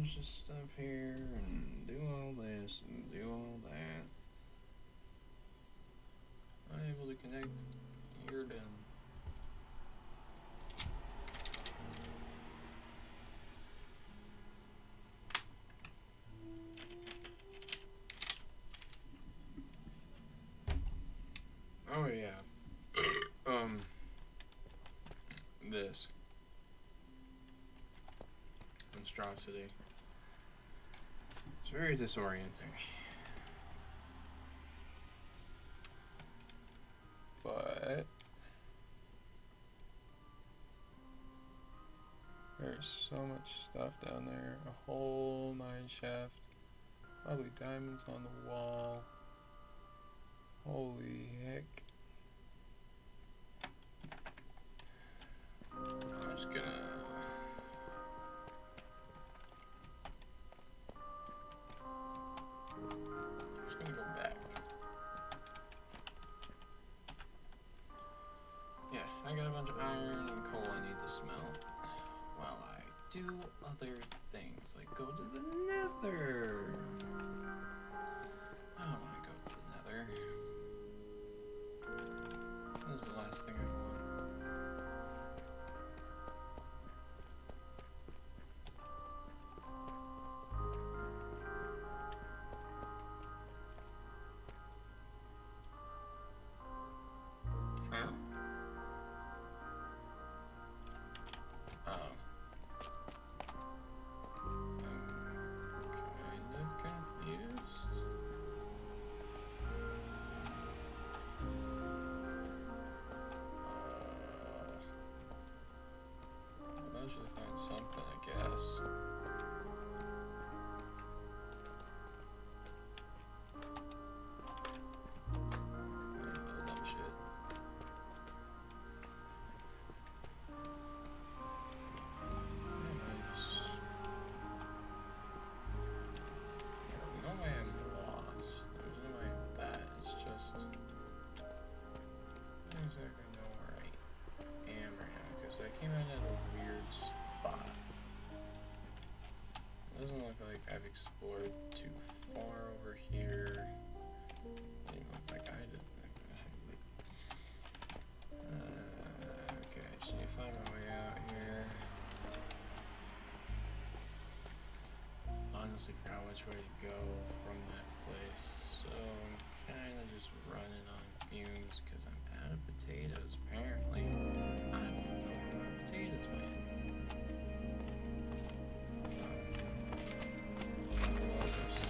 bunch of stuff here and do all this and do all that. Unable to connect. You're done. Oh yeah. This monstrosity. It's very disorienting. But there's so much stuff down there. A whole mine shaft. Probably diamonds on the wall. Holy heck. I'm just gonna go back. Yeah, I got a bunch of iron and coal I need to smelt while I do other things, like go to the nether. I don't want to go to the nether. This is the last thing I want. Something, I guess. No dumb shit. No way I'm lost. There's no way that. It's just I don't exactly know where I am right now because I came out at a weird spot. It doesn't look like I've explored too far over here. Like I did. Okay, I just need to find my way out here. Honestly, forgot which way to go from that place, so I'm kind of just running on fumes because I'm out of potatoes. Apparently, I don't know where my potatoes went.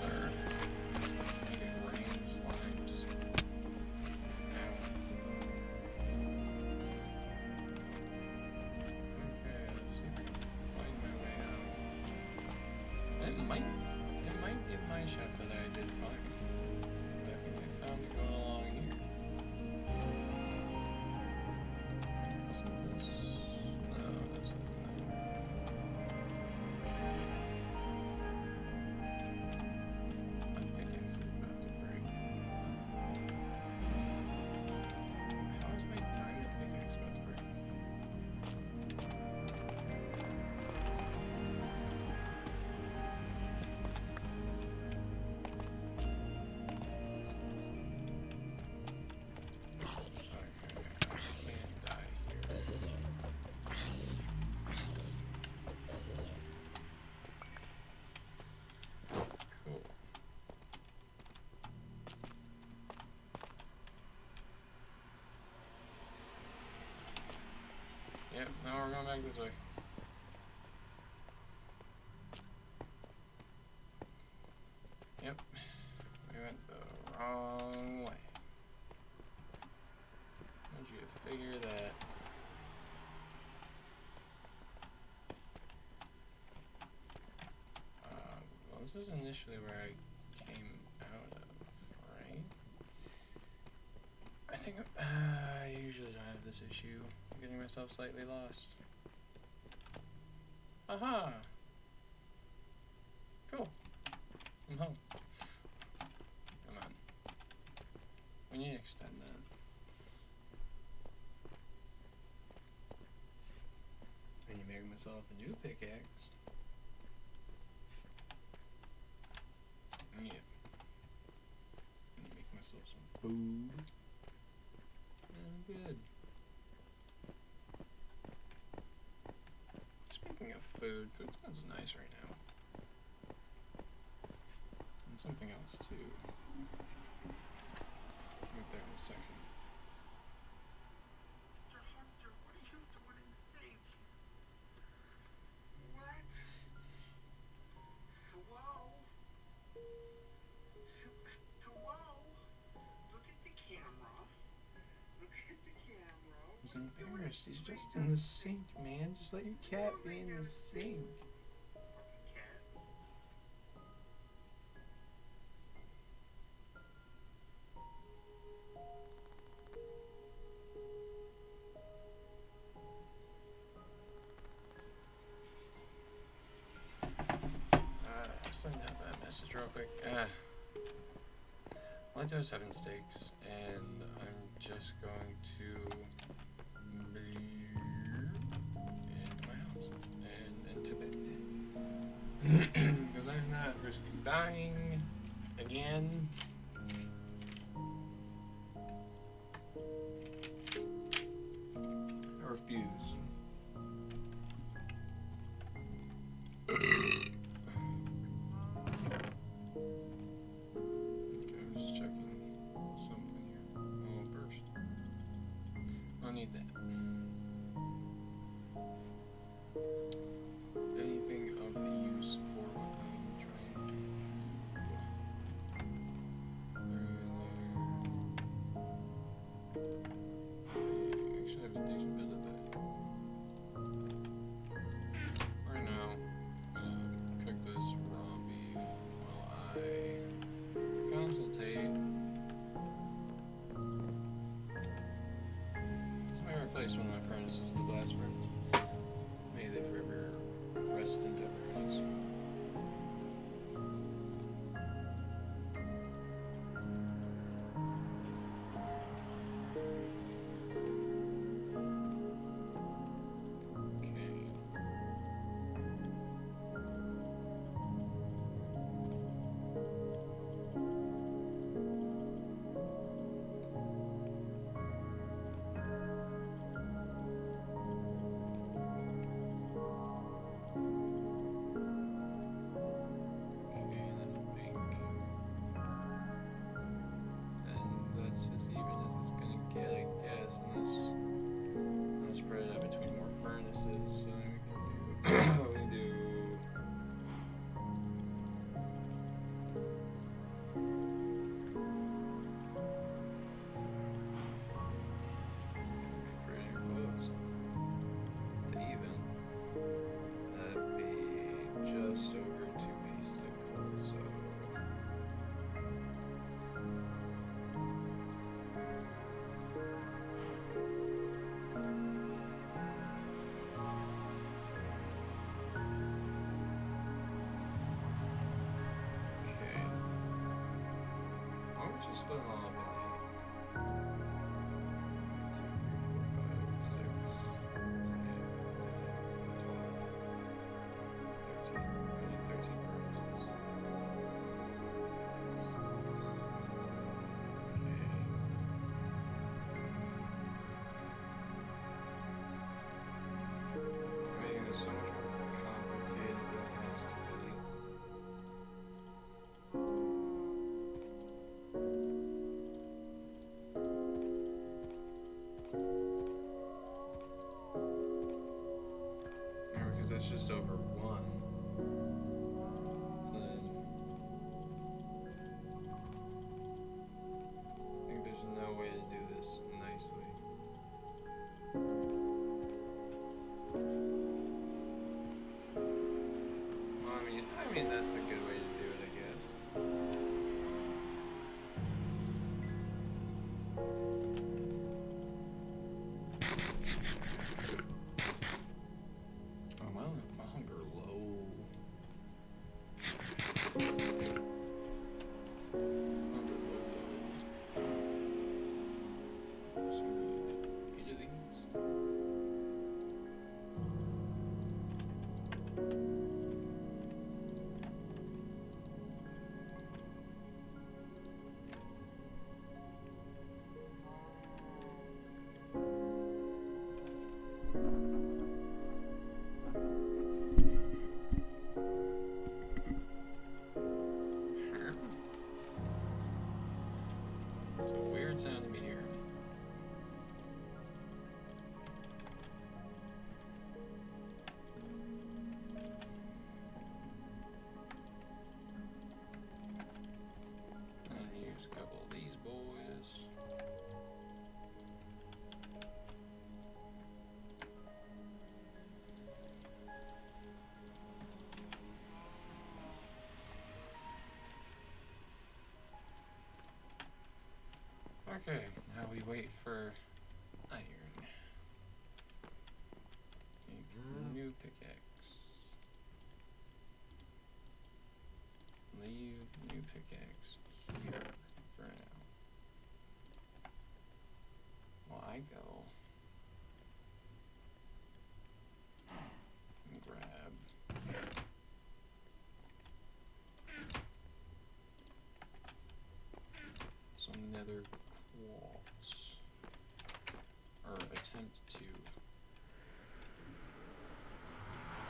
Sir. It rains slimes. Ow. Okay, let's see if I can find my way out. It might be a mine shaft that I did find. I think I found it going along here. Isn't this? No, this isn't it. My pickaxe is about to break. How is my diamond pickaxe about to break? Sorry, I can't die here. Cool. Yep, now we're going back this way. Yep, we went the wrong way. I want you to figure that. Well, this is initially where I came out of, right? I think I usually don't have this issue. I'm getting myself slightly lost. Aha! Cool. I'm home. Come on. We need to extend that. I need to make myself a new pickaxe. food. I'm good. Speaking of food, food sounds nice right now. And something else too. I'll get there in a second. Hunter, what are you doing in the stage? What? Hello? Hello? Look at the camera. Look at the camera. He's embarrassed. He's just in the sink, man. Just let your cat be in the sink. Fucking cat. I'll send out that message real quick. Well, I do have 7 steaks, and I'm just going to into my house and into bed. Because I'm not risking dying again. I refuse. Anything of the use for what I'm trying to do. I should have a decent bit of that. Right now, cook this raw beef while I consultate. So I replaced one of my furnaces with the blast furnace. May they forever rest in memories. Just over 2 pieces of coal, so okay. Why don't you split them all up in 8? 1, 2, 3, 4, 5, 6, 7, 8, 9, 10, 11, 12, 13. I need 13 furnaces. Making this so much more complicated than it has to be. Remember, because that's just over 1. So then, I think there's no way to do this nicely. Well, I mean that's a good way to do it, I guess. Oh, my hunger low. Hunger low. So we need 8 of these. Okay, now we wait for iron. Make new pickaxe. Leave new pickaxe here for now. While I go and grab some nether quartz. Or attempt to.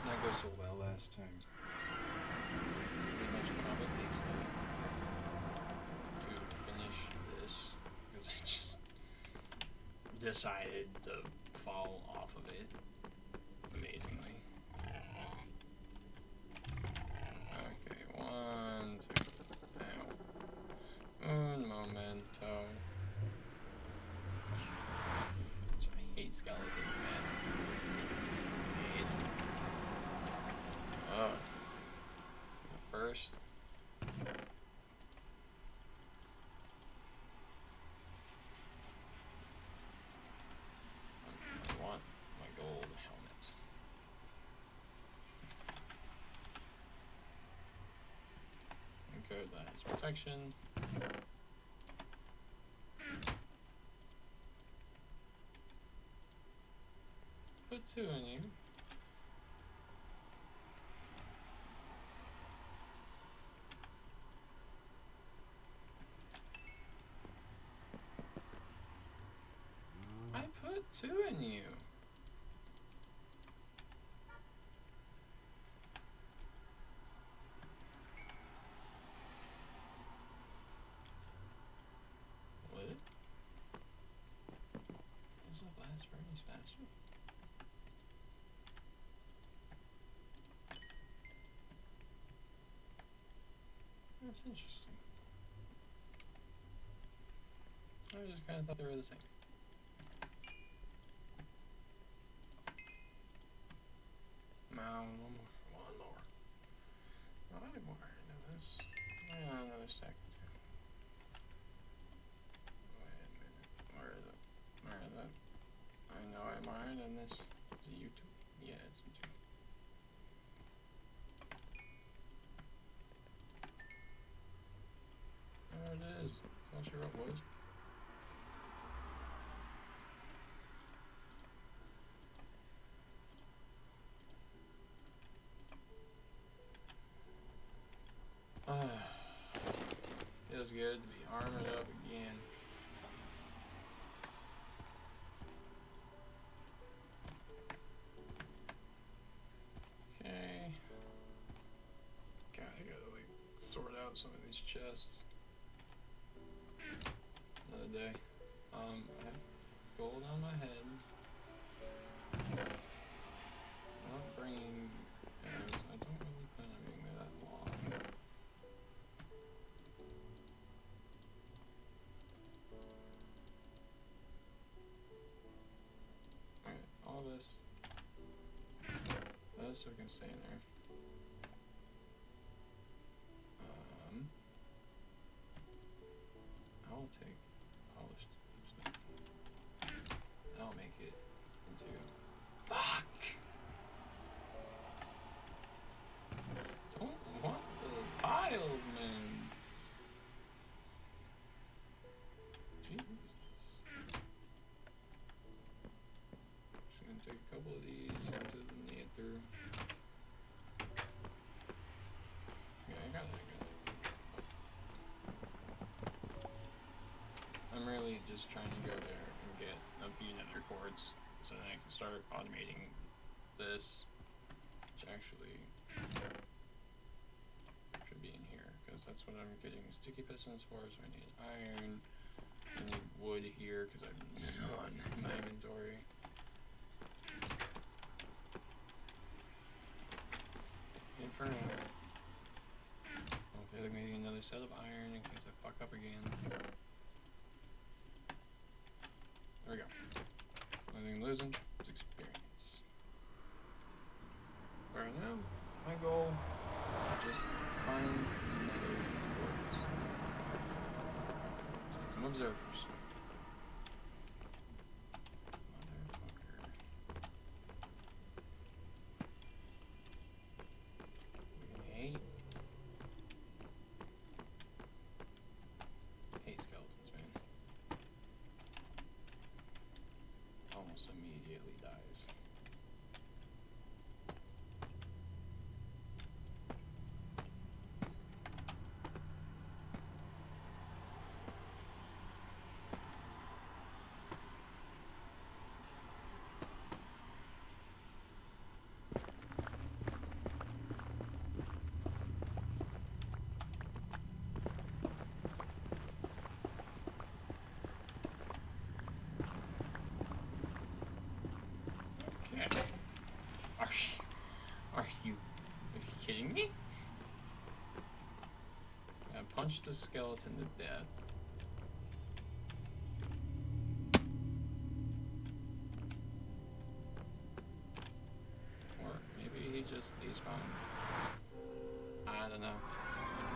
Not go so well last time. Pretty much a combat leaps to finish this because I just decided to fall off of it amazingly. Okay, 1 second. Ow. Un momento. I hate skeletons, man. I hate them. First. I want my gold helmet. Okay, that is protection. Put 2 in you. I put 2 in you. What? Does the blast furnace faster? That's interesting. I just kind of thought they were the same. Now, one more. I need more into this. Yeah, another stack or 2. Wait a minute. Where is it? Where is it? I know I mined in this. Is it YouTube? Yeah, it's YouTube. There it is. It's not sure what it was. Feels good to be armored up again. Okay. God, I gotta like sort out some of these chests. Another day. I have gold on my head. I'm not bringing arrows. I don't really plan on being there that long. Alright, all this. That still can stay in there. I'll take polished stone. I'll make it into. Fuck! Don't want the pile, man. Jesus. Just gonna take a couple of these into the nether. Yeah, I got it. I'm really just trying to go there and get a few nether quartz so that I can start automating this, which actually should be in here because that's what I'm getting sticky pistons for. So I need iron, I need wood here because I have none in my inventory. And for now, I'll feel like making another set of iron in case I fuck up again. There we go. Only thing I'm losing is experience. For right now, my goal is just find nether quartz. Some observers. punch the skeleton to death. Or maybe he just despawned. I don't know.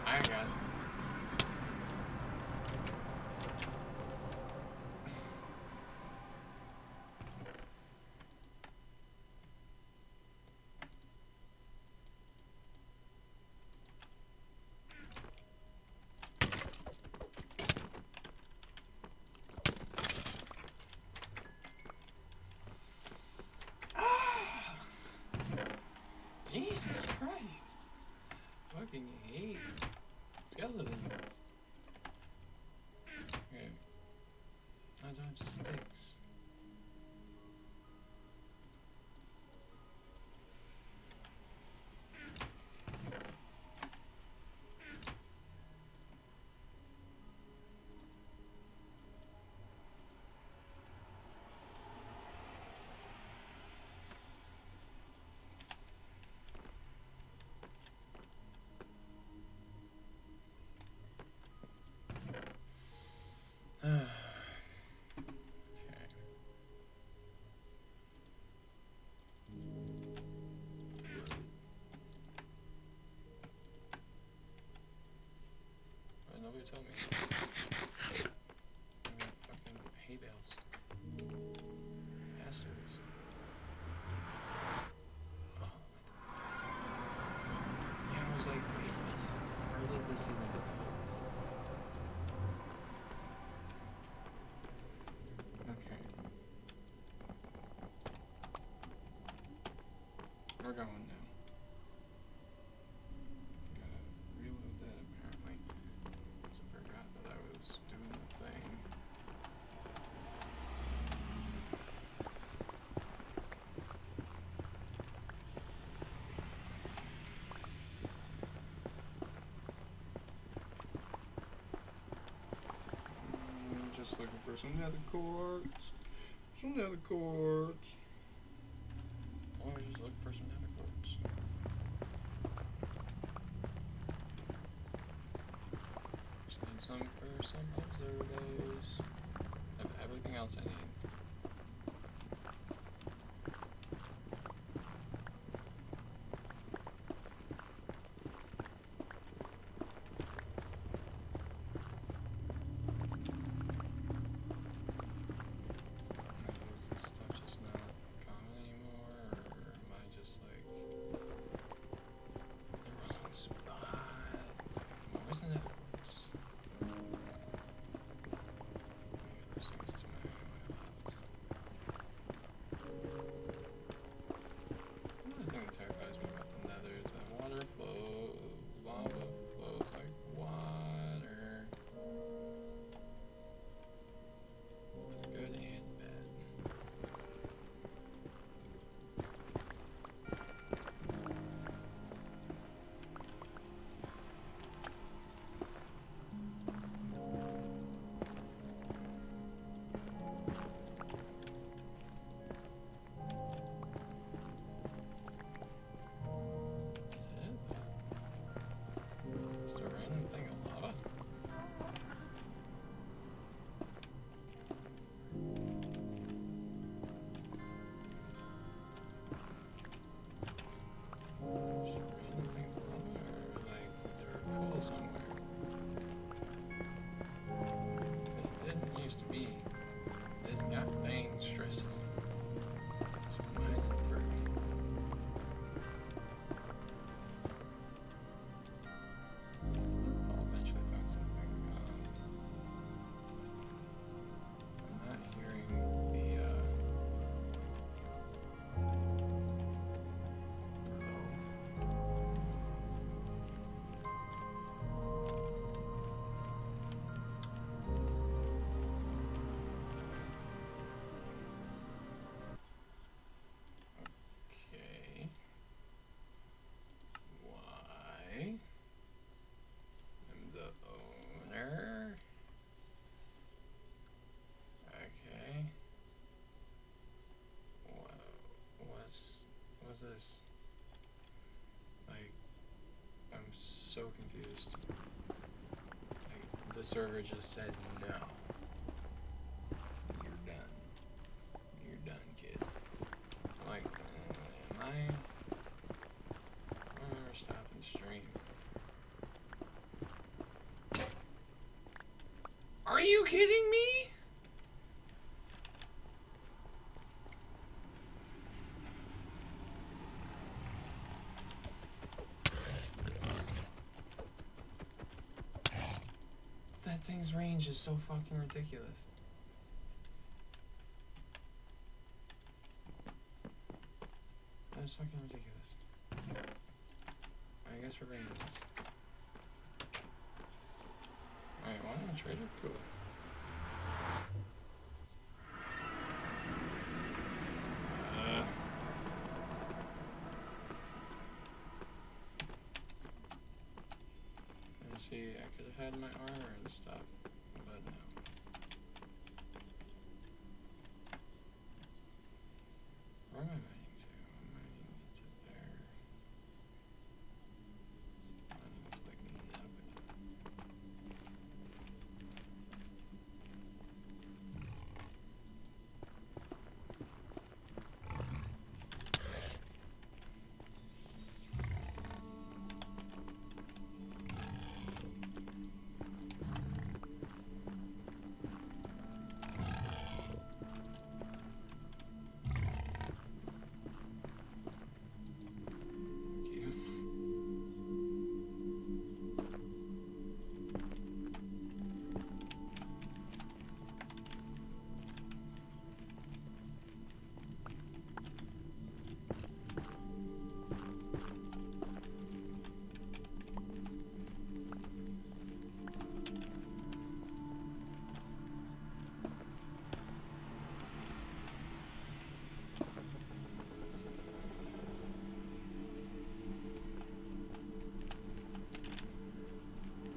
I got it. Jesus Christ! Fucking hate skeletons. Okay. I don't have sticks. Okay. Why nobody told me? I got fucking hay bales. Bastards. Oh, yeah, I was like, wait a minute. Where did this even go? Okay. We're going now. Gotta reload that apparently. Because I forgot that I was doing the thing. Just looking for some nether quartz. Some nether quartz. Or just looking for some nether quartz. Just need some for some observers. I have everything else I need. Is this stuff just not common anymore, or am I just like the wrong spot? Where's the nether quartz? This thing's to my left. Another thing that terrifies me about the nether is that water lava flows like water. It's good and bad. Is it? Just a random thing of lava? Just random things of lava? Or like, is there a pool somewhere? 'Cause it didn't used to be. This got dang stressful. Just mining through. I'll eventually find something. I'm not hearing the hello. the server just said no. You're done. You're done, kid. I'm like, am I ever stopping stream? Are you kidding me? That thing's range is so fucking ridiculous. That's fucking ridiculous. I guess we're bringing this. Alright, why not trader? Cool. Let's see, I could have had my armor and stuff, but no. Where am I mining to? I'm mining to there. Mining to like nothing.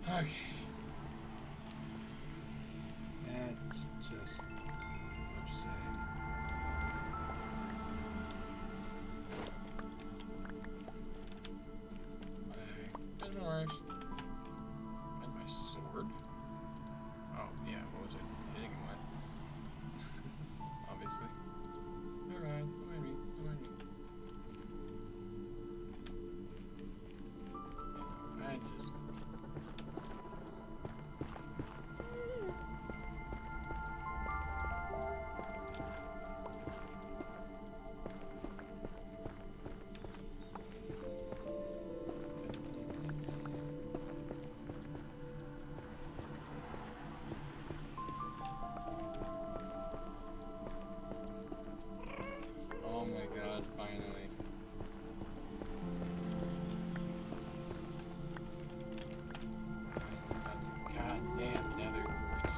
Okay. That's just upsetting. Doesn't work. And my sword. Oh, yeah, what was it? Hitting him with? Obviously. Alright, don't mind me. Don't mind me. I just. Oh my god, finally. That's a goddamn nether quartz.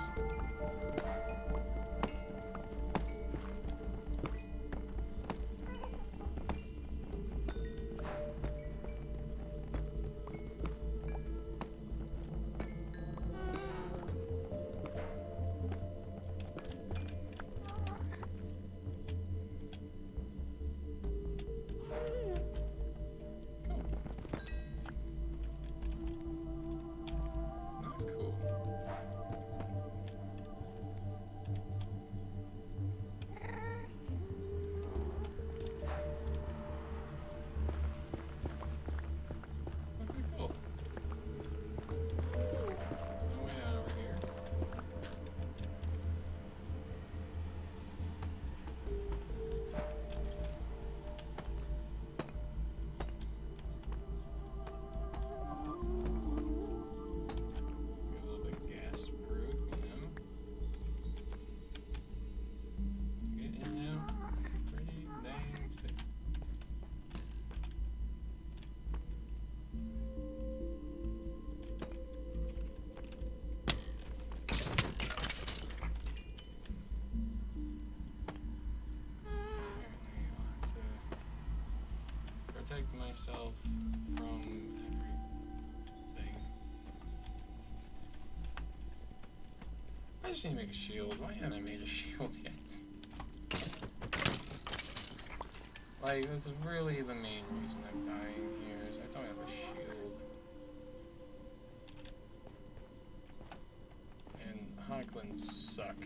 Not cool. Okay, cool. No way out over here. Get a little bit gas proof, you know? Get in now. Pretty dang sick. Apparently I'll have to protect myself from everything. I just need to make a shield. Why haven't I made a shield yet? Like, that's really the main reason I'm dying here, is I don't have a shield. ones suck.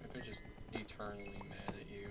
If they're just eternally mad at you.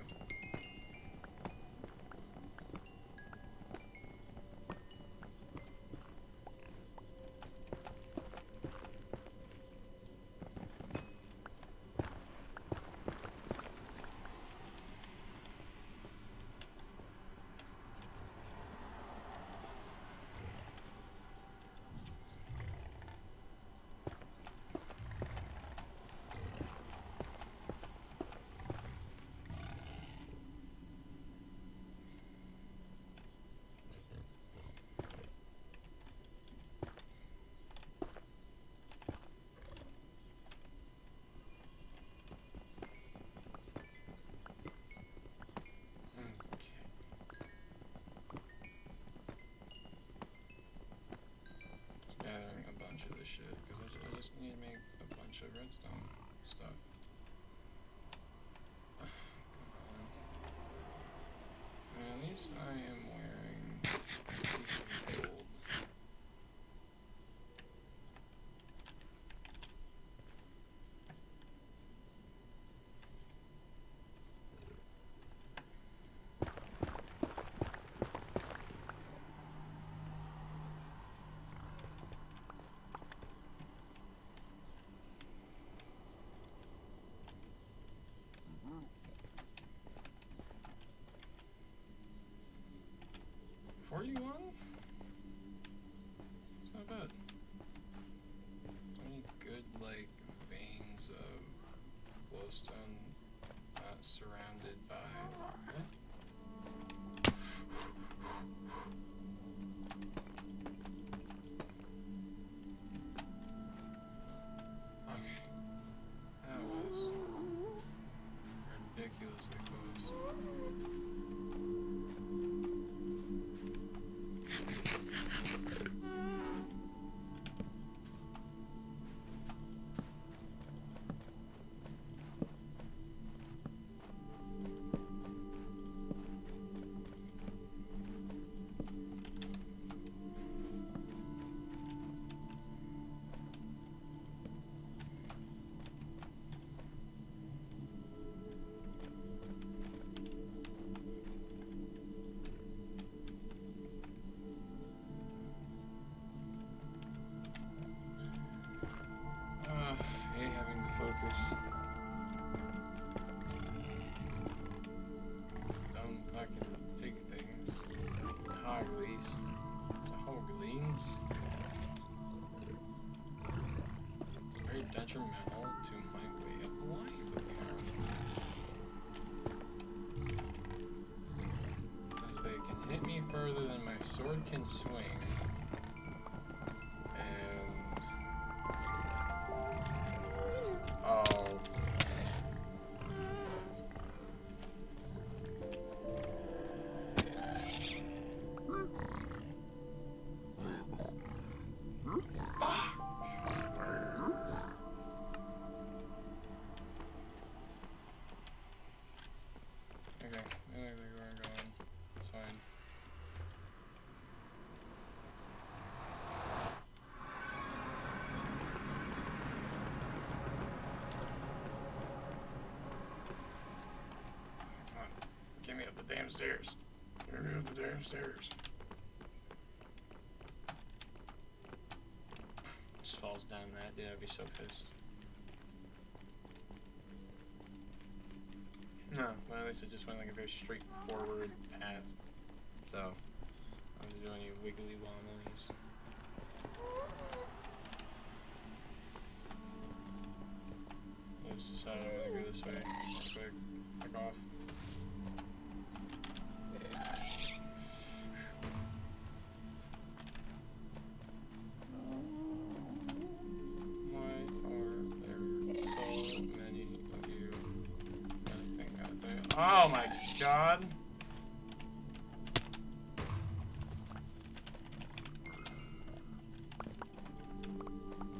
Gathering a bunch of this shit because I just need to make a bunch of redstone stuff. Come on. And at least I am wearing a piece of gold. It's not bad. Any good, like, veins of glowstone surrounded by lava? Okay. That was ridiculously close. Focus. Dumb fucking pig things. Hoglies. The hoglings. Very detrimental to my way of life, apparently. Because they can hit me further than my sword can swing. Get me up the damn stairs. Get me up the damn stairs. Just falls down that, dude, I'd be so pissed. No, well, at least it just went like a very straightforward path. So, I don't have to do any wiggly womblies. I just decided I'm gonna go this way real quick. Back off. Oh my god.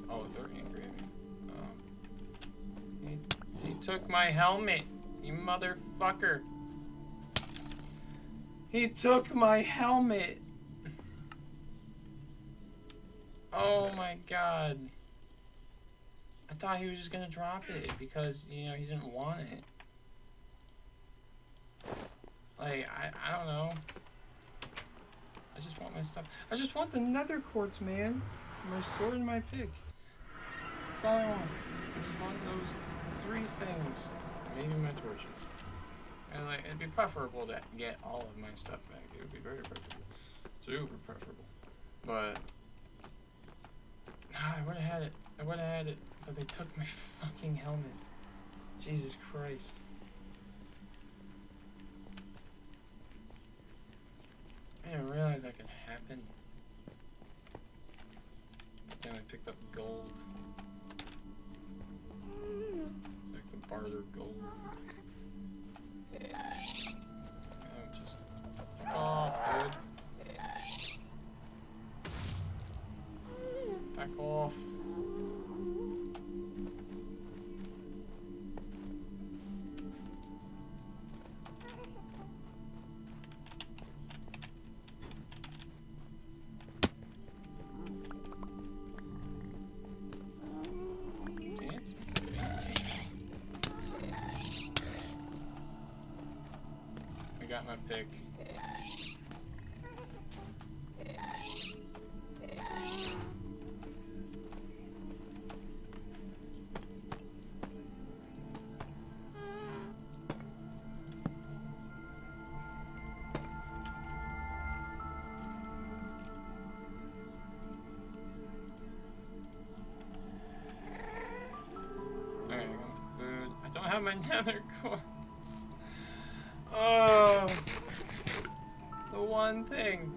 Oh, they're angry at me. He took my helmet, you motherfucker. He took my helmet. Oh my god. I thought he was just gonna drop it because, you know, he didn't want it. Like, I don't know. I just want my stuff. I just want the nether quartz, man. My sword and my pick. That's all I want. I just want those 3 things. Maybe my torches. And like, it'd be preferable to get all of my stuff back. It would be very preferable. Super preferable. But I would have had it. I would have had it. But they took my fucking helmet. Jesus Christ. I didn't realize that could happen. Then I picked up gold. It's like the barter gold. Oh, just fuck off, dude. Back off. Got my pick. Alright, I got food. I don't have my nether quartz. Oh, the one thing.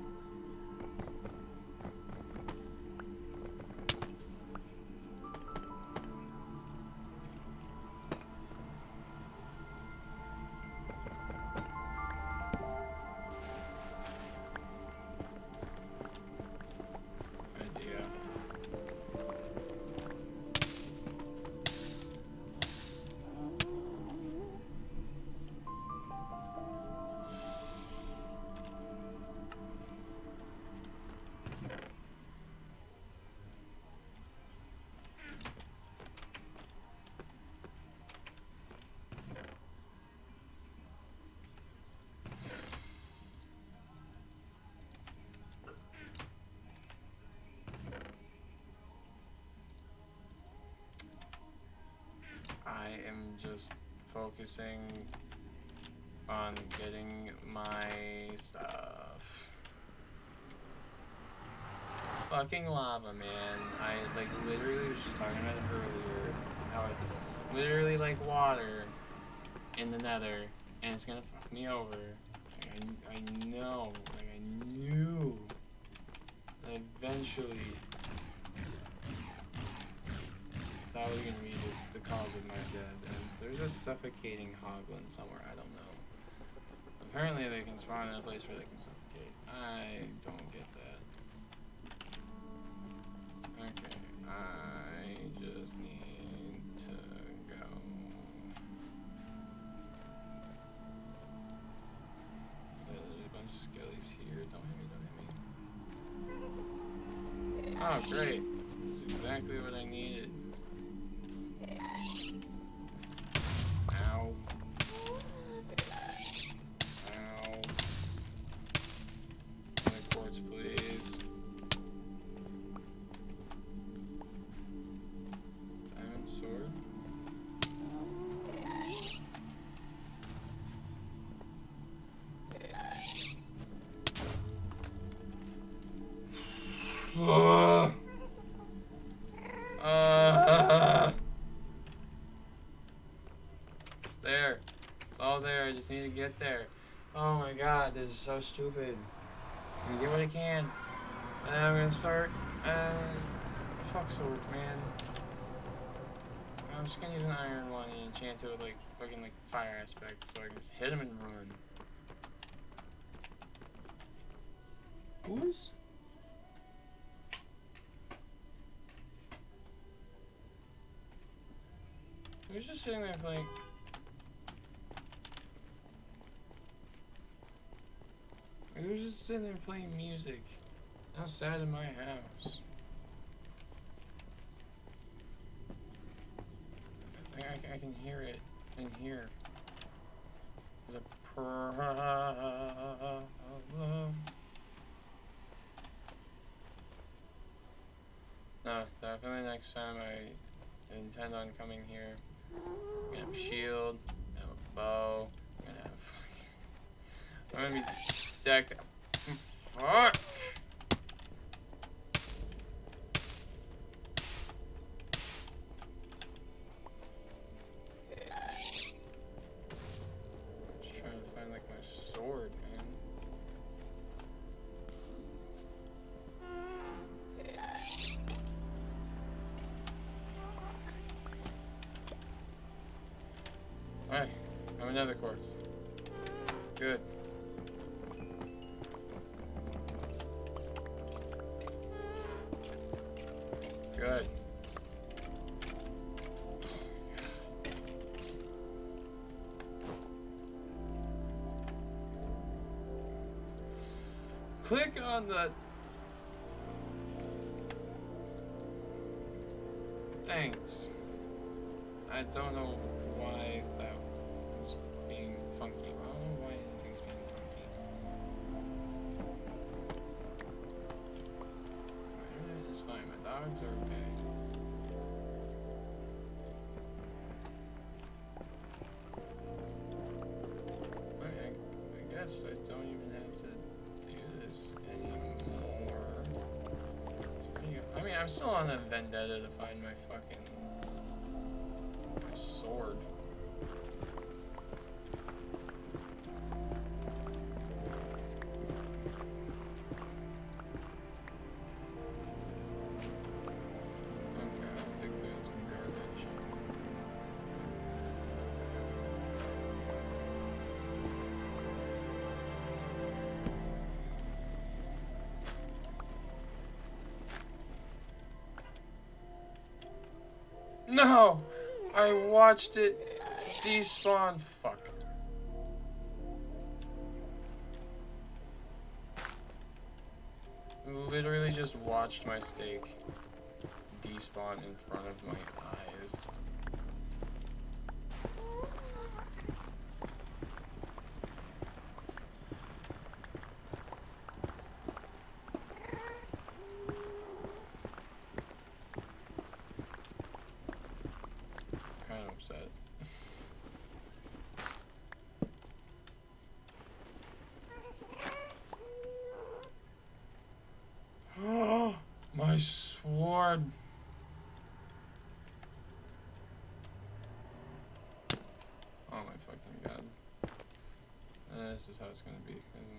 Idea. I am just focusing on getting my stuff. Fucking lava, man. I like literally was just talking about it earlier. How it's literally like water in the nether and it's gonna fuck me over. Like, I know. Like I knew that eventually that was gonna be the cause of my death. And there's a suffocating hoglin somewhere, I don't know. Apparently they can spawn in a place where they can suffocate. I don't get that. Okay, I just need to go. There's a bunch of skellies here. Don't hit me, don't hit me. Oh, great. This is exactly what I needed. Ow. Ow. My quartz, please. Diamond sword. It's there. It's all there. I just need to get there. Oh my god, this is so stupid. I'm gonna get what I can. And I'm gonna start, fuck swords, man. I'm just gonna use an iron one and enchant it with, like, fucking, like, fire aspect so I can hit him and run. Who's? Who's just sitting there, like... Who's just sitting there playing music outside of my house? I can hear it in here. There's a problem. No, definitely next time I intend on coming here. I'm gonna have a shield, I'm gonna have a bow, I'm gonna be decked. Fuck! Just trying to find like my sword, man. Alright, I have another quartz. Good. Good. Click on the thanks. I don't know why that was being funky. I don't know why anything's being funky. It's fine. My dogs are okay. I guess I don't even have to do this anymore. I mean, I'm still on a vendetta to find my fucking sword. Okay, I'll dig through this garbage. No! I watched it despawn. Fuck. Literally just watched my steak despawn in front of my eyes. Kind of upset. Oh, my sword. Oh my fucking god. This is how it's gonna be, isn't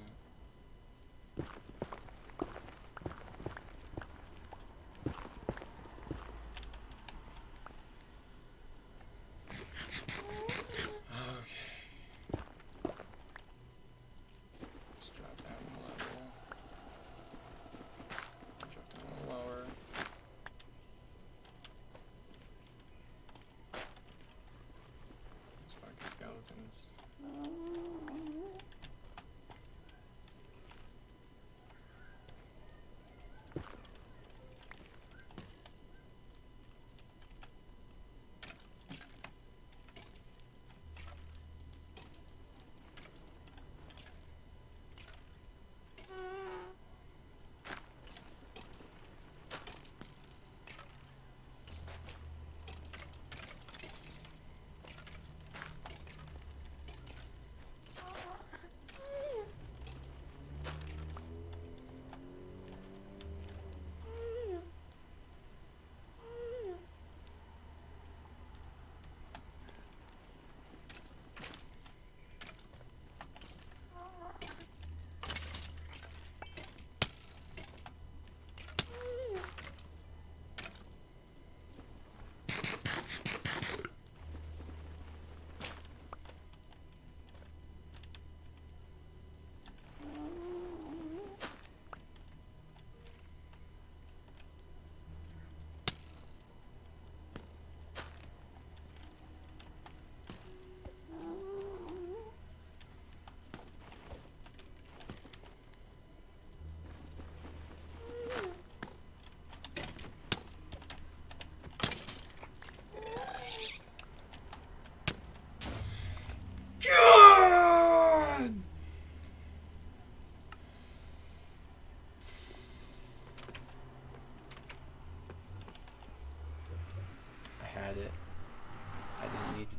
it? Okay. Let's drop down a level. Drop down a lower. These fucking skeletons.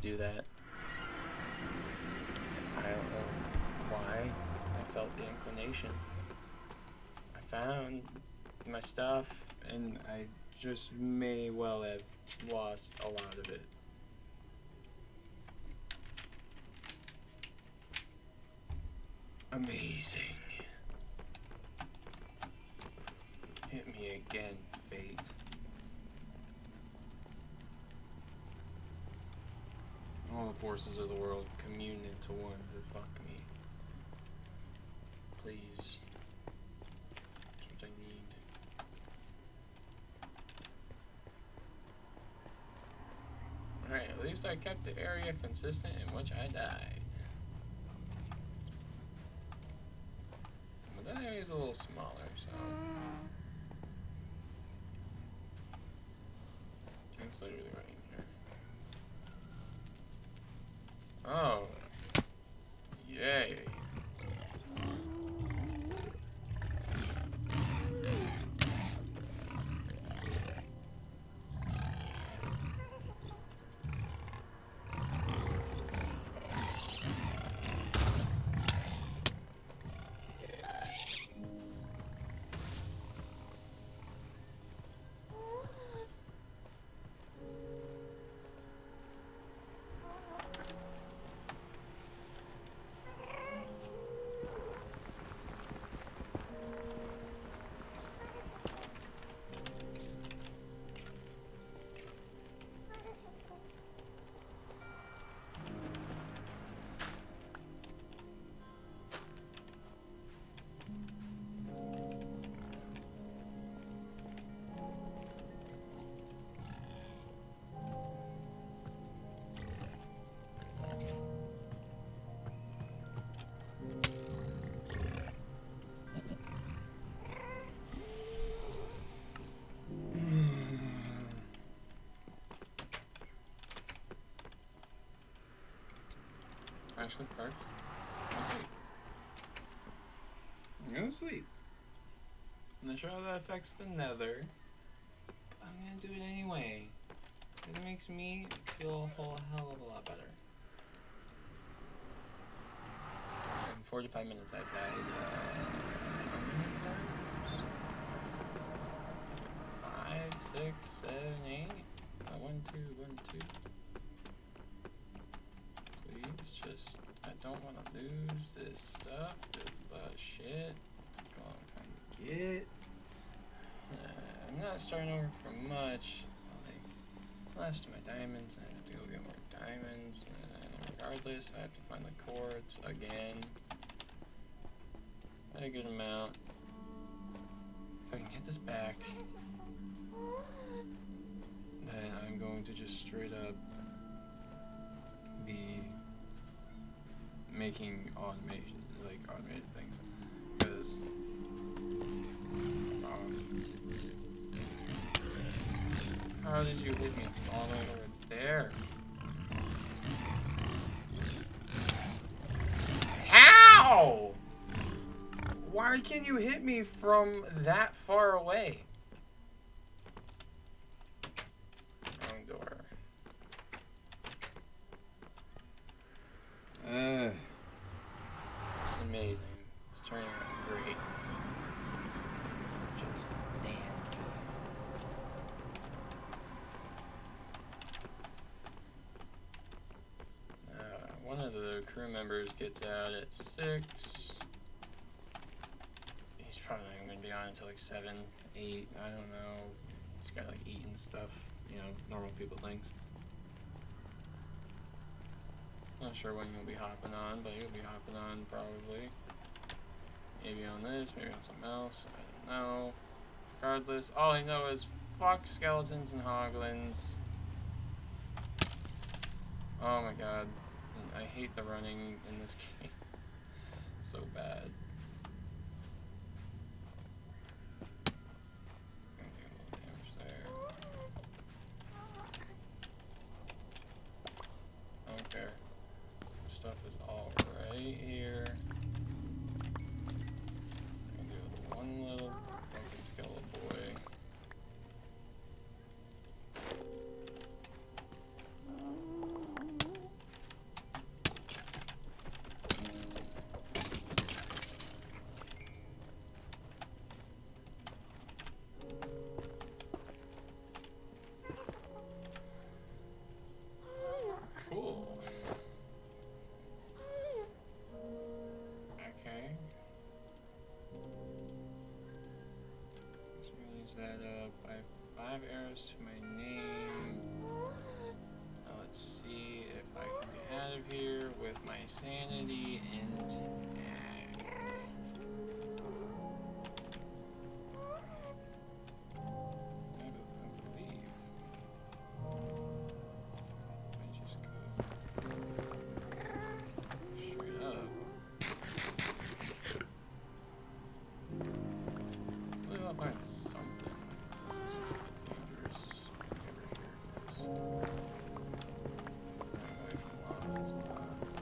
do that. I don't know why. I felt the inclination. I found my stuff, and I just may well have lost a lot of it. Amazing. Hit me again, fate. All the forces of the world commune into one to fuck me. Please. That's what I need. Alright, at least I kept the area consistent in which I died. But that area is a little smaller, so... It's literally right in here. Oh. Yay. Actually, first, I'm gonna sleep. I'm not sure how that affects the nether, but I'm gonna do it anyway. It makes me feel a whole hell of a lot better. In 45 minutes I've died, how many times? 5, 6, 7, 8? 1, 2, 1, 2. Please, just, I don't want to lose this stuff. There's a lot of shit. Took a long time to get. I'm not starting over from much. Like, it's the last of my diamonds, and I have to go get more diamonds. Regardless, I have to find the quartz again. A good amount. If I can get this back, then I'm going to just straight up be making automated things, because how did you hit me from all the way over there? How? Why can you hit me from that far away? Wrong door. It's amazing. It's turning out great. Just damn good. One of the crew members gets out at 6. He's probably not going to be on until like 7, 8. I don't know. He's got like eating stuff, you know, normal people things. Not sure when you'll be hopping on, but you'll be hopping on probably. Maybe on this, maybe on something else. I don't know. Regardless, all I know is fuck skeletons and hoglins. Oh my god. I hate the running in this game. So bad. A little damage there. I don't care. Stuff is all right here. I'm gonna do one little fucking skeleton boy. with my sanity intact. I believe. I just go straight up. I believe I'll find something. This is just a dangerous maneuver here, guys. Running away from lava is not fun.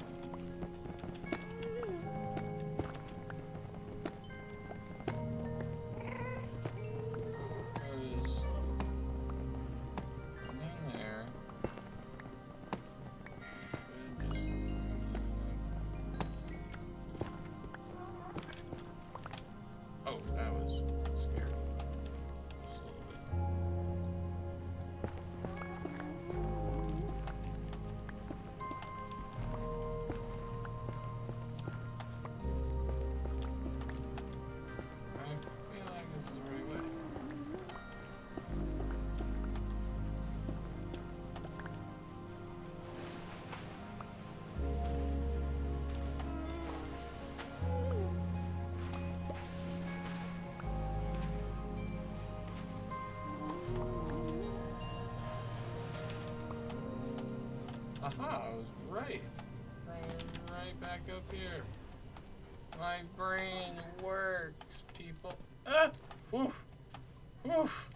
Because down there. Oh, that was scary. Just a little bit. I feel like this is the right way. Aha, I was right. Right back up here. My brain works, people. Ah! Woof! Woof!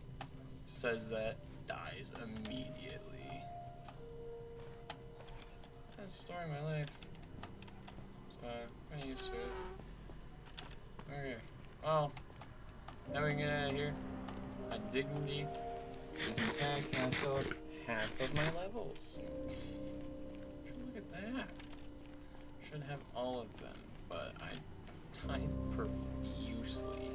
Says that, dies immediately. That's the story of my life. So, I'm used to it. Okay. Well, now we can get out of here. My dignity is intact, and I still have half of my levels. Look at that. Should have all of them, but I type profusely.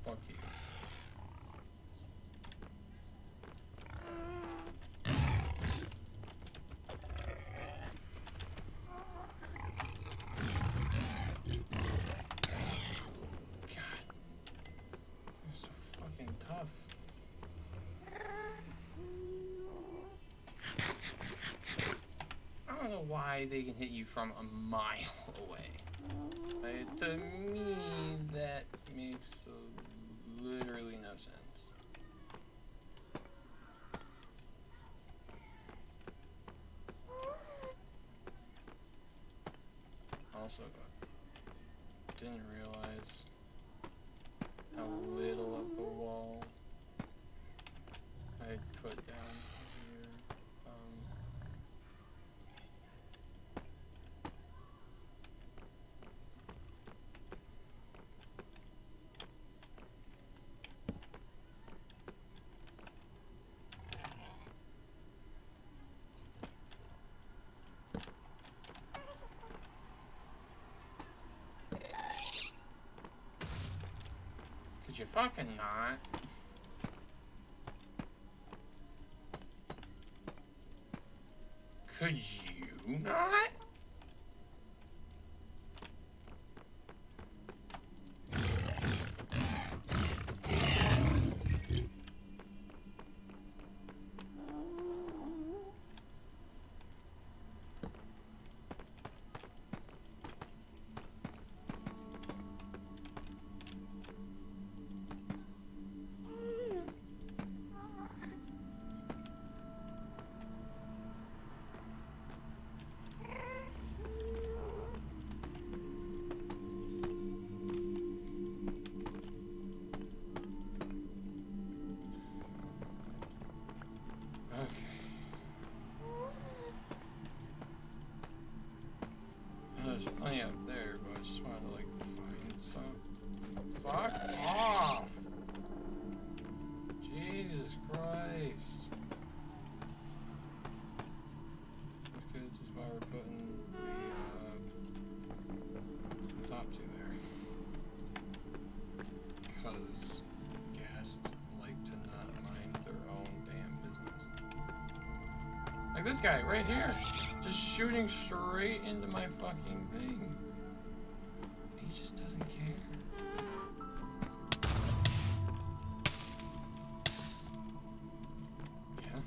Fuck you. God. They're so fucking tough. I don't know why they can hit you from a mile away. Like, to me, that makes literally no sense. Also, didn't realize how little of the wall I put down here. Could you fucking not? Could you not? guy right here. Just shooting straight into my fucking thing. He just doesn't care. Yeah.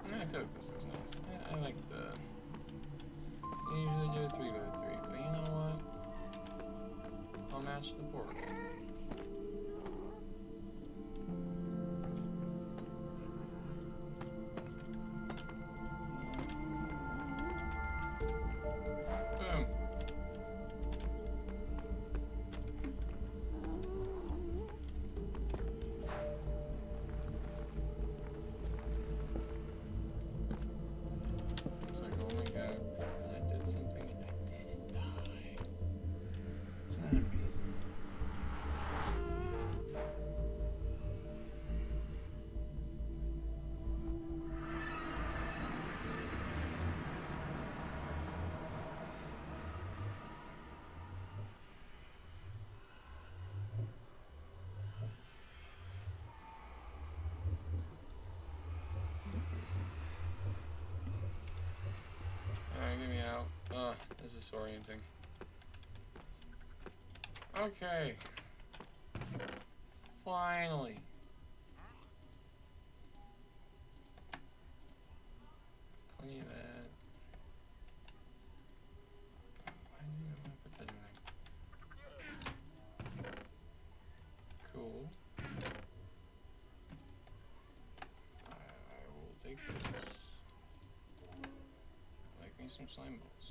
I feel like this is nice. I like the. I usually do a 3x3, but you know what? I'll match the board. Boom. It's like, oh my god, I did something and I didn't die. Isn't that amazing? Alright, get me out. Ugh, this is disorienting. Okay. Finally. Plenty of that. Why do you want to put that in there? Cool. I will take this. Like me some slime balls.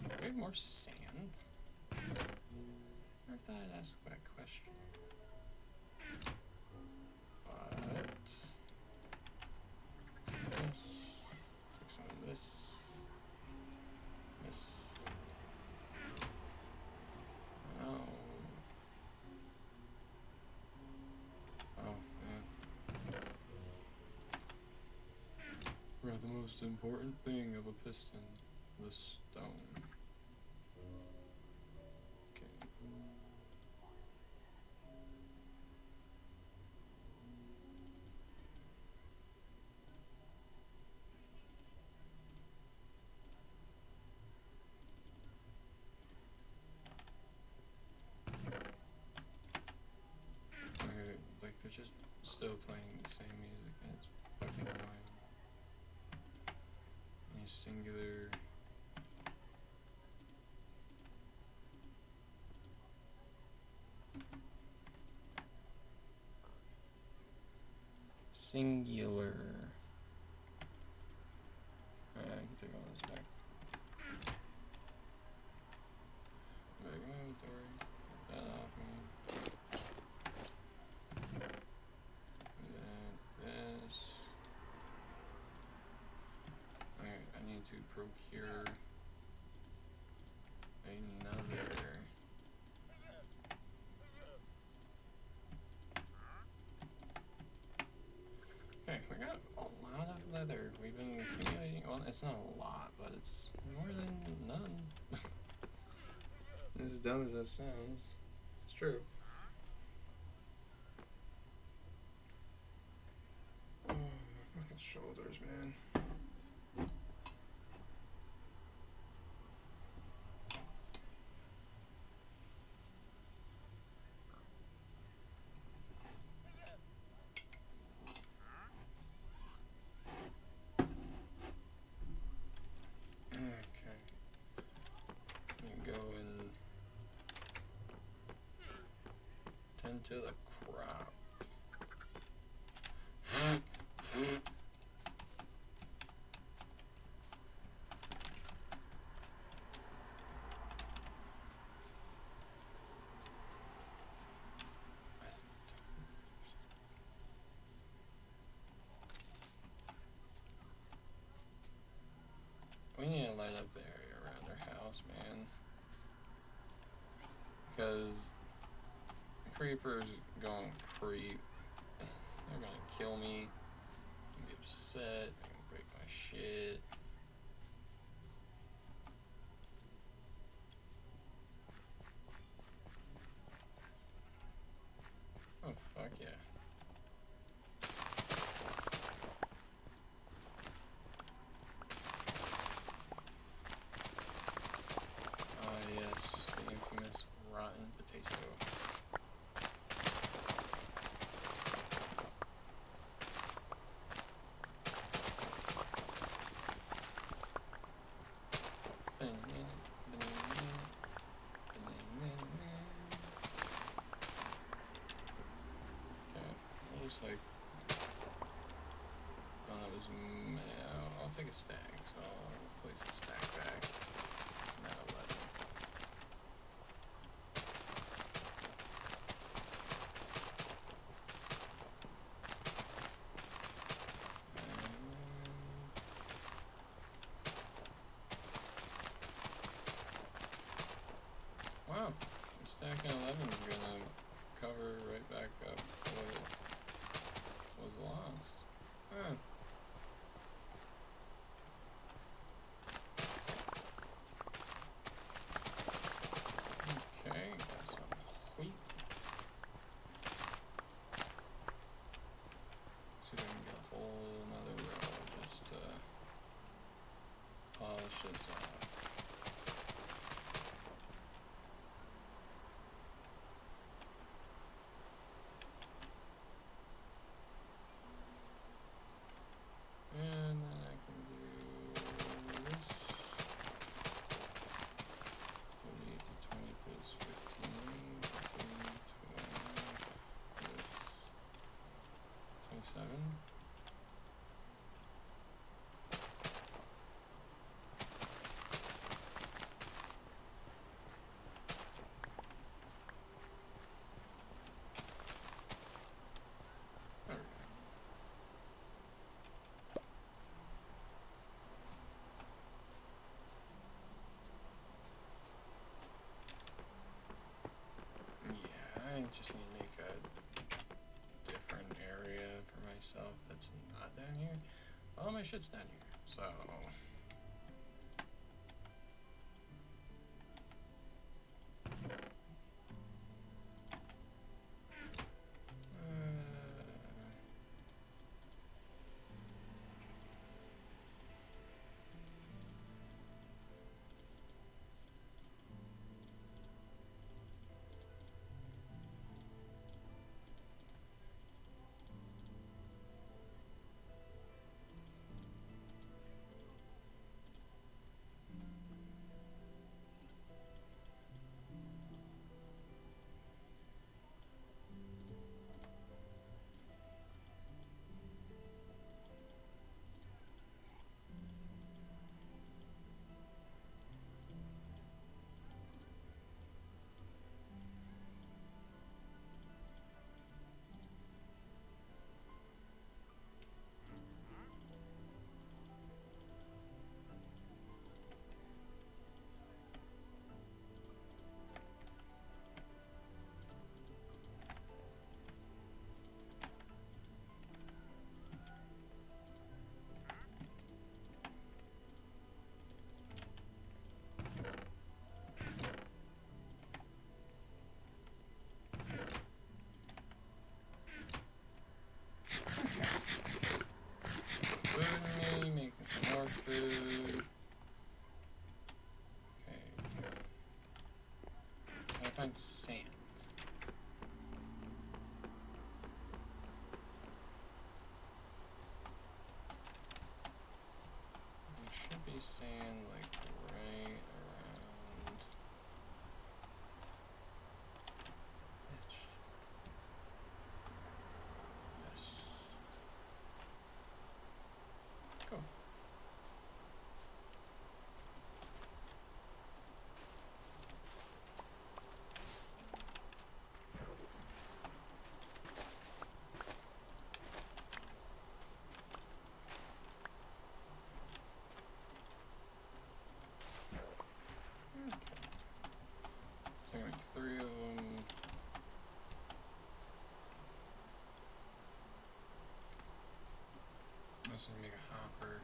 Do we have more sand? I wonder if that asked that question. But this. Take some of this. This. Oh. Oh, man. Forgot the most important thing of a piston. The stone. Okay. Okay, like they're just still playing the same music and it's fucking annoying. Any singular. Singular. Alright, I can take all this back. Back in my inventory. Get that off me. This. Alright, I need to procure another. Okay, we got a lot of leather. We've been accumulating. Well, it's not a lot, but it's more than none. As dumb as that sounds, it's true. Oh, my fucking shoulders, man. Okay. Let me go and tend to the crop. Creeper's going creep. They're gonna kill me. I'm gonna be upset. They're gonna break my shit. Oh, fuck yeah. Ah, yes, the infamous rotten potato. Okay, I'll just like, I'll take a stack, so I'll place a stack back. Now 11. Wow, stacking 11 is gonna cover right back up what was lost. Huh. Okay, got some wheat. See if I can get a whole nother row just to polish this off. And then I can do this. 48 to 20 plus 15, 15, 12, plus 27. There we go. Yeah, I just need to make a different area for myself that's not down here. All my shit's down here, so food in me, making some more food. Okay. I find sand. There should be sand like right around. Bitch. Yes. Cool. just need to make a hopper.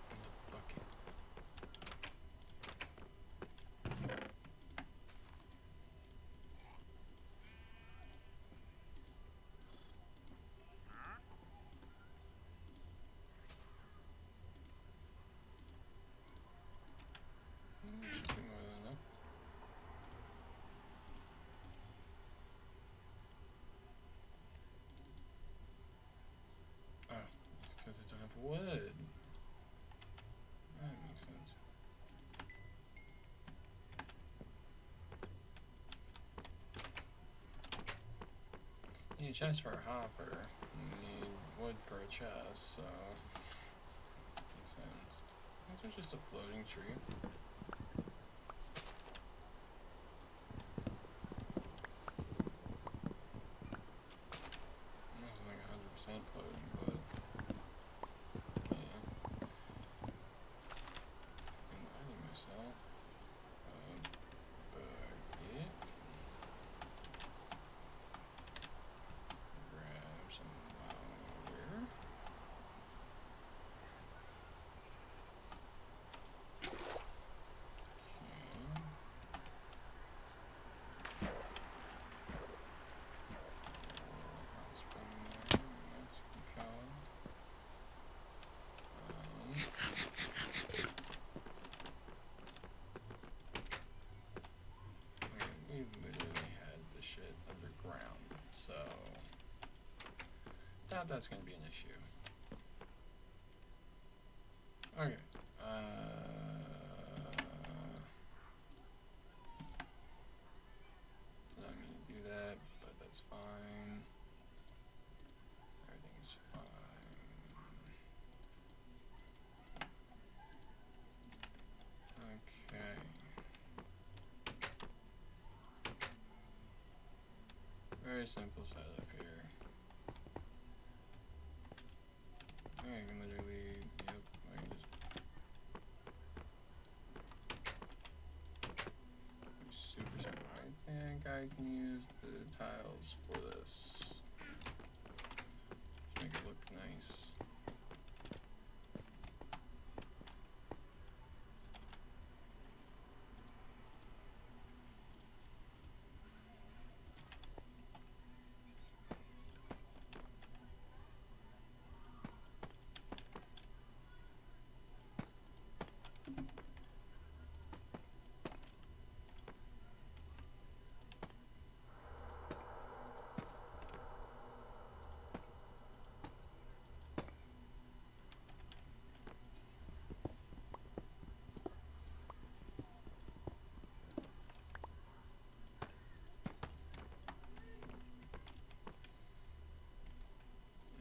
And a bucket. Should be more than enough. Oh, because I don't have wood. That makes sense. You need a chest for a hopper. You need wood for a chest, so makes sense. This was just a floating tree. It wasn't like 100% floating, but yeah. And I need myself a bucket. Grab some water. We literally had the shit underground, so doubt that's gonna be an issue. Okay. Did not mean to do that, but that's fine. Everything is fine. Okay. Very simple setup here. I can literally, yep, I can just super simple. I think I can use the tiles for this. Just make it look nice.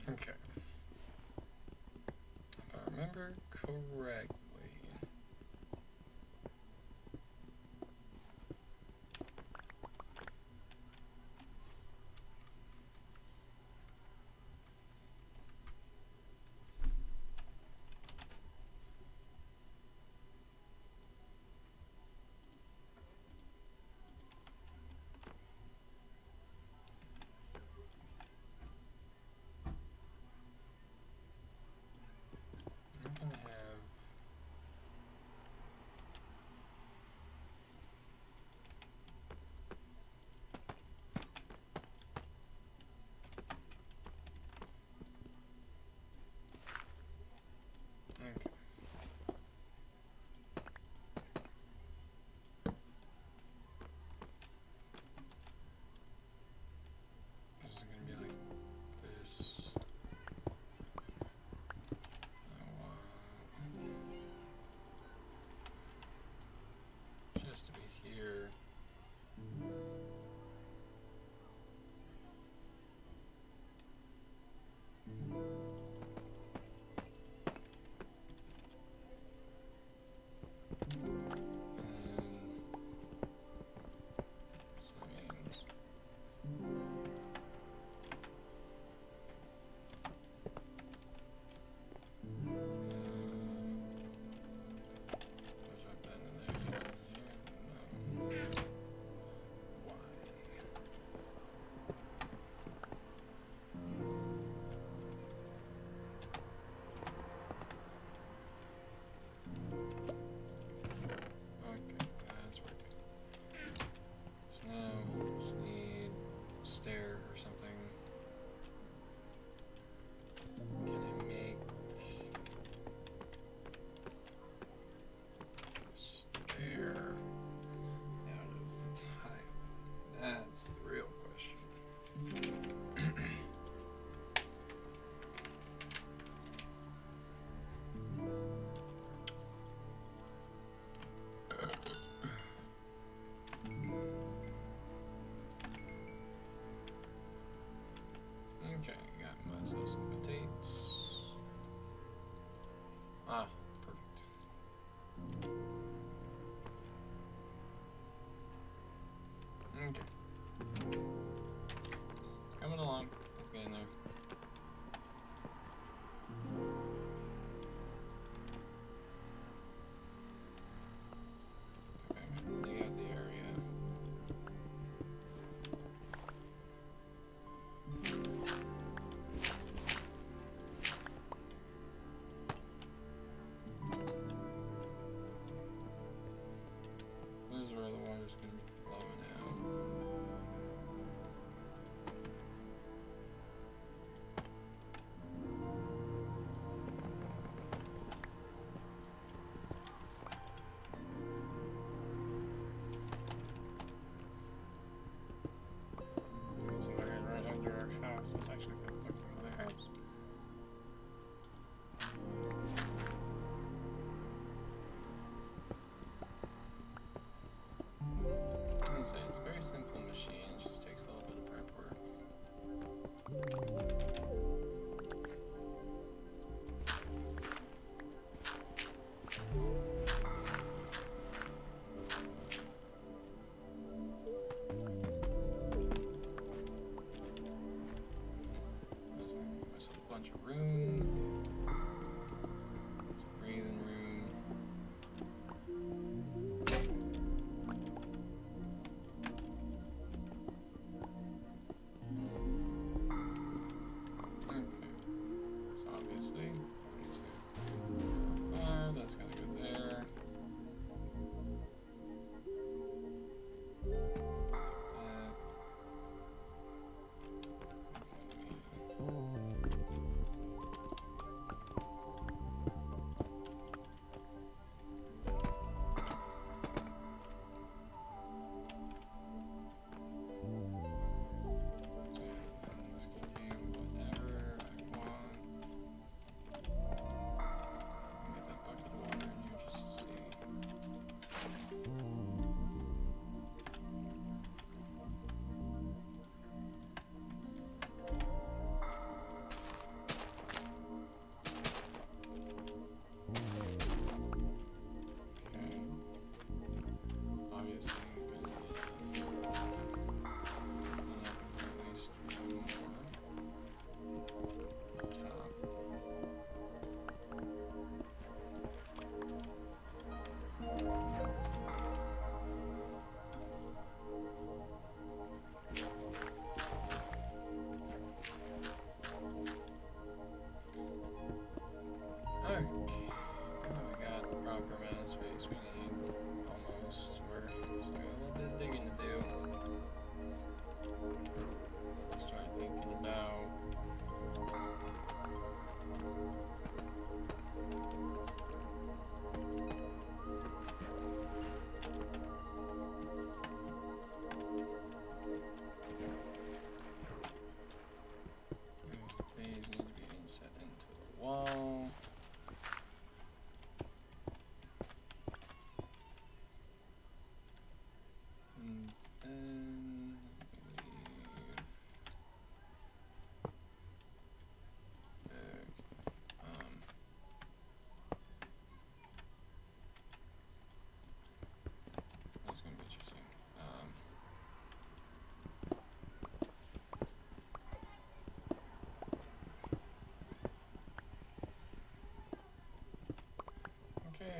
Okay. If I remember correctly. I'm gonna have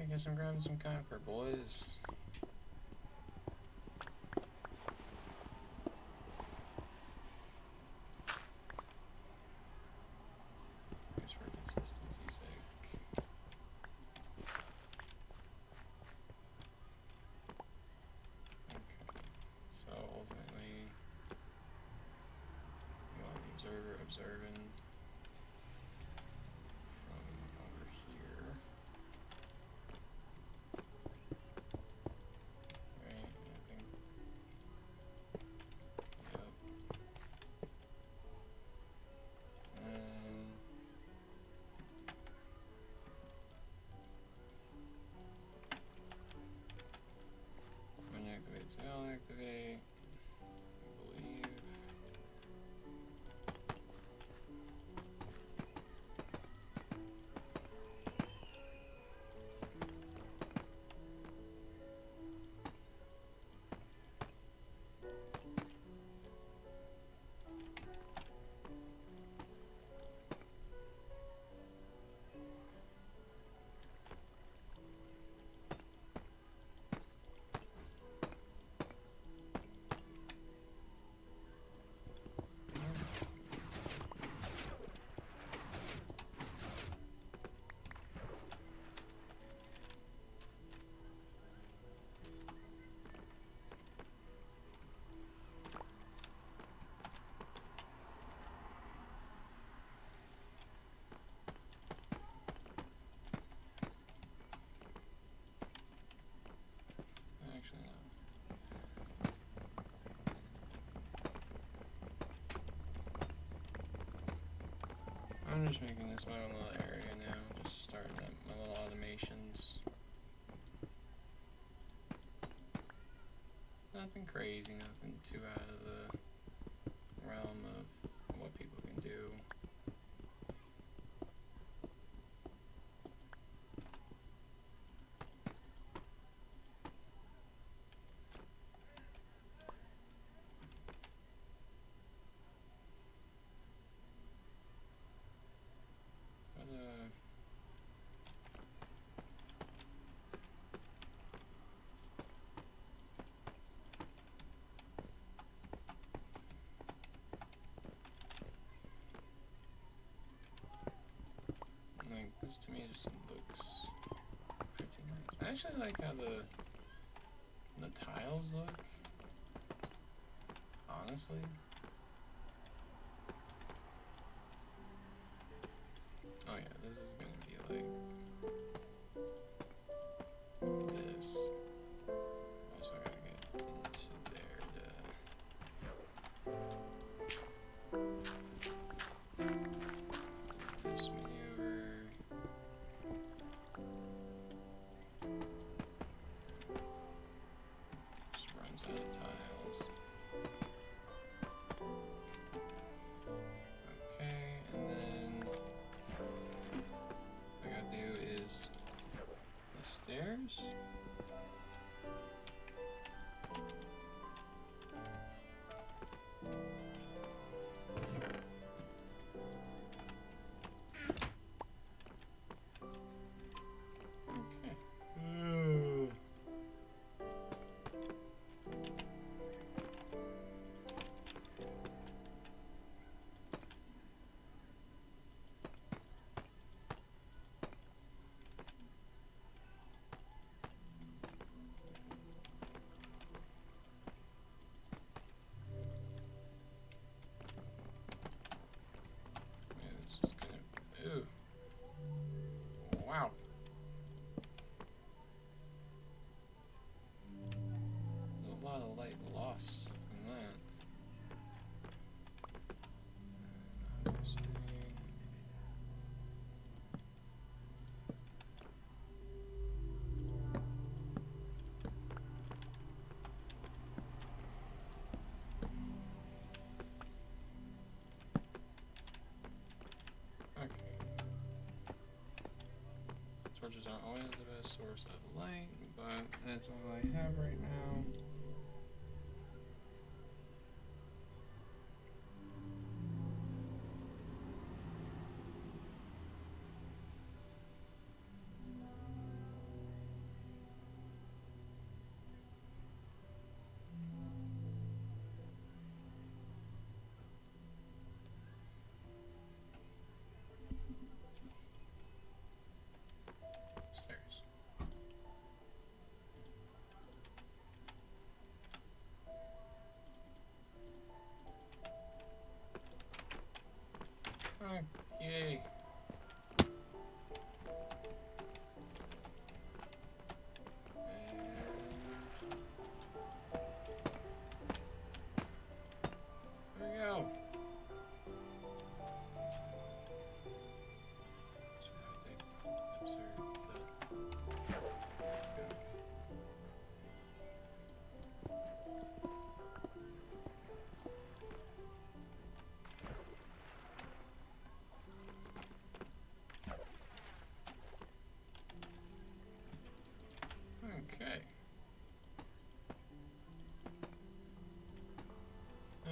I guess I'm grabbing some copper, boys. I guess for consistency's sake. Okay. So ultimately, you want the observer observing from over here. Right, I think. Yep. And when you activate sail, activate. I believe. Actually, no. I'm just making this my own little area now, just starting up my little automations. Nothing crazy, nothing too out of the realm of what people can do. But, like, this to me just looks pretty nice. I actually like how the tiles look, honestly. Oh yeah, this is gonna be like this. Also gotta get into there to this maneuver. Just runs out of tiles. Okay, and then what I gotta do is the stairs. Okay. Yeah, this is gonna. Ooh. Wow. There's a lot of light lost from that. Obviously. Okay. Torches aren't always the best source of light, but that's all I have right now.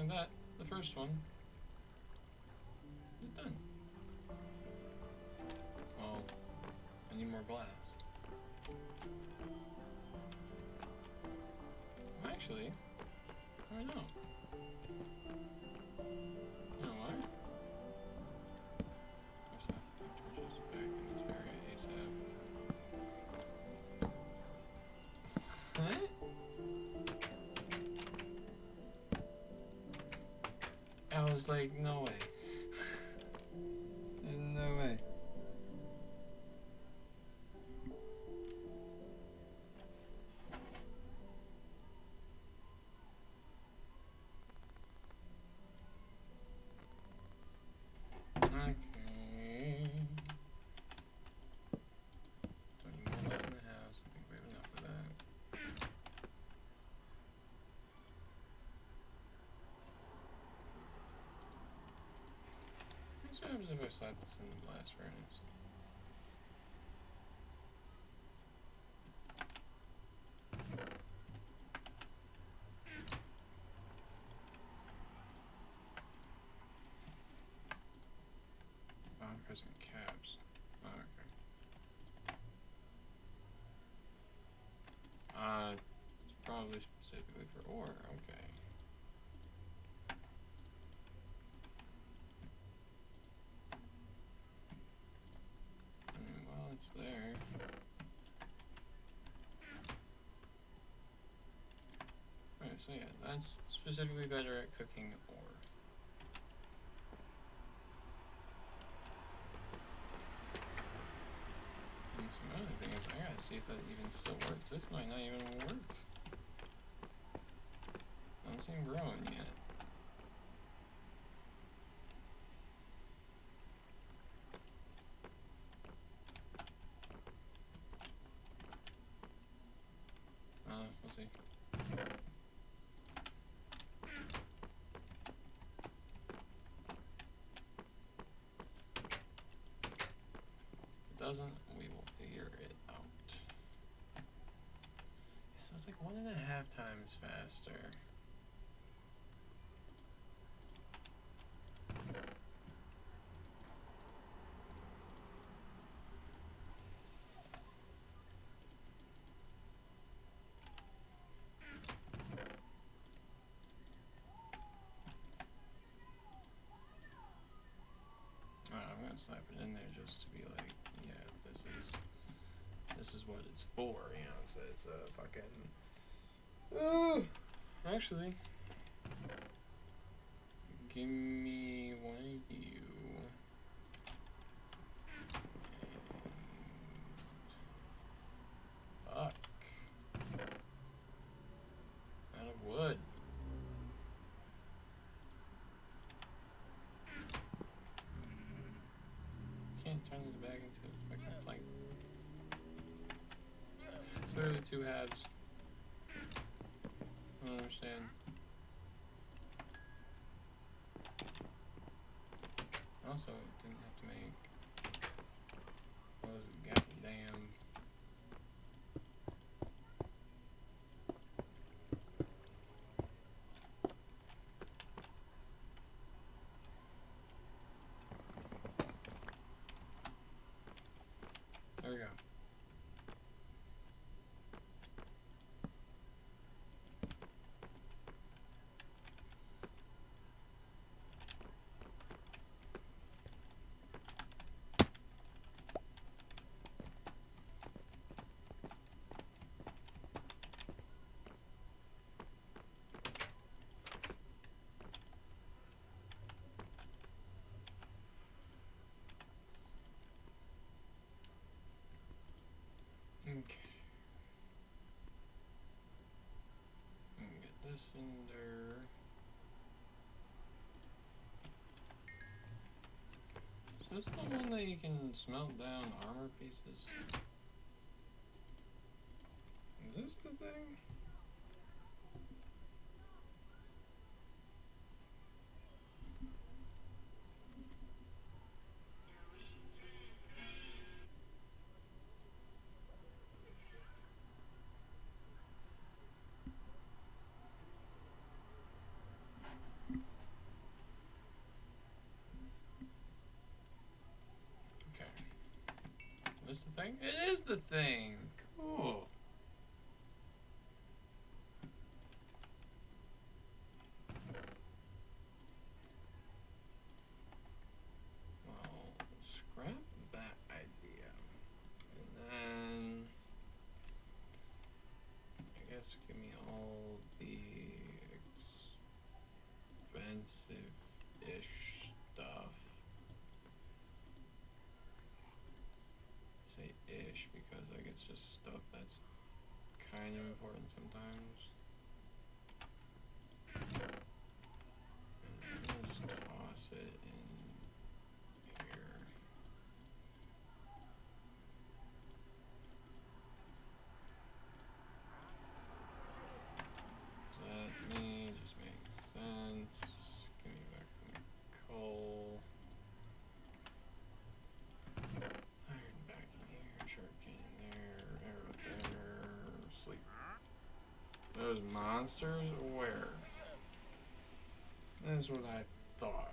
like that. The first one is done. Oh, I need more glass. Actually, I don't know. You know why? There's some torches back in this area ASAP. Huh? I was like, no way. No way. Okay. Don't need more light in the house. I think we have enough of that. What happens if I slap this in the blast furnace? Oh, I'm pressing caps. Oh, okay. It's probably specifically for ore. Okay. Well, it's there. Alright, so yeah, that's specifically better at cooking ore. And some other thing is, I gotta see if that even still works. This might not even work. It's not even growing yet. We'll see. If it doesn't, we will figure it out. So it's like 1.5 times faster. I'm gonna slap it in there just to be like, yeah, this is what it's for, you know. So it's a fucking. Actually, give me one of you. Fuck. Out of wood. Can't turn this back into a fucking plank. It's literally 2 halves. I don't understand. Also, it didn't have to make those goddamn. There we go. Okay. Get this in there. Is this the one that you can smelt down armor pieces? Is this the thing? the thing. Cool. Well, scrap that idea. And then I guess give me all the expensive-ish stuff. Say ish because like it's just stuff that's kind of important sometimes. And I'm gonna just toss it in here. That to me just makes sense. Give me back the coal. Iron back in here, shark can in there, arrow there, sleep. Those monsters? Where? That's what I thought.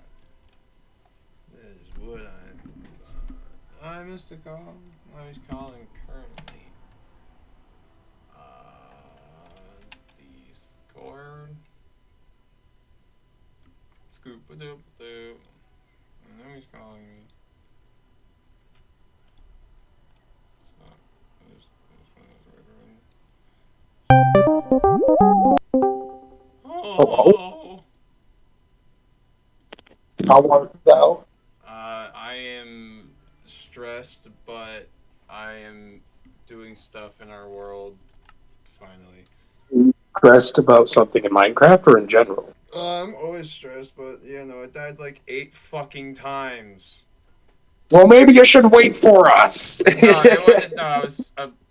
That is what I thought. I missed a call. I was calling currently. Discord. Scoop a doop doop. I know he's calling me. Stop. I just one of those Hello? Oh! How art thou? I am stressed, but I am doing stuff in our world finally. Stressed about something in Minecraft or in general? I'm always stressed, but yeah, no, I died like 8 fucking times. Well, maybe you should wait for us. No, it wasn't. No,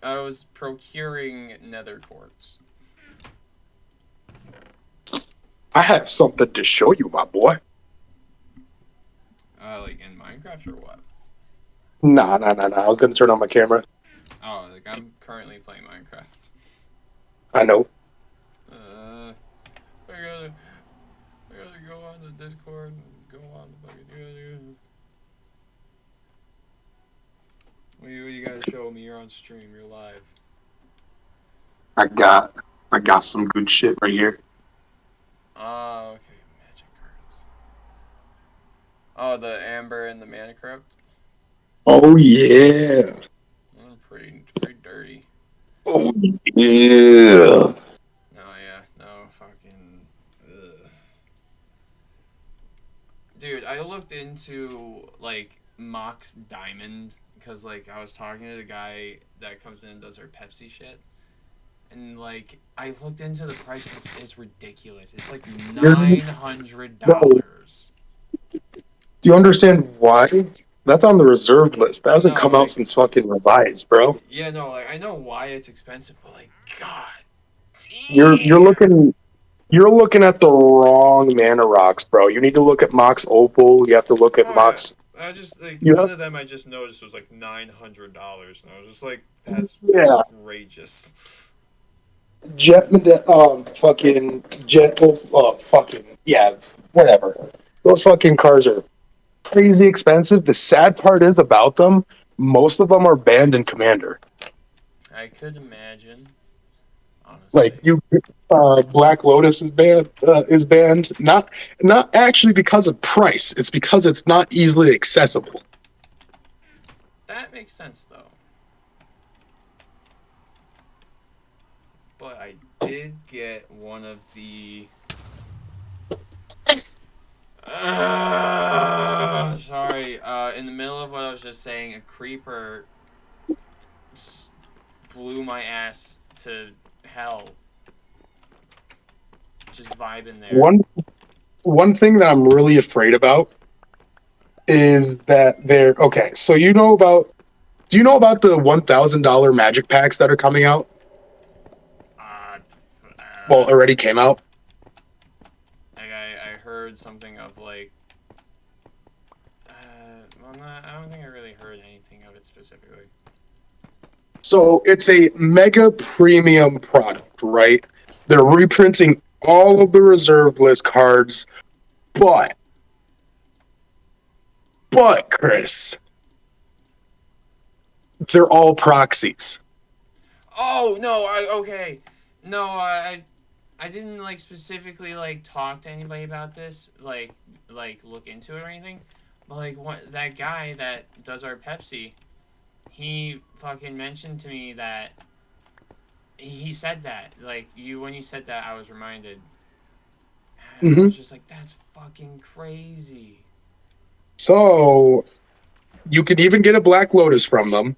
I was procuring nether quartz. I have something to show you, my boy. Like in Minecraft or what? Nah. I was gonna turn on my camera. Oh, like I'm currently playing Minecraft. I know. I gotta go on the Discord and go on the fucking. What you gotta show me? You're on stream. You're live. I got some good shit right here. Oh, okay. Magic cards. Oh, the Amber and the MineCraft. Oh yeah. Pretty dirty. Oh yeah. No, yeah, no, fucking. Ugh. Dude, I looked into like Mox Diamond because like I was talking to the guy that comes in and does our Pepsi shit, and like I looked into the price. It's ridiculous. It's like Bro, $900. do you understand why? That's on the reserved list. That hasn't No, come out like since fucking revised, bro. yeah, no, like I know why it's expensive, but like God You're damn. looking at the wrong mana rocks, bro. You need to look at Mox Opal. You have to look at Oh yeah. Mox. I just like You one have, of them I just noticed was like $900 and I was just like, that's yeah. outrageous. Fucking Jet, fucking, yeah, whatever. Those fucking cars are crazy expensive. The sad part is about them, most of them are banned in Commander. I could imagine, honestly. Like Black Lotus is banned, not actually because of price. It's because it's not easily accessible. That makes sense though. But I did get one of the sorry, in the middle of what I was just saying, a creeper blew my ass to hell. Just vibing there. One thing that I'm really afraid about is that they're okay. So do you know about the $1,000 magic packs that are coming out? Uh, Well, already came out. like I heard something of like, I don't think I really heard anything of it specifically. So it's a mega premium product, right? They're reprinting all of the reserved list cards, but Chris, They're all proxies. Oh no! Okay. No, I didn't like specifically like talk to anybody about this, like look into it or anything. But like what that guy that does our Pepsi, he fucking mentioned to me that he said that like you when you said that I was reminded. And I Hmm. was just like, that's fucking crazy. So you can even get a Black Lotus from them.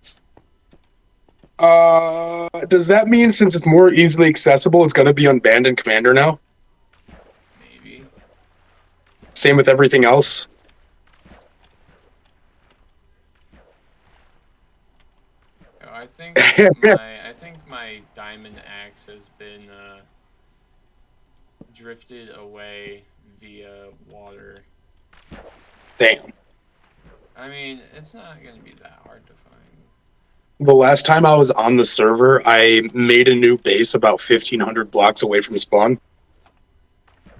Does that mean since it's more easily accessible, it's going to be unbanned in Commander now? Maybe. Same with everything else. Oh, I think my diamond axe has been drifted away via water. Damn. I mean, it's not gonna be that hard to find. The last time I was on the server, I made a new base about 1,500 blocks away from spawn.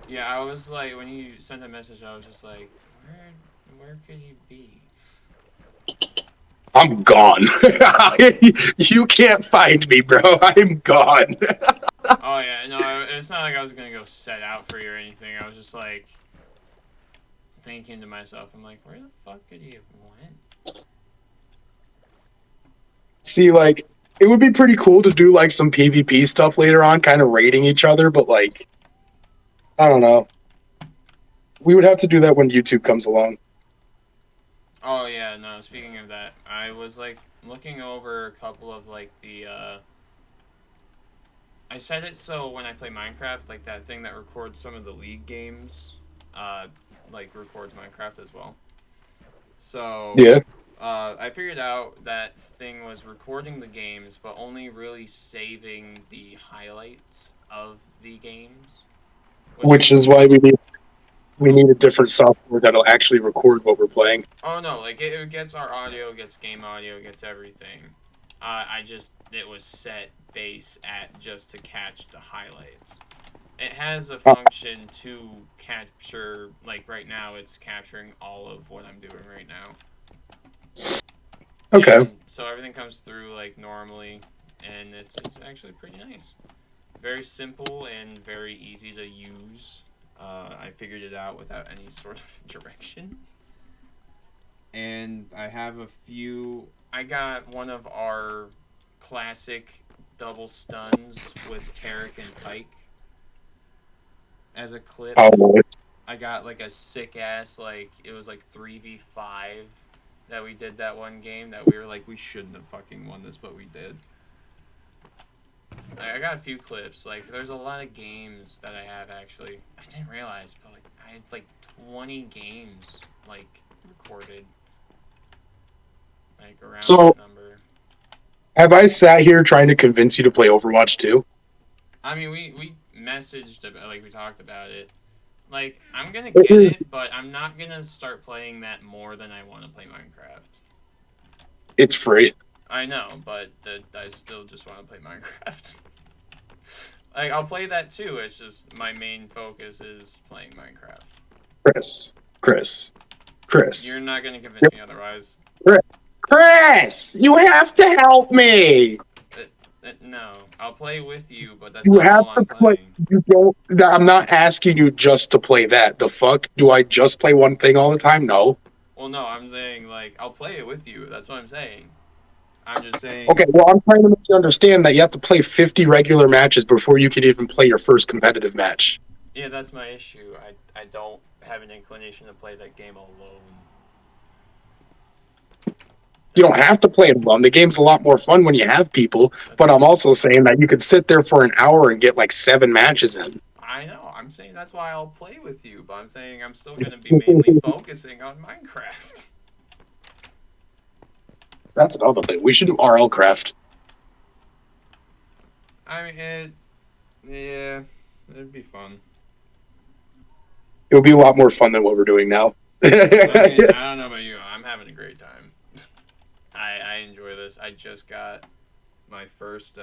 Yeah, I was like, when you sent that message, I was just like, where could he be? I'm gone. You can't find me, bro. I'm gone. Oh yeah, no, it's not like I was gonna go set out for you or anything. I was just like thinking to myself, I'm like, where the fuck could he have went? See, like, it would be pretty cool to do like some PvP stuff later on, kind of raiding each other, but like, I don't know. We would have to do that when YouTube comes along. Oh yeah, no. Speaking of that, I was like looking over a couple of like the. I set it so when I play Minecraft, like that thing that records some of the League games, uh, like records Minecraft as well. So, Yeah, I figured out that thing was recording the games, but only really saving the highlights of the games, which which is is why we need a different software that'll actually record what we're playing. oh no, like it gets our audio, gets game audio, gets everything. It was set base at just to catch the highlights. It has a function to capture, like right now, it's capturing all of what I'm doing right now. Okay. And so everything comes through like normally, and it's actually pretty nice. Very simple and very easy to use. I figured it out without any sort of direction. And I have a few. I got one of our classic double stuns with Tarek and Pike as a clip. Oh, Lord. I got like a sick ass like it was like 3v5 that we did that one game that we were like we shouldn't have fucking won this but we did. I got a few clips. Like there's a lot of games that I have actually. I didn't realize, but like I had like 20 games like recorded. Like around So, that number. have I sat here trying to convince you to play Overwatch 2? I mean, we messaged about like we talked about it. Like I'm gonna It get is, it, but I'm not gonna start playing that more than I want to play Minecraft. it's free. I know, but I still just want to play Minecraft. Like I'll play that too. It's just my main focus is playing Minecraft. Chris, Chris, Chris. You're not gonna convince me otherwise. Chris, you have to help me. No, I'll play with you, but that's You not have all to I'm play. playing. You don't. I'm not asking you just to play that. The fuck? Do I just play one thing all the time? No. Well, no, I'm saying like I'll play it with you. That's what I'm saying. I'm just Okay. saying. Well, I'm trying to make you understand that you have to play 50 regular matches before you can even play your first competitive match. Yeah, that's my issue. I don't have an inclination to play that game alone. You don't have to play it alone. The game's a lot more fun when you have people. That's But I'm true. also saying that you could sit there for an hour and get like 7 matches in. I know. I'm saying that's why I'll play with you, but I'm saying I'm still gonna be mainly focusing on Minecraft. That's another thing. We should do RL Craft. I mean, yeah, it'd be fun. It would be a lot more fun than what we're doing now. I mean, I don't know about you. I'm having a great time. I enjoy this. I just got my first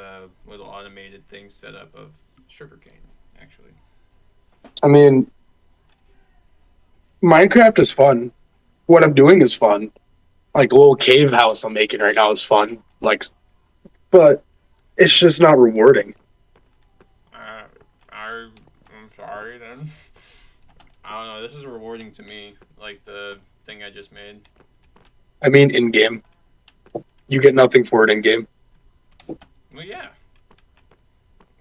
little automated thing set up of sugarcane, actually. I mean, Minecraft is fun. What I'm doing is fun. Like the little cave house I'm making right now is fun. Like, but it's just not rewarding. Uh, I'm sorry then. I don't know. This is rewarding to me, like the thing I just made. I mean, in game, you get nothing for it in game. Well, yeah,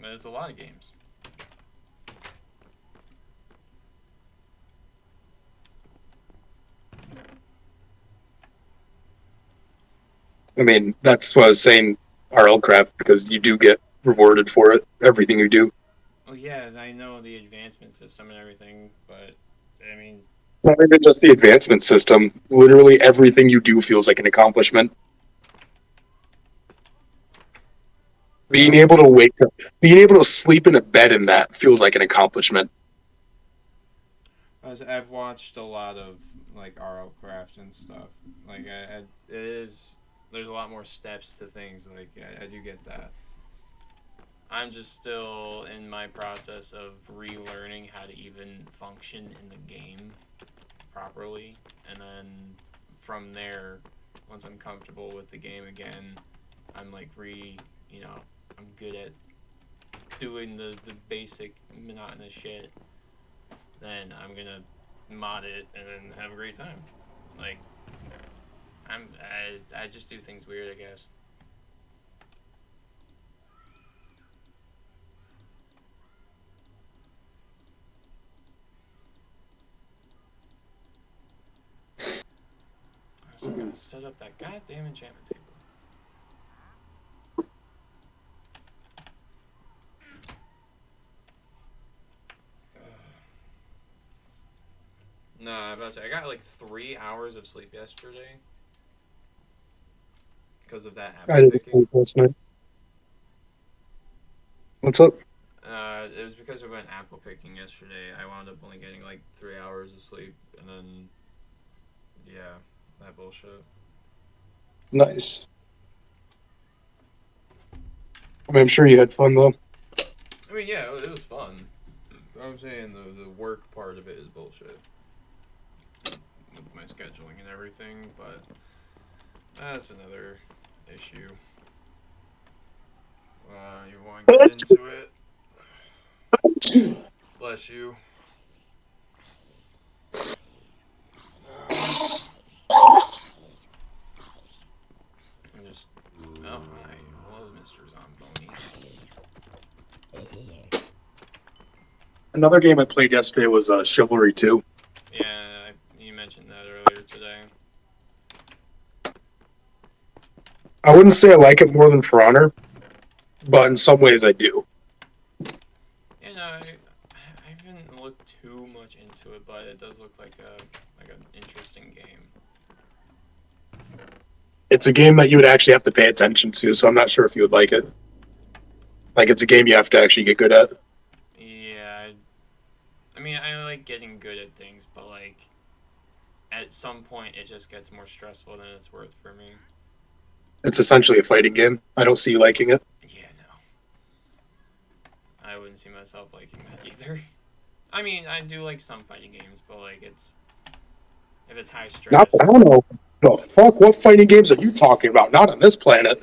but it's a lot of games. I mean, that's what I was saying. RL craft because you do get rewarded for it. Everything you do. Well, yeah, I know the advancement system and everything, but I mean, Not even just the advancement system. Literally everything you do feels like an accomplishment. Being able to wake up, being able to sleep in a bed in that feels like an accomplishment. I've watched a lot of like RL Craft and stuff. Like, it is. There's a lot more steps to things. Like, I do get that. I'm just still in my process of relearning how to even function in the game properly, and then from there, once I'm comfortable with the game again, I'm like you know, I'm good at doing the basic monotonous shit. Then I'm gonna mod it and then have a great time. Like, I just do things weird, I guess. I also gotta set up that goddamn enchantment table. Nah, I was about to say I got like 3 hours of sleep yesterday because of that I apple didn't picking. sleep last night. What's up? It was because we went apple picking yesterday. I wound up only getting like 3 hours of sleep, and then yeah, that bullshit. Nice. I mean, I'm sure you had fun though. I mean, yeah, it was fun. I'm saying the work part of it is bullshit with my scheduling and everything, but that's another issue. You want to get into it? Bless you. I just. Oh, hi. Hello, Mr. Zomboni. Another game I played yesterday was Chivalry 2. Yeah, you mentioned that earlier today. I wouldn't say I like it more than For Honor, but in some ways I do. You know, I haven't looked too much into it, but it does look like an interesting game. It's a game that you would actually have to pay attention to, so I'm not sure if you would like it. Like, it's a game you have to actually get good at. Yeah, I mean, I like getting good at things, but like at some point it just gets more stressful than it's worth for me. It's essentially a fighting game. I don't see you liking it. Yeah, no. I wouldn't see myself liking that either. I mean, I do like some fighting games, but like it's if it's high Not that I stress, don't know. The fuck? What fighting games are you talking about? Not on this planet.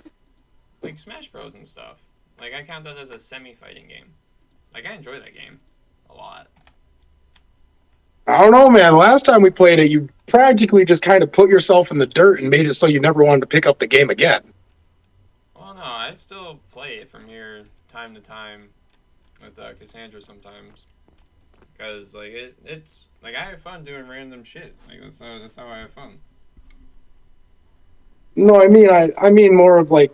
like Smash Bros and stuff. Like I count that as a semi-fighting game. Like I enjoy that game a lot. I don't know, man. Last time we played it, you practically just kind of put yourself in the dirt and made it so you never wanted to pick up the game again. Well, no, I still play it from here time to time with Cassandra sometimes. Cause like it's like I have fun doing random shit. Like that's how I have fun. No, I mean more of like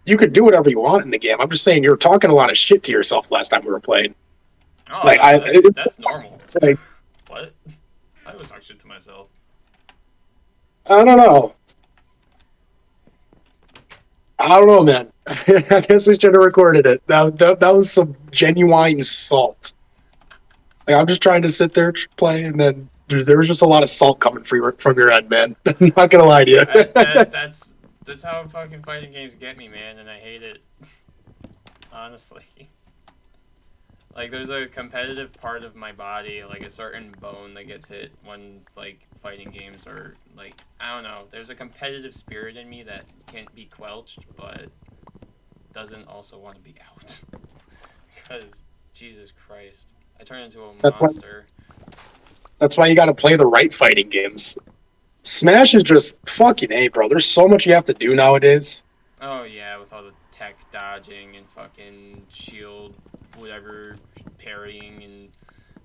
you could do whatever you want in the game. I'm just saying you were talking a lot of shit to yourself last time we were playing. Oh Like no, that's normal. it's like What? I always talk shit to myself. I don't know. I don't know, man. I guess we should have recorded it. That was some genuine salt. Like I'm just trying to sit there play, and then there was just a lot of salt coming from your end, man. I'm not gonna lie to you. That's how fucking fighting games get me, man, and I hate it. Honestly. Like, there's a competitive part of my body, like a certain bone that gets hit when, like, fighting games or, like, I don't know. There's a competitive spirit in me that can't be quelched, but doesn't also want to be out. Because, Jesus Christ, I turn into a That's why. monster. That's why you got to play the right fighting games. Smash is just fucking A, bro. There's so much you have to do nowadays. Oh, yeah, with all the tech dodging and fucking shield, whatever, parrying and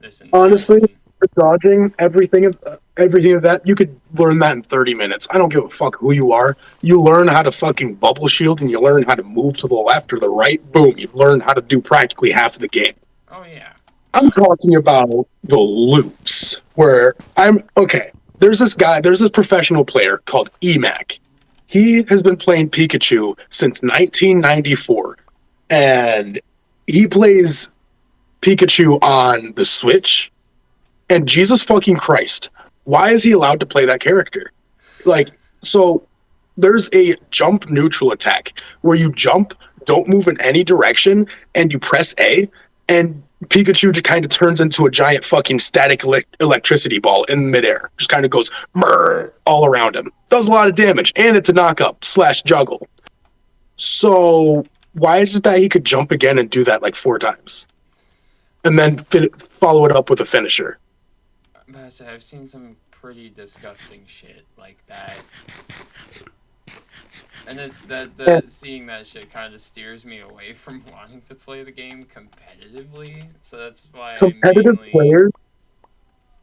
this and that. Honestly, And dodging everything of that, you could learn that in 30 minutes. I don't give a fuck who you are. You learn how to fucking bubble shield, and you learn how to move to the left or the right. Boom, you learn how to do practically half of the game. oh, yeah. I'm talking about the loops where I'm okay. There's this professional player called EMAC. He has been playing Pikachu since 1994, and he plays Pikachu on the Switch. And Jesus fucking Christ, why is he allowed to play that character? Like, so there's a jump neutral attack where you jump, don't move in any direction, and you press A, and Pikachu just kind of turns into a giant fucking static electricity ball in midair. Just kind of goes all around him. Does a lot of damage, and it's a knock-up/juggle. So why is it that he could jump again and do that like 4 times? And then follow it up with a finisher? But I've seen some pretty disgusting shit like that. And seeing that shit kind of steers me away from wanting to play the game competitively. So that's why competitive players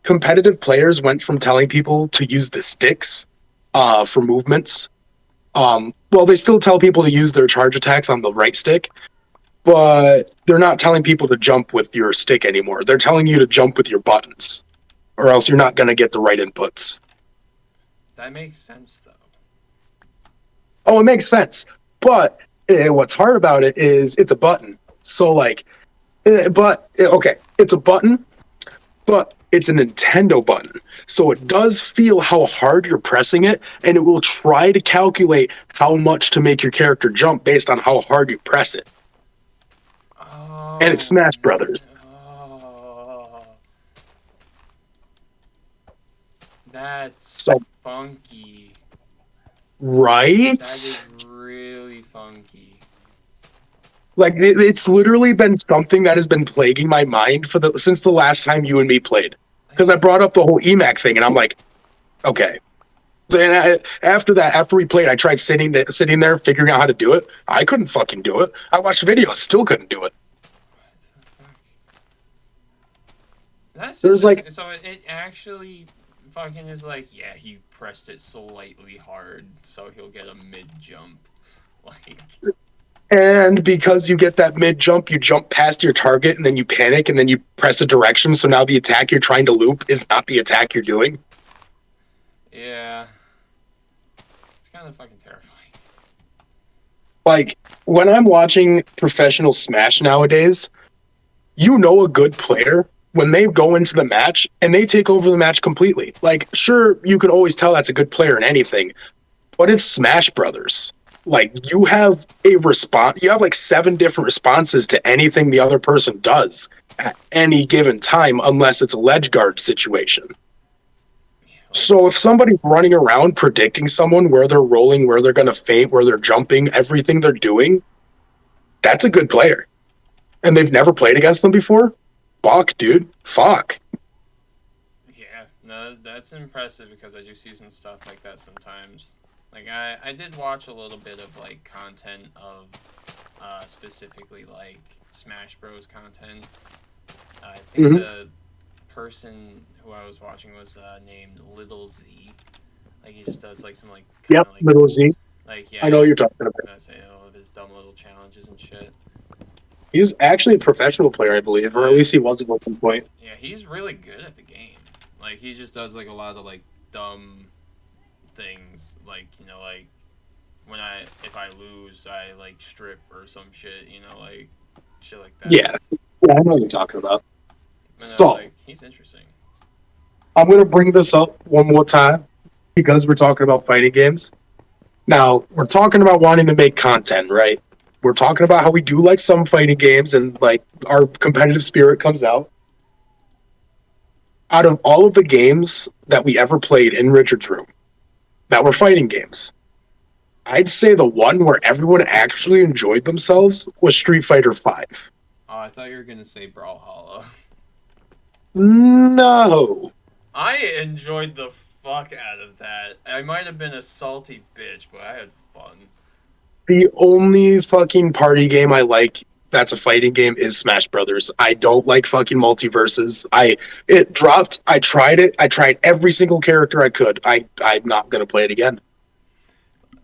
competitive players went from telling people to use the sticks for movements. Well, they still tell people to use their charge attacks on the right stick, but they're not telling people to jump with your stick anymore. They're telling you to jump with your buttons, or else you're not going to get the right inputs. That makes sense, though. Oh, it makes sense. But what's hard about it is it's a button. So, like, okay, it's a button, but it's a Nintendo button. So it does feel how hard you're pressing it, and it will try to calculate how much to make your character jump based on how hard you press it. Oh, And it's Smash Brothers. Oh, that's So, funky. right? That is really funky. Like, it's literally been something that has been plaguing my mind since the last time you and me played. Because I brought up the whole EMAC thing, and I'm like, okay. So, after we played, I tried sitting there, figuring out how to do it. I couldn't fucking do it. I watched videos, still couldn't do it. That's There's like, so it actually fucking is like, yeah, he pressed it slightly hard, so he'll get a mid jump. Like, and because you get that mid jump, you jump past your target, and then you panic, and then you press a direction. So now the attack you're trying to loop is not the attack you're doing. yeah, it's kind of fucking terrifying. Like, when I'm watching professional Smash nowadays, you know a good player when they go into the match and they take over the match completely. Like, sure, you can always tell that's a good player in anything, but it's Smash Brothers. Like, you have like 7 different responses to anything the other person does at any given time, unless it's a ledge guard situation. So if somebody's running around predicting someone, where they're rolling, where they're going to feint, where they're jumping, everything they're doing, that's a good player. And they've never played against them before? Fuck, dude. Fuck. Yeah, no, that's impressive because I do see some stuff like that sometimes. Like, I did watch a little bit of, like, content of, specifically, like, Smash Bros. Content. I think the person who I was watching was named Little Z. Like, he just does, like, some, like, kind of, like, Little Z. like, yeah. I know what you're talking about. I say all of his dumb little challenges and shit. He's actually a professional player, I believe, or at least he was at one point. Yeah, he's really good at the game. Like, he just does, like, a lot of, like, dumb things. Like, you know, like, if I lose, I, like, strip or some shit, you know, like, shit like that. Yeah, I know what you're talking about. But, so, like, he's interesting. I'm going to bring this up one more time because we're talking about fighting games. Now, we're talking about wanting to make content, right? We're talking about how we do like some fighting games and like our competitive spirit comes out. Out of all of the games that we ever played in Richard's room that were fighting games, I'd say the one where everyone actually enjoyed themselves was Street Fighter V. Oh, I thought you were gonna say Brawlhalla. No. I enjoyed the fuck out of that. I might have been a salty bitch, but I had fun. The only fucking party game I like that's a fighting game is Smash Brothers. I don't like fucking multiverses. It dropped. I tried it. I tried every single character I could. I'm not gonna play it again.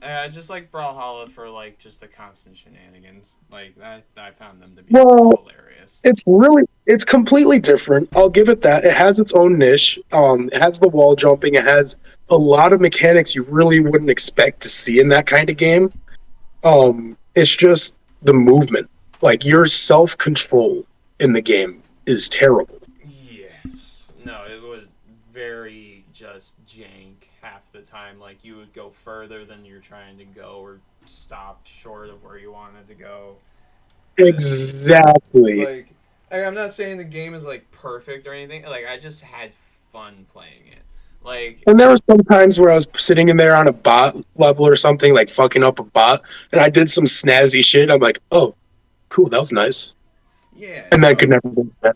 I just like Brawlhalla for like just the constant shenanigans. Like I found them to be Well, hilarious. it's completely different. I'll give it that. It has its own niche. It has the wall jumping. It has a lot of mechanics you really wouldn't expect to see in that kind of game. It's just the movement. Like your self-control in the game is terrible. Yes. No, it was very just jank half the time. Like you would go further than you're trying to go, or stop short of where you wanted to go. Exactly. Like, I'm not saying the game is like perfect or anything. Like I just had fun playing it. Like And there were some times where I was sitting in there on a bot level or something, like fucking up a bot, and I did some snazzy shit. I'm like, oh, cool, that was nice. yeah, And no, then could never do that.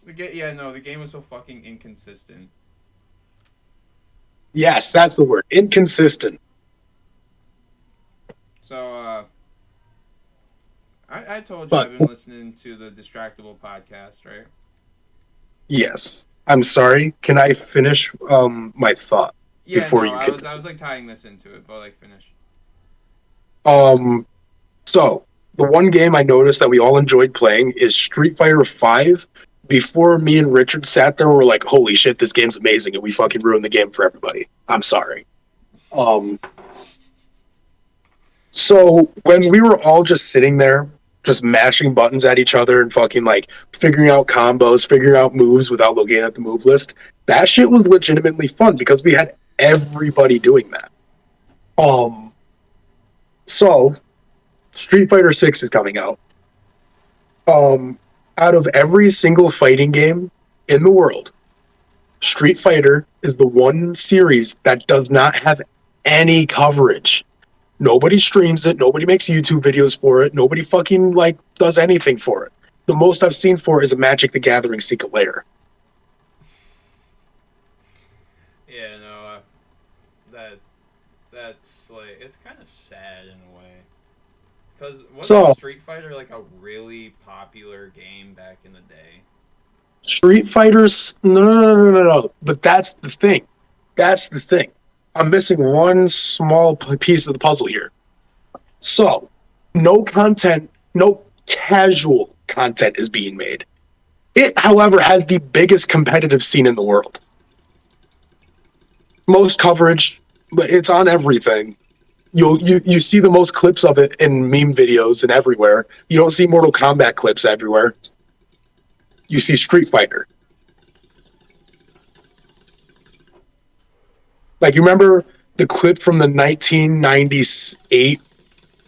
the game was so fucking inconsistent. Yes, that's the word. Inconsistent. So I told you But I've been listening to the Distractable podcast, right? yes. I'm sorry. Can I finish my thought Yeah, before no, you I can? was like tying this into it, but like finish. So the one game I noticed that we all enjoyed playing is Street Fighter V. Before me and Richard sat there and were like, holy shit, this game's amazing, and we fucking ruined the game for everybody. I'm sorry. So when we were all just sitting there, just mashing buttons at each other and fucking like figuring out combos, figuring out moves without looking at the move list, that shit was legitimately fun because we had everybody doing that. So Street Fighter 6 is coming out. Out of every single fighting game in the world, Street Fighter is the one series that does not have any coverage. Nobody streams it. Nobody makes YouTube videos for it. Nobody fucking like does anything for it. The most I've seen for it is a Magic the Gathering Secret Lair. Yeah, no, that's like it's kind of sad in a way. Because wasn't Street Fighter like a really popular game back in the day? Street Fighters, no. But that's the thing. That's the thing. I'm missing one small piece of the puzzle here. So, no content, no casual content is being made. It, however, has the biggest competitive scene in the world. Most coverage, but it's on everything. You see the most clips of it in meme videos and everywhere. You don't see Mortal Kombat clips everywhere. You see Street Fighter. Like, you remember the clip from the 1998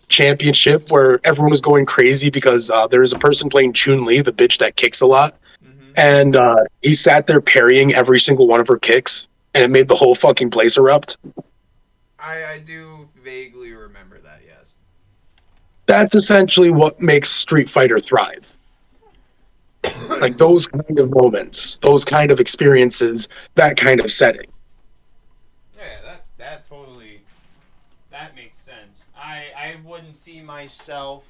championship where everyone was going crazy because there was a person playing Chun-Li, the bitch that kicks a lot, and he sat there parrying every single one of her kicks, and it made the whole fucking place erupt? I do vaguely remember that, yes. That's essentially what makes Street Fighter thrive. Like, those kind of moments, those kind of experiences, that kind of setting. Yeah, that totally, that makes sense. I wouldn't see myself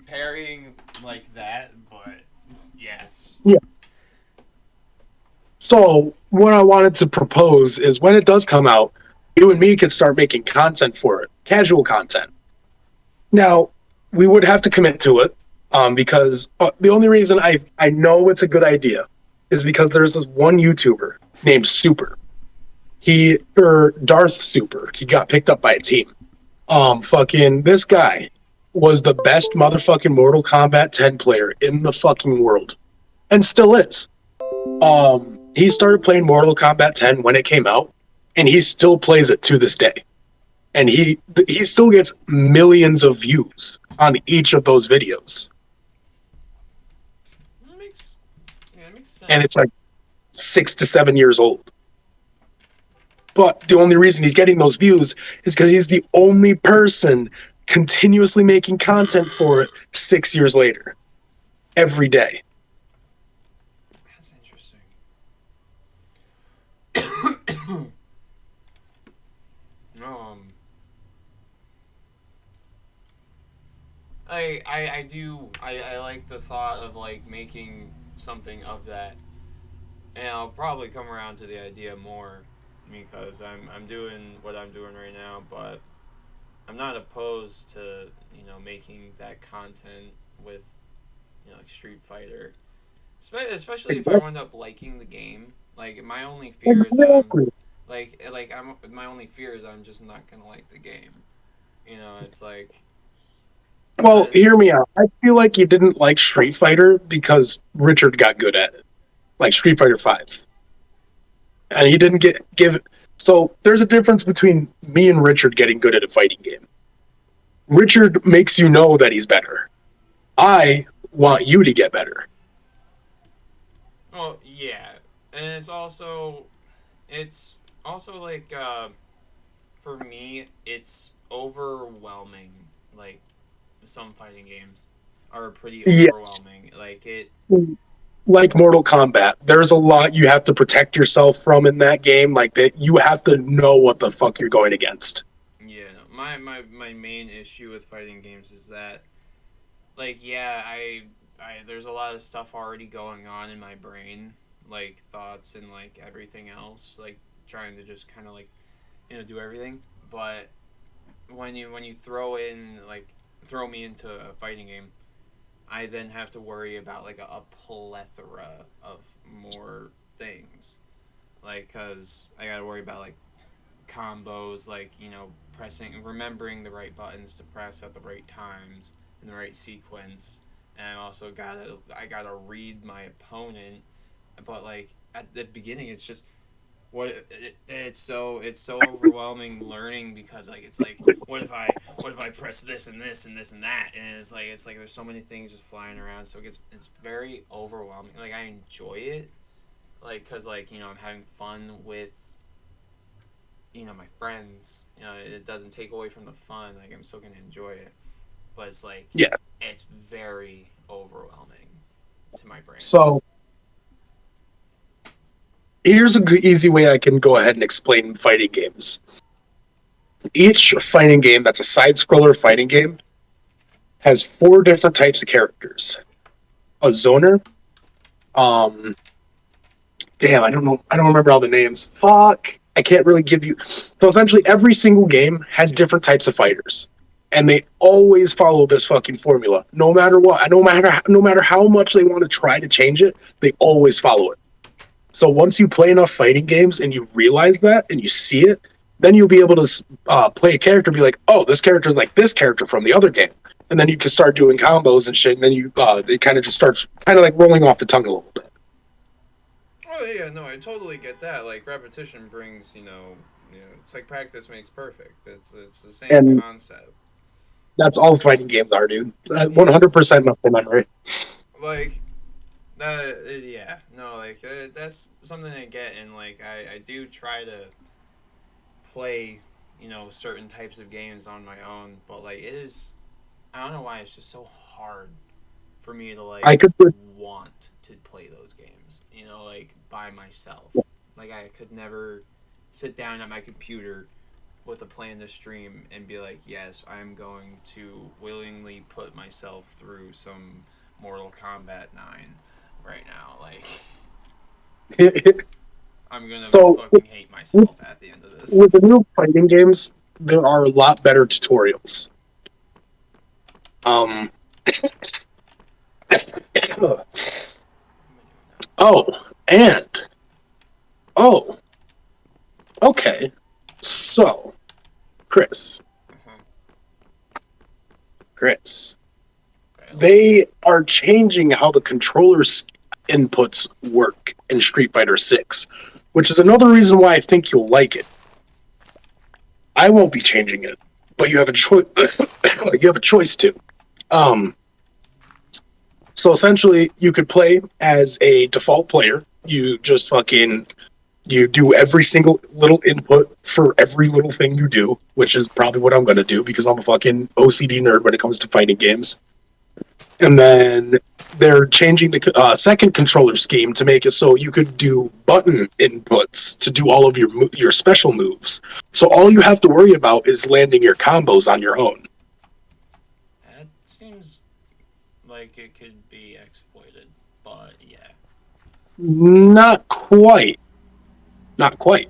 parrying like that, but yes. Yeah. So what I wanted to propose is when it does come out, you and me could start making content for it, casual content. Now, we would have to commit to it because the only reason I know it's a good idea is because there's this one YouTuber named Super. Darth Super. He got picked up by a team. Fucking this guy was the best motherfucking Mortal Kombat 10 player in the fucking world, and still is. He started playing Mortal Kombat 10 when it came out, and he still plays it to this day. and he still gets millions of views on each of those videos, That makes sense. and it's like 6 to 7 years old. But the only reason he's getting those views is because he's the only person continuously making content for it 6 years later, every day. That's interesting. I like the thought of like making something of that, and I'll probably come around to the idea more because I'm doing what I'm doing right now, but I'm not opposed to making that content with like Street Fighter, especially if I wind up liking the game. Like my only fear is Exactly. my only fear is I'm just not gonna like the game. It's like Well, but hear me out. I feel like you didn't like Street Fighter because Richard got good at it, like Street Fighter 5. And he didn't give. So there's a difference between me and Richard getting good at a fighting game. Richard makes you know that he's better. I want you to get better. well yeah, and it's also like for me it's overwhelming. Like some fighting games are pretty Yes, overwhelming. Like it. like Mortal Kombat, there's a lot you have to protect yourself from in that game. Like that, you have to know what the fuck you're going against. Yeah, no, my main issue with fighting games is that, like, yeah, there's a lot of stuff already going on in my brain, like thoughts and like everything else, like trying to just kind of like, do everything. But when you throw me into a fighting game, I then have to worry about like a plethora of more things, like because I gotta worry about like combos, like remembering the right buttons to press at the right times in the right sequence, and I gotta read my opponent, but like at the beginning, it's just it's so overwhelming learning because like it's like what if I press this and this and this and that, and it's like there's so many things just flying around, so it's very overwhelming. Like I enjoy it, like because like I'm having fun with my friends. It doesn't take away from the fun. Like I'm still gonna enjoy it, but it's like Yeah. it's very overwhelming to my brain. So here's a easy way I can go ahead and explain fighting games. Each fighting game that's a side scroller fighting game has 4 different types of characters. A zoner, um, damn, I don't remember all the names. Fuck, I can't really give you. So essentially, every single game has different types of fighters, and they always follow this fucking formula, no matter what. No matter how much they want to try to change it, they always follow it. So once you play enough fighting games and you realize that and you see it, then you'll be able to play a character and be like, oh, this character is like this character from the other game. And then you can start doing combos and shit, and then it kind of just starts kind of like rolling off the tongue a little bit. Oh yeah, no, I totally get that. Like repetition brings, it's like practice makes perfect. It's the same And concept. that's all fighting games are, dude. Yeah, 100% muscle memory. like yeah, no, like that's something I get, and like I do try to play, certain types of games on my own, but like it is, I don't know why it's just so hard for me to like I could, want to play those games, like by myself. Like I could never sit down at my computer with a plan to stream and be like, yes, I'm going to willingly put myself through some Mortal Kombat 9 right now. Like I'm gonna so fucking hate myself at the end of this. with the new fighting games, there are a lot better tutorials. Um. Oh, and oh, okay. So, Chris, Uh-huh. Chris, Okay. they are changing how the controller's inputs work in Street Fighter 6, which is another reason why I think you'll like it. I won't be changing it, but you have a choice. You have a choice to. So essentially, you could play as a default player. You just fucking you do every single little input for every little thing you do, which is probably what I'm going to do because I'm a fucking OCD nerd when it comes to fighting games. And then they're changing the second controller scheme to make it so you could do button inputs to do all of your special moves. So all you have to worry about is landing your combos on your own. That seems like it could be exploited, but yeah. Not quite. Not quite.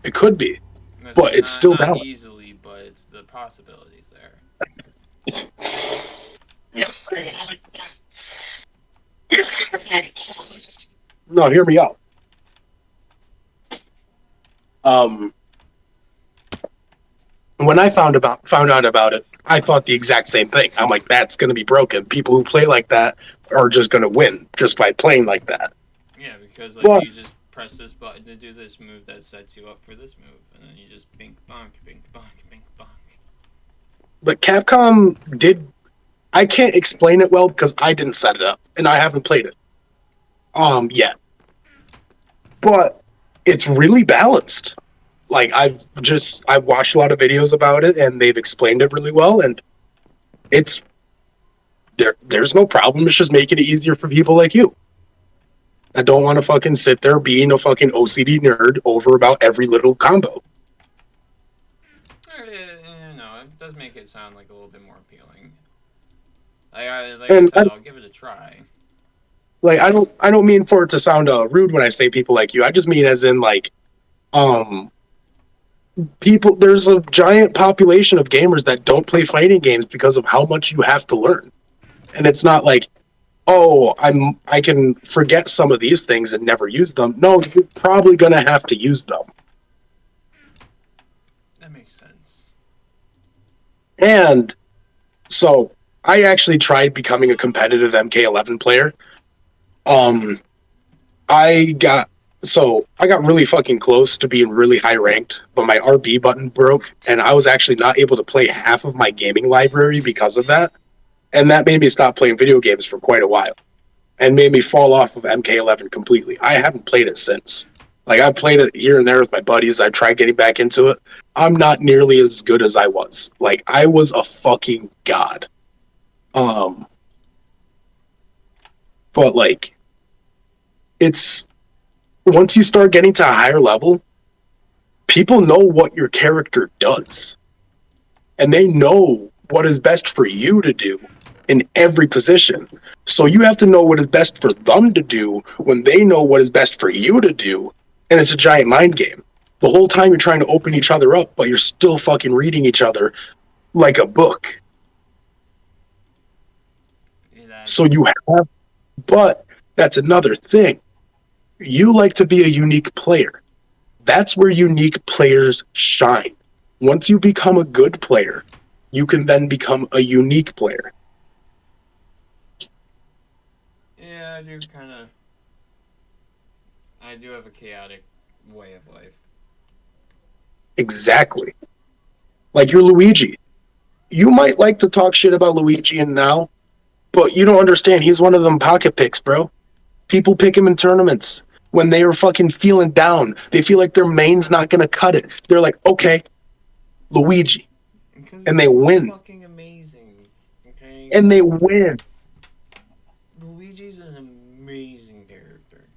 It could be, I'm gonna but say it's not still not balanced. easily, but it's the possibilities there. No, hear me out. When I found out about it, I thought the exact same thing. I'm like, that's going to be broken. People who play like that are just going to win just by playing like that. Yeah, because like But you just press this button to do this move that sets you up for this move, and then you just bink bonk, bink bonk, bink bonk. but Capcom did. I can't explain it well because I didn't set it up and I haven't played it. Yet, but it's really balanced. Like I've watched a lot of videos about it and they've explained it really well, and it's there's no problem. It's just making it easier for people like you. I don't want to fucking sit there being a fucking OCD nerd over about every little combo. No, it does make it sound like a little bit more appealing. Like I And said, I'll give it a try. I don't mean for it to sound rude when I say people like you. I just mean as in like um people. There's a giant population of gamers that don't play fighting games because of how much you have to learn, and it's not like, oh, I can forget some of these things and never use them. No, you're probably gonna have to use them. That makes sense. And so I actually tried becoming a competitive MK11 player. Um, I got I got really fucking close to being really high ranked, but my RB button broke, and I was actually not able to play half of my gaming library because of that. And that made me stop playing video games for quite a while, and made me fall off of MK11 completely. I haven't played it since. Like I've played it here and there with my buddies. I tried getting back into it. I'm not nearly as good as I was. Like I was a fucking god. Um, but like it's once you start getting to a higher level, people know what your character does. And they know what is best for you to do in every position. So you have to know what is best for them to do when they know what is best for you to do. And it's a giant mind game. The whole time you're trying to open each other up, but you're still fucking reading each other like a book. Yeah, So you have, but that's another thing. You like to be a unique player. That's where unique players shine. Once you become a good player, you can then become a unique player. yeah, I do have a chaotic way of life. Exactly. Like you're Luigi. You might like to talk shit about Luigi and now, but you don't understand. He's one of them pocket picks, bro. People pick him in tournaments when they are fucking feeling down. They feel like their main's not going to cut it. They're like, okay, Luigi. Because And they he's win. fucking amazing. Okay? And they win. Luigi's an amazing character.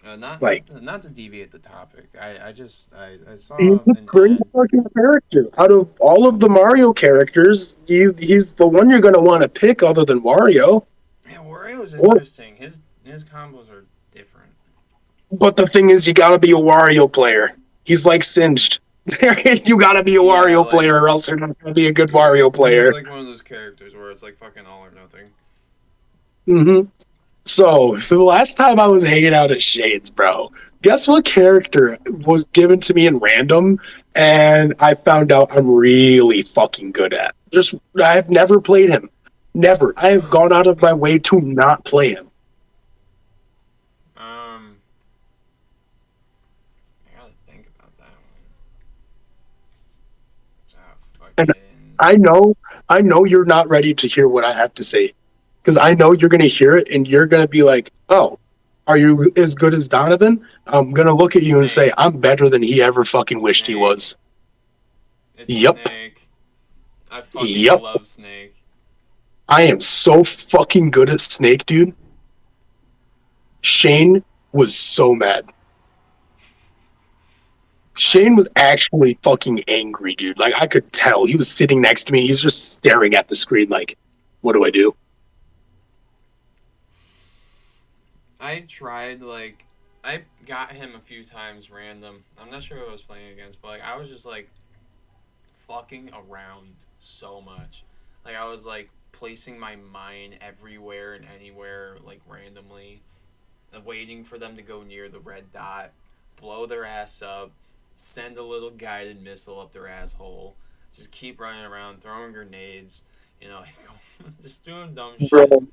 Not to deviate the topic. I saw He's a an great ad. fucking character. Out of all of the Mario characters, he's the one you're going to want to pick other than Wario. Yeah, Wario's Or, interesting. His combos are different. but the thing is, you got to be a Wario player. He's like Singed. You got to be a Yeah, Wario like player, or else you're not going to be a good Wario he's player. like one of those characters where it's like fucking all or nothing. Mm-hmm. So the last time I was hanging out at Shades, bro, guess what character was given to me in random, and I found out I'm really fucking good at. Just I have never played him. Never. I have gone out of my way to not play him. I gotta think about that. And fucking. I know you're not ready to hear what I have to say because I know you're going to hear it and you're going to be like, "Oh, are you as good as Donovan?" I'm going to look at you and say, Snake. "I'm better than he ever fucking wished he Snake. was." It's Yep, Snake. I fucking yep. love Snake. I am so fucking good at Snake, dude. Shane was so mad. I Shane was actually fucking angry, dude. Like I could tell. He was sitting next to me. He's just staring at the screen like, "What do I do?" I tried like I got him a few times random. I'm not sure who I was playing against, but like I was just like fucking around so much. Like I was like placing my mine everywhere and anywhere like randomly, and waiting for them to go near the red dot, blow their ass up, send a little guided missile up their asshole, just keep running around throwing grenades, like just doing dumb shit. Bro,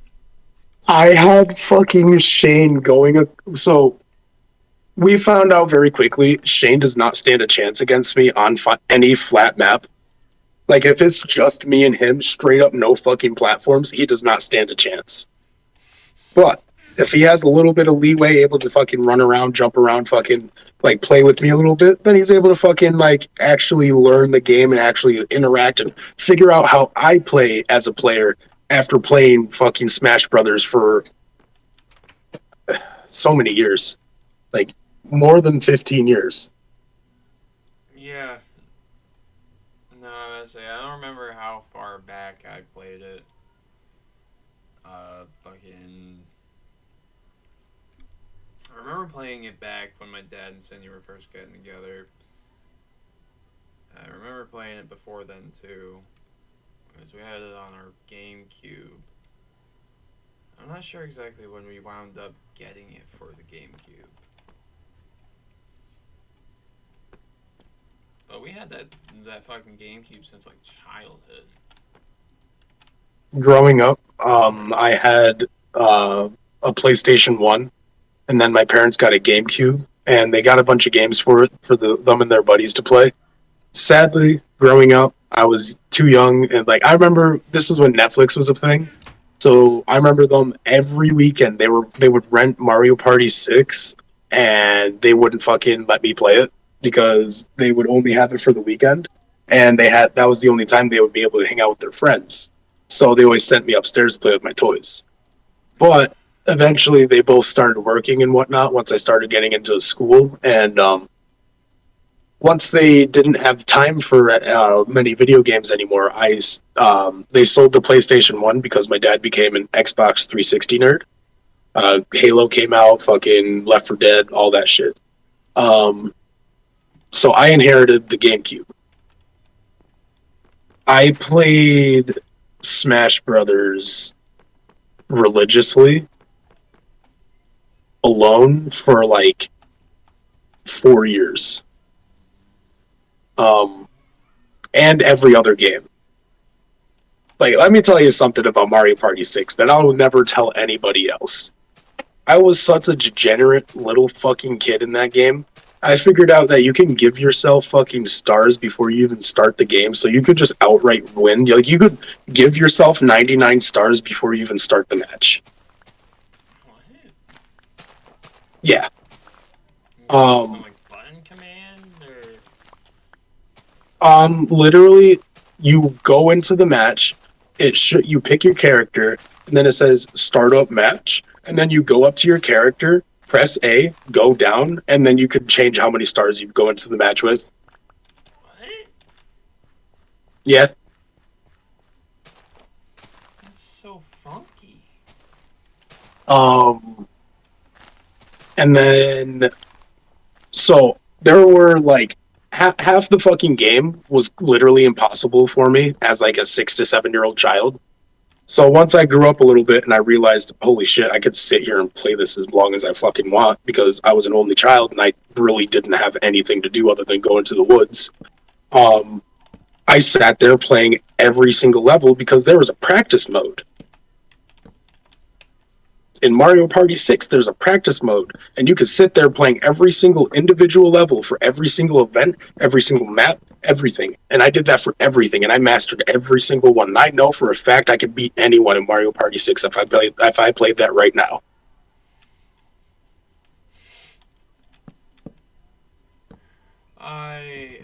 I had fucking Shane going. So we found out very quickly Shane does not stand a chance against me on any flat map. Like if it's just me and him, straight up no fucking platforms, he does not stand a chance. But if he has a little bit of leeway, able to fucking run around, jump around, fucking like play with me a little bit, then he's able to fucking like actually learn the game and actually interact and figure out how I play as a player after playing fucking Smash Brothers for so many years, like more than 15 years. Yeah, no, I say I don't remember how far back I played it. Fucking. I remember playing it back when my dad and Cindy were first getting together. I remember playing it before then too, because we had it on our GameCube. I'm not sure exactly when we wound up getting it for the GameCube, but we had that fucking GameCube since like childhood. Growing up, I had a PlayStation 1, and then my parents got a GameCube, and they got a bunch of games for it for them and their buddies to play. Sadly, growing up, I was too young, and like I remember this is when Netflix was a thing. So I remember them every weekend. They would rent Mario Party 6, and they wouldn't fucking let me play it because they would only have it for the weekend, and that was the only time they would be able to hang out with their friends. So they always sent me upstairs to play with my toys. But eventually, they both started working and whatnot once I started getting into school, and once they didn't have time for many video games anymore, they sold the PlayStation 1 because my dad became an Xbox 360 nerd. Halo came out, fucking Left 4 Dead, all that shit. Um, so I inherited the GameCube. I played Smash Brothers religiously alone for like 4 years. Um, and every other game. Like, let me tell you something about Mario Party 6 that I will never tell anybody else. I was such a degenerate little fucking kid in that game. I figured out that you can give yourself fucking stars before you even start the game, so you could just outright win. Like, you could give yourself 99 stars before you even start the match. What? Yeah. Some Um, like button command or literally, you go into the match. You pick your character, and then it says start up match, and then you go up to your character, press A, go down, and then you could change how many stars you go into the match with. what? Yeah. That's so funky. Um, and then so there were like half the fucking game was literally impossible for me as like a 6 to 7 year old child. So once I grew up a little bit and I realized, holy shit, I could sit here and play this as long as I fucking want because I was an only child and I really didn't have anything to do other than go into the woods. Um, I sat there playing every single level because there was a practice mode. in Mario Party 6, there's a practice mode, and you could sit there playing every single individual level for every single event, every single map, everything. And I did that for everything, and I mastered every single one. And I know for a fact I could beat anyone in Mario Party 6 if I played that right now.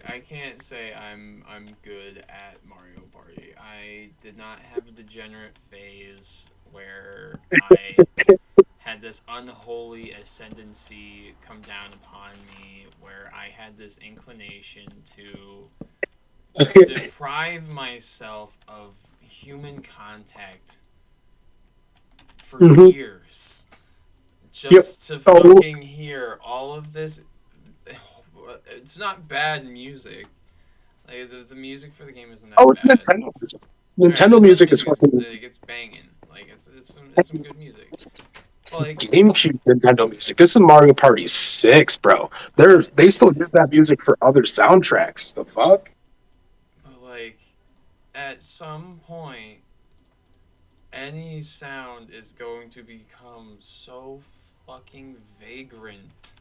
I can't say I'm good at Mario Party. I did not have a degenerate phase where I had this unholy ascendancy come down upon me where I had this inclination to deprive myself of human contact for Mm-hmm. years Yep. just to Oh, fucking hear all of this. It's not bad music. Like the music for the game isn't that oh, it's bad. Nintendo music. Alright, Nintendo Nintendo music is music is fucking. like it's banging. Like it's some good music. But like GameCube Nintendo music. This is Mario Party 6, bro. uh, They still use that music for other soundtracks. The fuck? like at some point any sound is going to become so fucking vagrant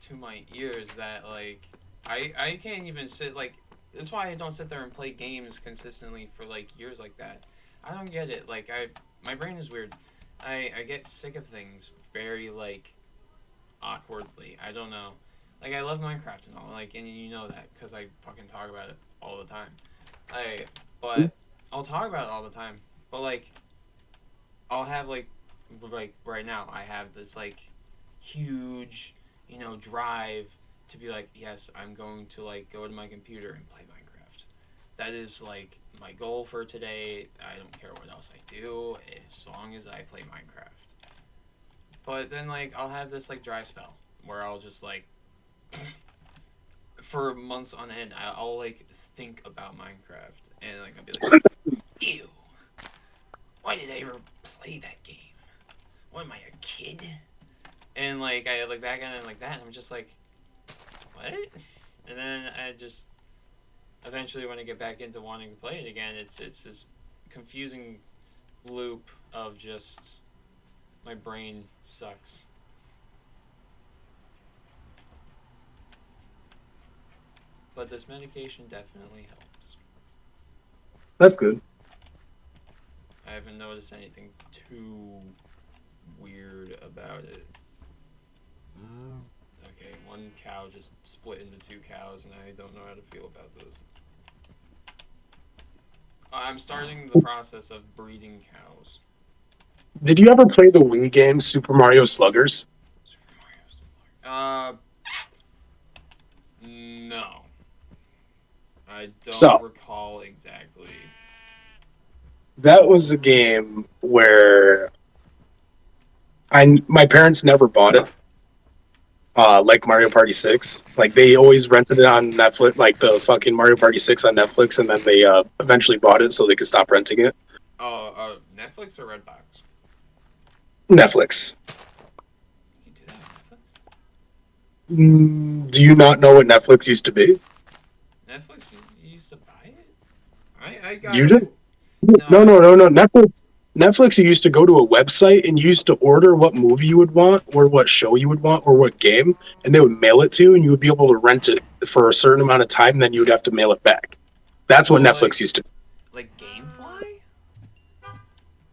to my ears that like I can't even sit like that's why I don't sit there and play games consistently for like years like that. I don't get it. Like I my brain is weird. I get sick of things very like awkwardly. I don't know. Like I love Minecraft and all like and you know that cuz I fucking talk about it all the time. I but I'll talk about it all the time. But like I'll have like right now I have this like huge, drive to be like, yes, I'm going to like go to my computer and play Minecraft. That is like my goal for today. I don't care what else I do as long as I play Minecraft. But then like I'll have this like dry spell where I'll just like for months on end I'll like think about Minecraft and like I'll be like, ew, why did I ever play that game? What am I, a kid? And like I look back at it like that and I'm just like, what? And then I just eventually when I get back into wanting to play it again, it's this confusing loop of just my brain sucks. But this medication definitely helps. That's good. I haven't noticed anything too weird about it. Okay, one cow just split into two cows, and I don't know how to feel about this. I'm starting the process of breeding cows. Did you ever play the Wii game Super Mario Sluggers? Super Mario Slug. No. I don't So recall exactly. that was a game where my parents never bought it. Like Mario Party 6. Like they always rented it on Netflix, like the fucking Mario Party 6 on Netflix, and then they eventually bought it so they could stop renting it. Oh, Netflix or Redbox? Netflix. You can do that on Netflix? Do you not know what Netflix used to be? Netflix, you used to buy it? I got You did? it. No, No, no, no, no. Netflix, you used to go to a website and you used to order what movie you would want, or what show you would want, or what game, and they would mail it to you, and you would be able to rent it for a certain amount of time, and then you would have to mail it back. That's what so Netflix used to. like GameFly?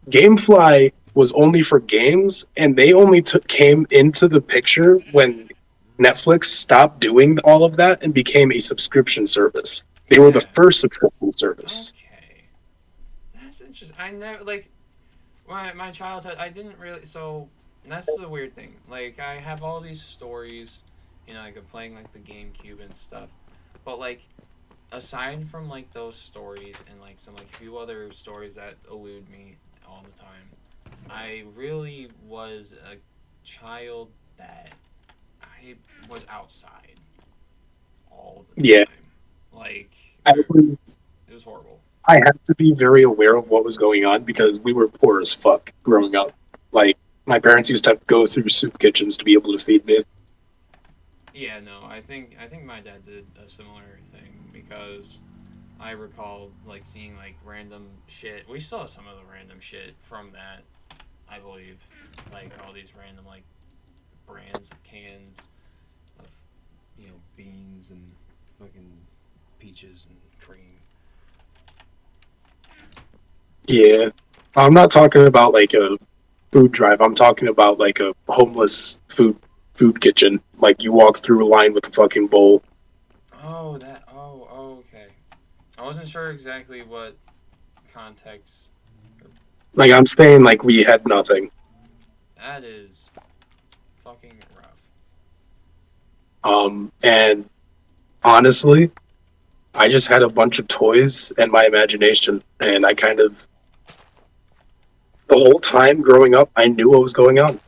GameFly was only for games, and they only came into the picture when Netflix stopped doing all of that and became a subscription service. They were the Yeah. first subscription service. Okay. That's interesting. I never like my childhood. I didn't really. So that's the weird thing. Like I have all these stories, like of playing like the GameCube and stuff. But like aside from like those stories and like some like few other stories that elude me all the time, I really was a child that I was outside all the Yeah, time. Like I was it was horrible. I had to be very aware of what was going on because we were poor as fuck growing up. Like my parents used to have to go through soup kitchens to be able to feed me. Yeah, no, I think my dad did a similar thing because I recall like seeing like random shit. We saw some of the random shit from that. I believe. Like all these random like brands of cans of beans and fucking peaches and cream. Yeah. I'm not talking about like a food drive. I'm talking about like a homeless food kitchen. Like you walk through a line with a fucking bowl. Oh, that. Oh, okay. I wasn't sure exactly what context. Like I'm saying, like we had nothing. That is fucking rough. And honestly, I just had a bunch of toys and my imagination, and I kind of the whole time growing up, I knew what was going on.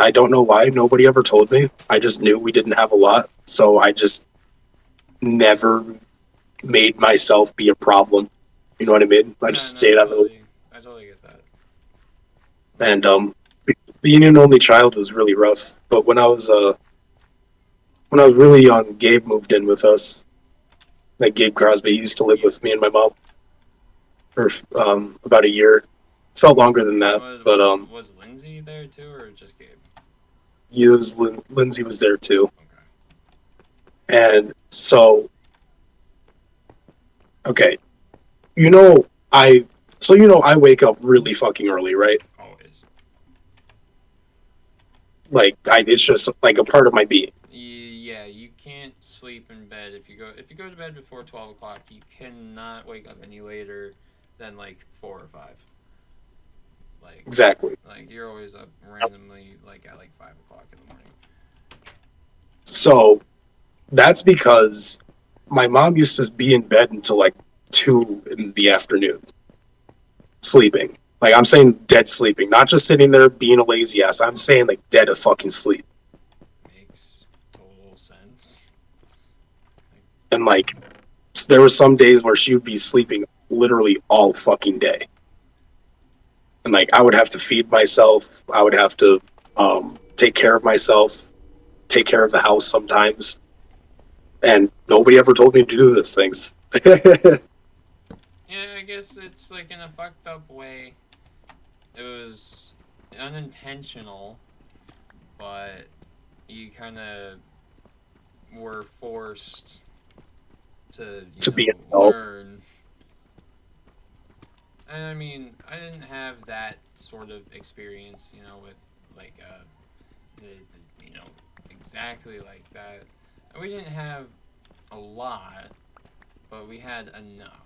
I don't know why nobody ever told me. I just knew we didn't have a lot, so I just never made myself be a problem. You know what I mean? I Yeah, just no, stayed out of the I totally get that. and Like, being an only child was really rough. But when I was really young, Gabe moved in with us. Like Gabe Crosby used to live yeah. with me and my mom for about a year. Felt longer than that, Was but was was Lindsay there too, or just Gabe? Lindsay was there too. Okay. And so, okay, you know, I I wake up really fucking early, right? Always. Like it's just like a part of my being. Yeah, you can't sleep in bed if you go to bed before 12 o'clock. You cannot wake up any later than like 4 or 5. Like, Exactly. like you're always up randomly like at like 5 o'clock in the morning. So that's because my mom used to be in bed until like 2 in the afternoon, sleeping. Like I'm saying dead sleeping, not just sitting there being a lazy ass. I'm saying like dead of fucking sleep. Makes total sense. Like, And like there were some days where she would be sleeping literally all fucking day. And like I would have to feed myself. I would have to take care of myself, take care of the house sometimes. And nobody ever told me to do those things. yeah, I guess it's like in a fucked up way. It was unintentional, but you kind of were forced to, To be an adult. learn. And I mean, I didn't have that sort of experience, with like exactly like that. And we didn't have a lot, but we had enough.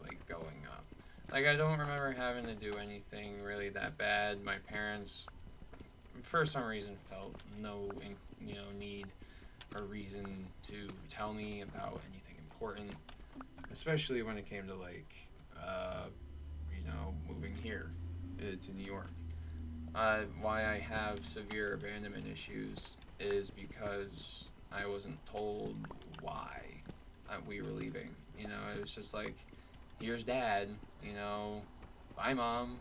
Like going up. Like I don't remember having to do anything really that bad. My parents, for some reason, felt no need or reason to tell me about anything important, especially when it came to like uh, moving here to New York. Why I have severe abandonment issues is because I wasn't told why we were leaving. It was just like, here's dad, bye mom.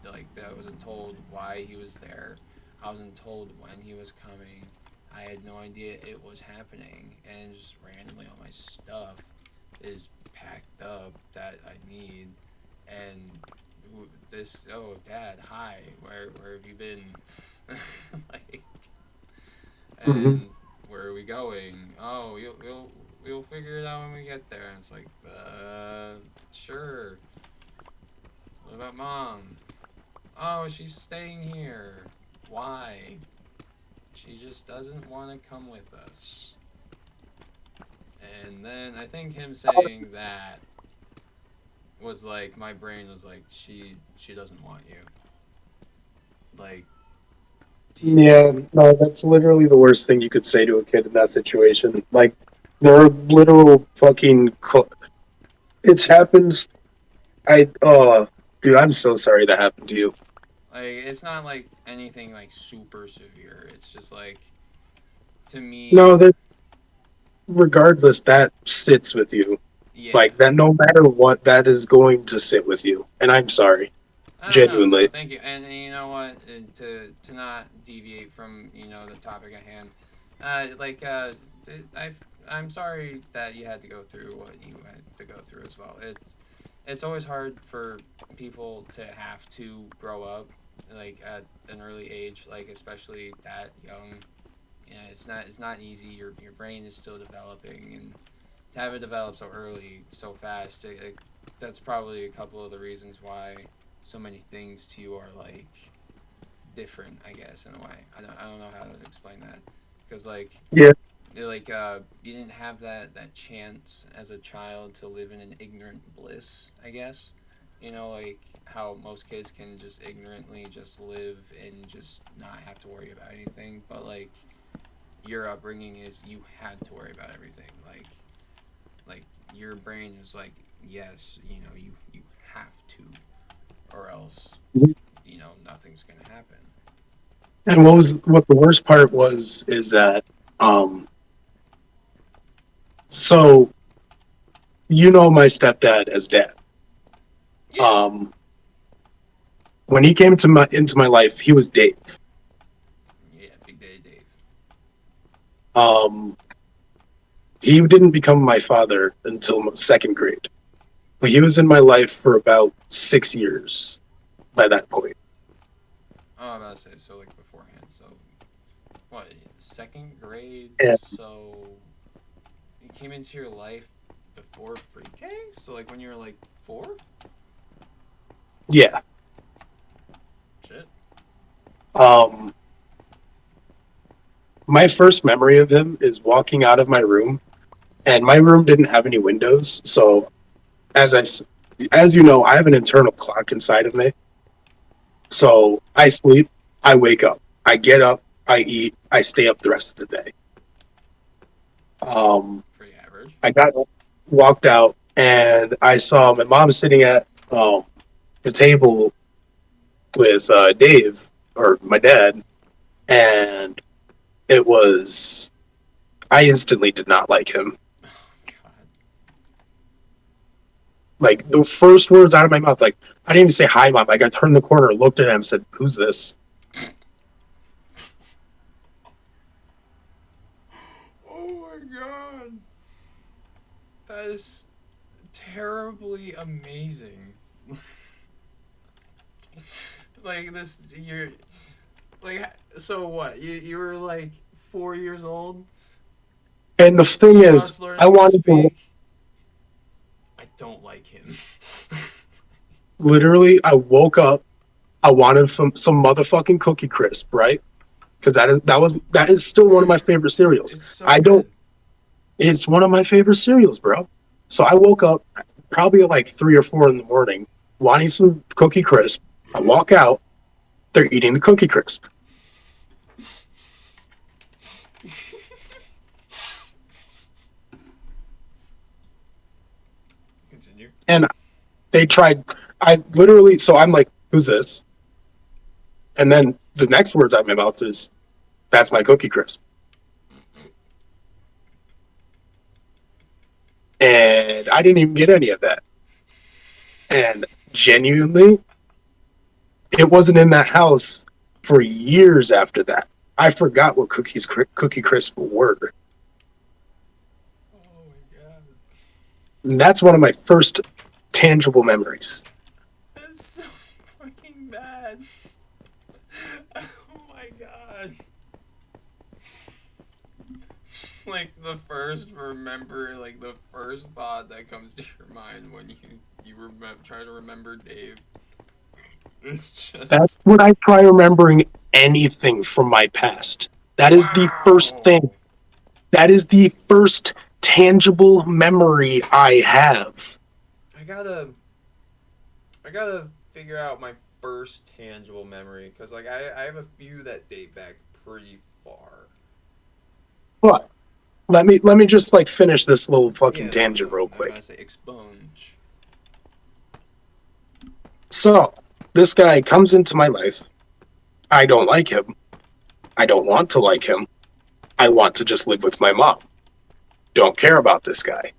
Like, I wasn't told why he was there. I wasn't told when he was coming. I had no idea it was happening, and just randomly all my stuff is packed up that I need, and oh dad, hi, where have you been? Like, Mm-hmm. and where are we going? Oh, you'll figure it out when we get there. And it's like, sure. What about mom? Oh, she's staying here. Why? She just doesn't want to come with us. And then I think him saying that was like, my brain was like, she doesn't want you. Like, Yeah, no, that's literally the worst thing you could say to a kid in that situation. Like, there are literal fucking. It's happened. Dude, I'm so sorry that happened to you. it's not like anything like super severe. It's just like, to No, me, that regardless, that sits with you. yeah. Like, that no matter what, that is going to sit with you. And I'm sorry. Oh, no, Genuinely. thank you. And you know what? To not deviate from the topic at hand, like I I'm sorry that you had to go through what you had to go through as well. it's always hard for people to have to grow up like at an early age, like especially that young. You know, it's not easy. Your brain is still developing, and to have it develop so early, so fast, that's probably a couple of the reasons why so many things to you are like different. I guess in a way, I don't know how to explain that because Yeah. you didn't have that chance as a child to live in an ignorant bliss, I guess. You know, like how most kids can just ignorantly just live and just not have to worry about anything, but like your upbringing is you had to worry about everything. Like your brain is like, yes, you know, you have to, or else you know nothing's gonna happen. And what the worst part was is that um so you know my stepdad as dad. Yeah. Um when he came to my into my life, he was Dave. Yeah, Big Day Dave. Um he didn't become my father until second grade. But he was in my life for about 6 years by that point. Oh, I'm about to say so like beforehand. So what? Second grade. And So you came into your life before pre-K. So like when you were like 4. yeah. Shit. Um my first memory of him is walking out of my room, and my room didn't have any windows, so as as you know, I have an internal clock inside of me. So I sleep, I wake up, I get up, I eat, I stay up the rest of the day. Um, Pretty average. I got walked out, and I saw my mom sitting at the table with Dave, or my dad, and it was I instantly did not like him. God. Like the first words out of my mouth, like I didn't even say hi, mom. Like I turned the corner, looked at him, and said, "Who's this?" Oh my god. That is terribly amazing. Like this, you're like so what? You were like 4 years old, And the thing is, just I learning to wanted to speak. I don't like him. literally. I woke up. I wanted some motherfucking Cookie Crisp, right? Because that is still one of my favorite cereals. It's so I don't. good. It's one of my favorite cereals, bro. So I woke up probably at like 3 or 4 in the morning, wanting some Cookie Crisp. I walk out. They're eating the Cookie Crisp, Continue. and they tried. I literally. So I'm like, "Who's this?" And then the next words out of my mouth is, "That's my Cookie Crisp." And I didn't even get any of that. And genuinely, it wasn't in that house for years after that. I forgot what Cookie Crisp were. Oh my god. And that's one of my first tangible memories. That's so fucking bad. Oh my god. Just like the first remember, like the first thought that comes to your mind when you try to remember Dave. It's That's just when I try remembering anything from my past. That is the first thing. wow. That is the first tangible memory I have. I gotta I gotta figure out my first tangible memory because like I have a few that date back pretty far. But let me just like finish this little fucking Yeah, no, tangent no. real I'm about quick. to say expunge. So this guy comes into my life. I don't like him. I don't want to like him. I want to just live with my mom. Don't care about this guy.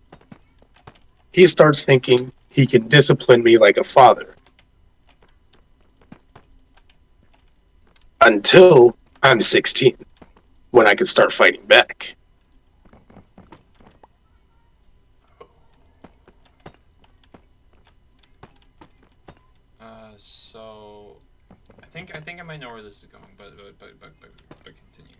He starts thinking he can discipline me like a father until I'm 16 when I can start fighting back. think I might know where this is going, but continue.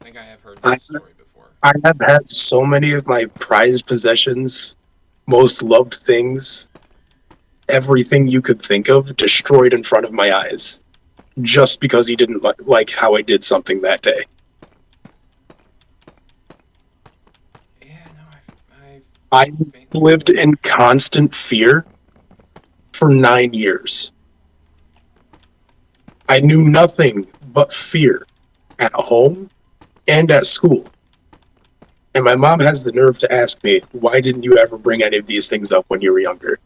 I think I have heard I this story before. I have had so many of my prized possessions, most loved things, everything you could think of, destroyed in front of my eyes, just because he didn't like how I did something that day. Yeah, no, I I faintly lived in constant fear for 9 years. I knew nothing but fear at home and at school. And my mom has the nerve to ask me, why didn't you ever bring any of these things up when you were younger?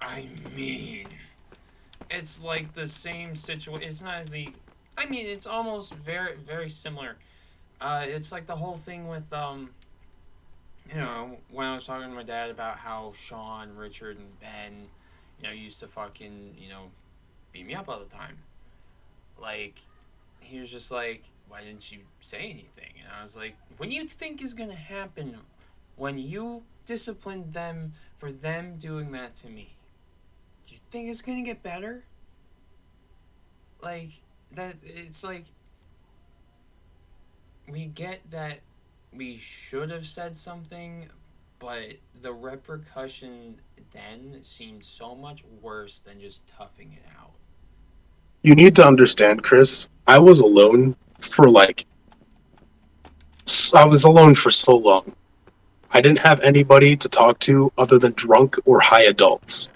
I mean, it's like the same situation. It's not the. I mean, it's almost very similar. It's like the whole thing with when I was talking to my dad about how Sean, Richard, and Ben, used to fucking beat me up all the time. Like, he was just like, why didn't you say anything? And I was like, what do you think is gonna happen when you disciplined them for them doing that to me? Do you think it's gonna get better? Like, that, it's like, we get that we should have said something, but the repercussion then seemed so much worse than just toughing it out. You need to understand, Chris, I was alone for so long. I didn't have anybody to talk to other than drunk or high adults.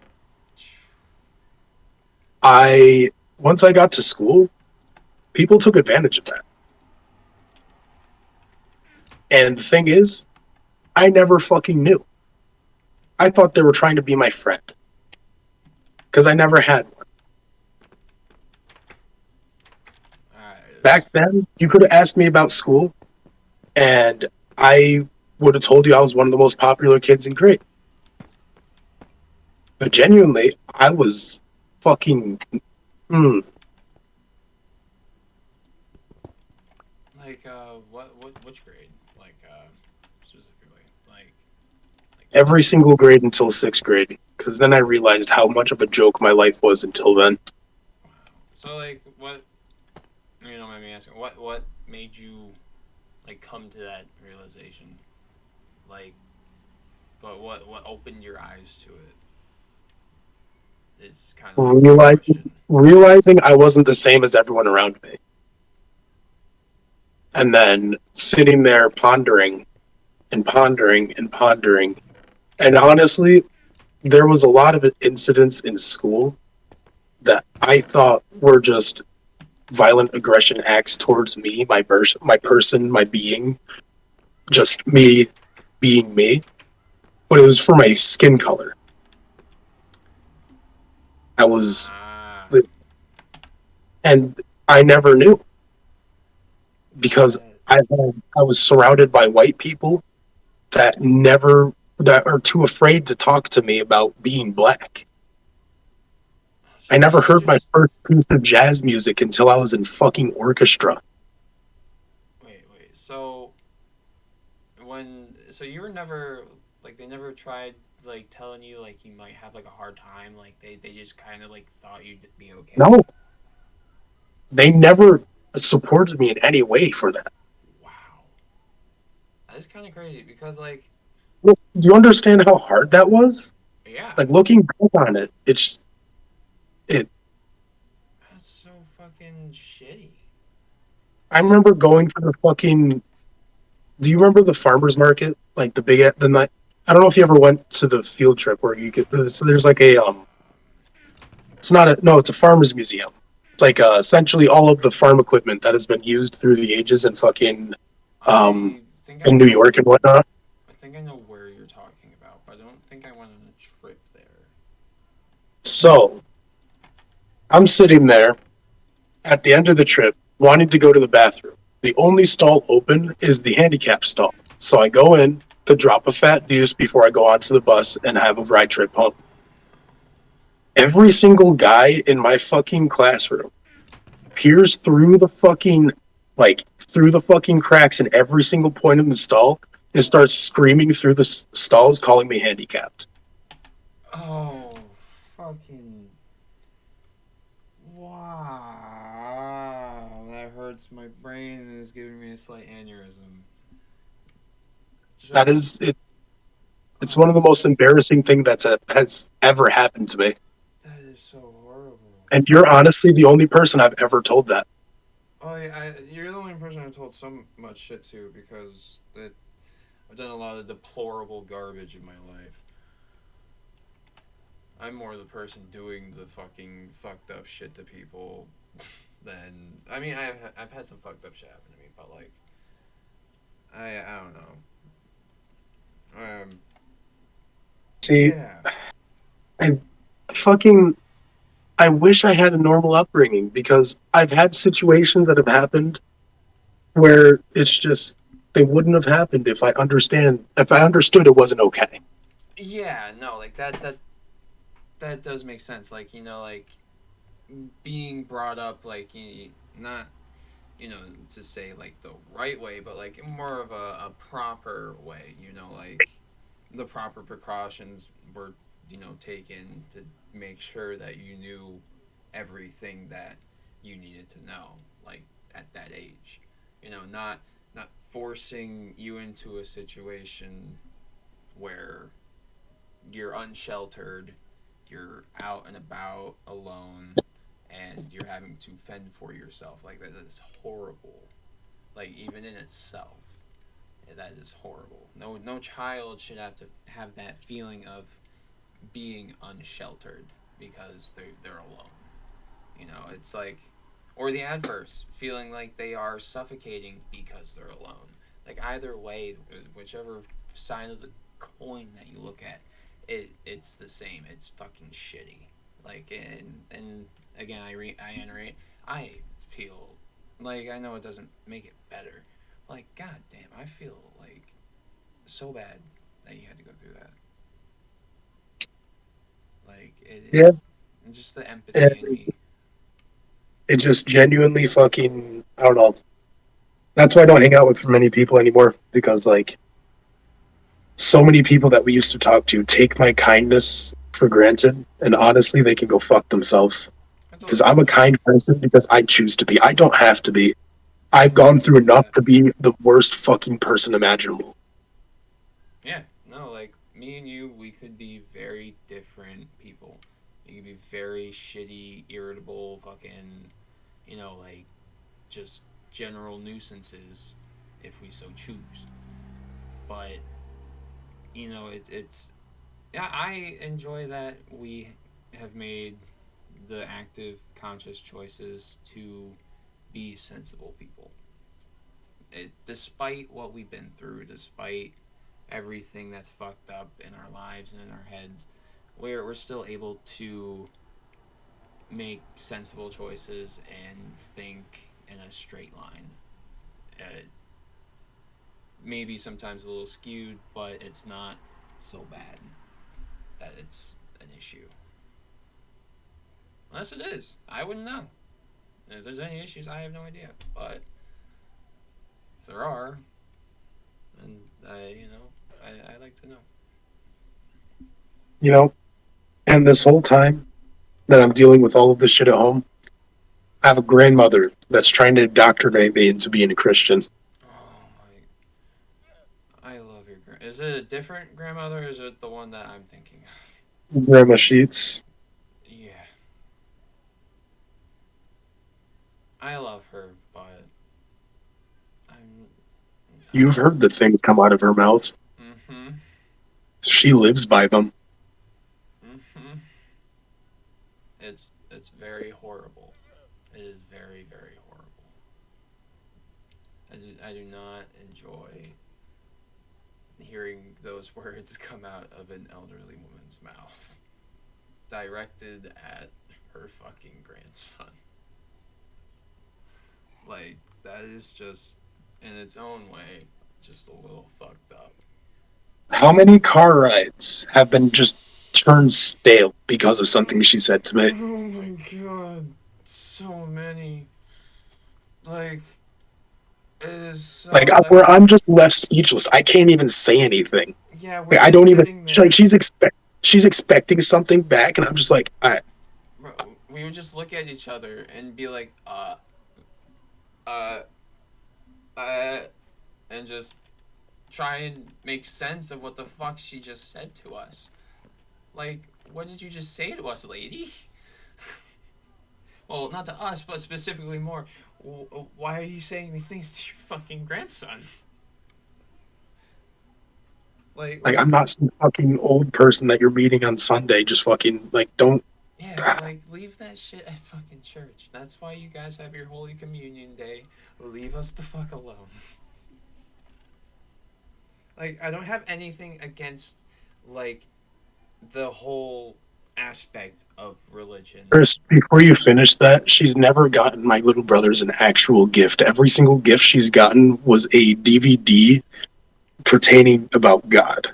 Once I got to school, people took advantage of that. And the thing is, I never fucking knew. I thought they were trying to be my friend. Because I never had one. Alright, Back then, you could have asked me about school, and I would have told you I was one of the most popular kids in grade. But genuinely, I was fucking. like, which grade? Like, specifically? Like, Every single grade until sixth grade. Because then I realized how much of a joke my life was until then. wow. So, like, what, mind me asking, what made you, like, come to that realization? Like, but what opened your eyes to it? Is kind of like the Realizing, question. realizing I wasn't the same as everyone around me. And then sitting there pondering and pondering and pondering. And honestly, there was a lot of incidents in school that I thought were just violent aggression acts towards me, my person, my being, just me being me. But it was for my skin color. I was, Ah, and I never knew because that. I was surrounded by white people that are too afraid to talk to me about being black. I So never you heard my just first piece of jazz music until I was in fucking orchestra. wait. So you were never like they never tried like telling you like you might have like a hard time. Like they just kind of like thought you'd be okay. No, they never supported me in any way for that. Wow, that's kind of crazy because like Do you understand how hard that was? yeah, Like looking back on it, it. that's so fucking shitty. I Like remember going to the fucking. Do you remember the farmers market? Like the night. I don't know if you ever went to the field trip where you could. So there's like a It's not a no. It's a farmers museum. It's like essentially all of the farm equipment that has been used through the ages in fucking um I think I in New know. York and whatnot. I think I know where you're talking about, but I don't think I went on a trip there. So I'm sitting there at the end of the trip, wanting to go to the bathroom. The only stall open is the handicap stall. So I go in to drop a fat deuce before I go onto the bus and have a ride trip home. Every single guy in my fucking classroom peers through the fucking cracks in every single point in the stall and starts screaming through the stalls calling me handicapped. Oh, fucking that's my brain is giving me a slight aneurysm. That Just is it. It's one of the oh, most embarrassing thing has ever happened to me. that is so horrible. And you're honestly the only person I've ever told that. Oh, yeah, you're the only person I've told so much shit to because I've done a lot of deplorable garbage in my life. I'm more the person doing the fucking fucked up shit to people than I mean I've had some fucked up shit happen to me, but like I don't know. See, Yeah. I fucking I wish I had a normal upbringing because I've had situations that have happened where it's just they wouldn't have happened if I understood it wasn't okay. Yeah, no, like that does make sense. Like, like being brought up like not to say like the right way, but like more of a proper way, like the proper precautions were, taken to make sure that you knew everything that you needed to know, like at that age. Not forcing you into a situation where you're unsheltered, you're out and about alone, and you're having to fend for yourself. Like that is horrible. Like even in itself, that is horrible. No child should have to have that feeling of being unsheltered because they're alone. It's like, or the adverse, feeling like they are suffocating because they're alone. Like either way, whichever side of the coin that you look at, it's the same. It's fucking shitty. Like and again, I iterate. I feel like I know it doesn't make it better. Like god damn, I feel like so bad that you had to go through that. Like Yeah, just the empathy in and me. it just genuinely fucking I don't know. That's why I don't hang out with many people anymore because like so many people that we used to talk to take my kindness for granted, and honestly, they can go fuck themselves. I Because totally I'm get a that. kind person because I choose to be. I don't have to be. I've No, I gone through totally get enough that. to be the worst fucking person imaginable. Yeah, no, like me and you, we could be very different people. We could be very shitty, irritable, fucking, like just general nuisances if we so choose. But it's yeah, I enjoy that we have made the active, conscious choices to be sensible people. Despite what we've been through, despite everything that's fucked up in our lives and in our heads, we're still able to make sensible choices and think in a straight line. Uh, Maybe sometimes a little skewed, but it's not so bad that it's an issue. Unless it is, I wouldn't know. And if there's any issues, I have no idea. But if there are, then I like to know. You know? And this whole time that I'm dealing with all of this shit at home, I have a grandmother that's trying to indoctrinate me into being a Christian. Oh my! I love your grand. Is it a different grandmother? Or is it the one that I'm thinking of? Grandma Sheets. Yeah, I love her, but I'm. You've heard the things come out of her mouth. Mm-hmm. She lives by them. Mm-hmm. It's very horrible. It is very very horrible. I do not enjoy hearing those words come out of an elderly woman's mouth, directed at her fucking grandson. Like that is just, in its own way, just a little fucked up. How many car rides have been just turned stale because of something she said to me? Oh my god, so many. Like it is Like so like where I'm just left speechless. I can't even say anything. yeah, we're Like, I just don't even. sitting Like there. she's expecting something back, and I'm just like, We would just look at each other and be like, uh, uh, and just try and make sense of what the fuck she just said to us. Like, what did you just say to us, lady? Well, not to us, but specifically more. Why are you saying these things to your fucking grandson? Like, Like, like, I'm not some fucking old person that you're meeting on Sunday. Just fucking, like, don't. yeah, like, leave that shit at fucking church. That's why you guys have your Holy Communion Day. Leave us the fuck alone. Like, I don't have anything against, like, the whole aspect of religion. Chris, before you finish that, she's never gotten my little brother's an actual gift. Every single gift she's gotten was a DVD pertaining about God.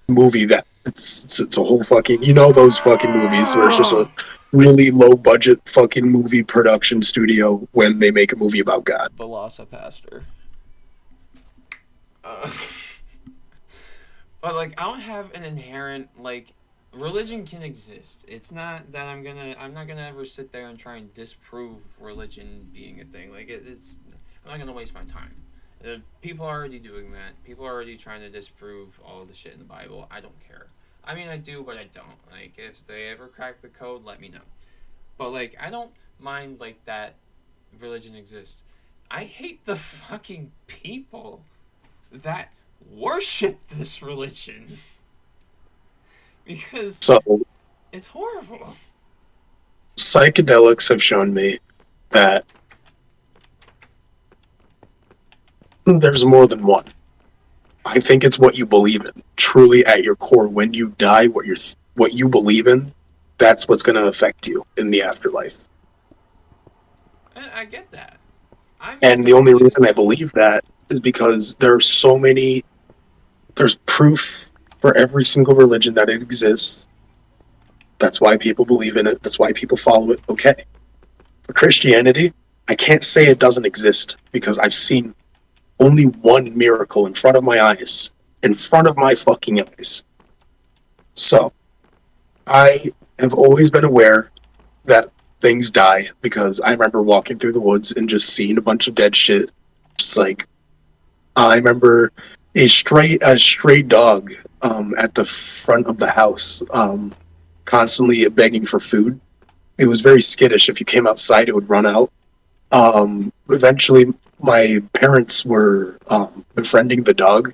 Movie that it's a whole fucking, you know, those fucking movies where it's just a really low budget fucking movie production studio when they make a movie about God. Velocipaster. Uh, but like, I don't have an inherent like religion can exist. It's not that I'm not gonna ever sit there and try and disprove religion being a thing. Like it's I'm not gonna waste my time. People are already doing that. People are already trying to disprove all the shit in the Bible. I don't care. I mean, I do, but I don't. Like, if they ever crack the code, let me know. But like, I don't mind like that religion exists. I hate the fucking people that worship this religion because So it's horrible. psychedelics have shown me that there's more than one. I think it's what you believe in, truly at your core. When you die, what you believe in, that's what's going to affect you in the afterlife. And I get that. I'm And the only totally reason I fine. believe that is because there's proof for every single religion that it exists. That's why people believe in it. That's why people follow it. Okay. For Christianity, I can't say it doesn't exist because I've seen only one miracle in front of my eyes. In front of my fucking eyes. So, I have always been aware that things die because I remember walking through the woods and just seeing a bunch of dead shit. Just like, I remember a stray dog at the front of the house, constantly begging for food. It was very skittish. If you came outside, it would run out. Eventually, my parents were befriending the dog.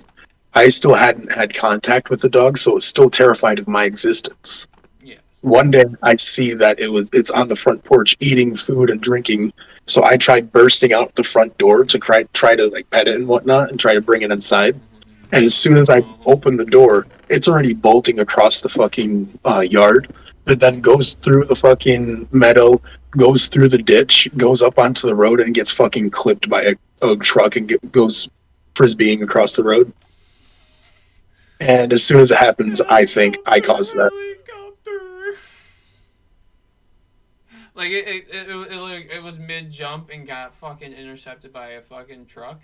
I still hadn't had contact with the dog, so I was still terrified of my existence. Yes. One day, I see that it's on the front porch eating food and drinking. So I tried bursting out the front door to try to like pet it and whatnot, and try to bring it inside. And as soon as I open the door, it's already bolting across the fucking yard. It then goes through the fucking meadow, goes through the ditch, goes up onto the road, and gets fucking clipped by a truck and goes frisbeeing across the road. And as soon as it happens, I think I Helicopter, caused that. helicopter. Like it was mid jump and got fucking intercepted by a fucking truck.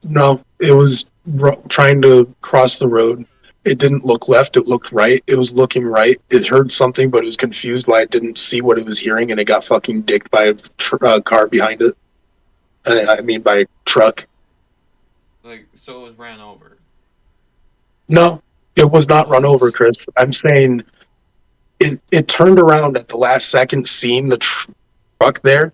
No, it was trying to cross the road. It didn't look left, it looked right. It was looking right. It heard something, but it was confused why it didn't see what it was hearing, and it got fucking dicked by a car behind it. And I mean, by a truck. Like so, it was ran over. No, it was not run over, What? Chris. I'm saying it turned around at the last second, seeing the truck there,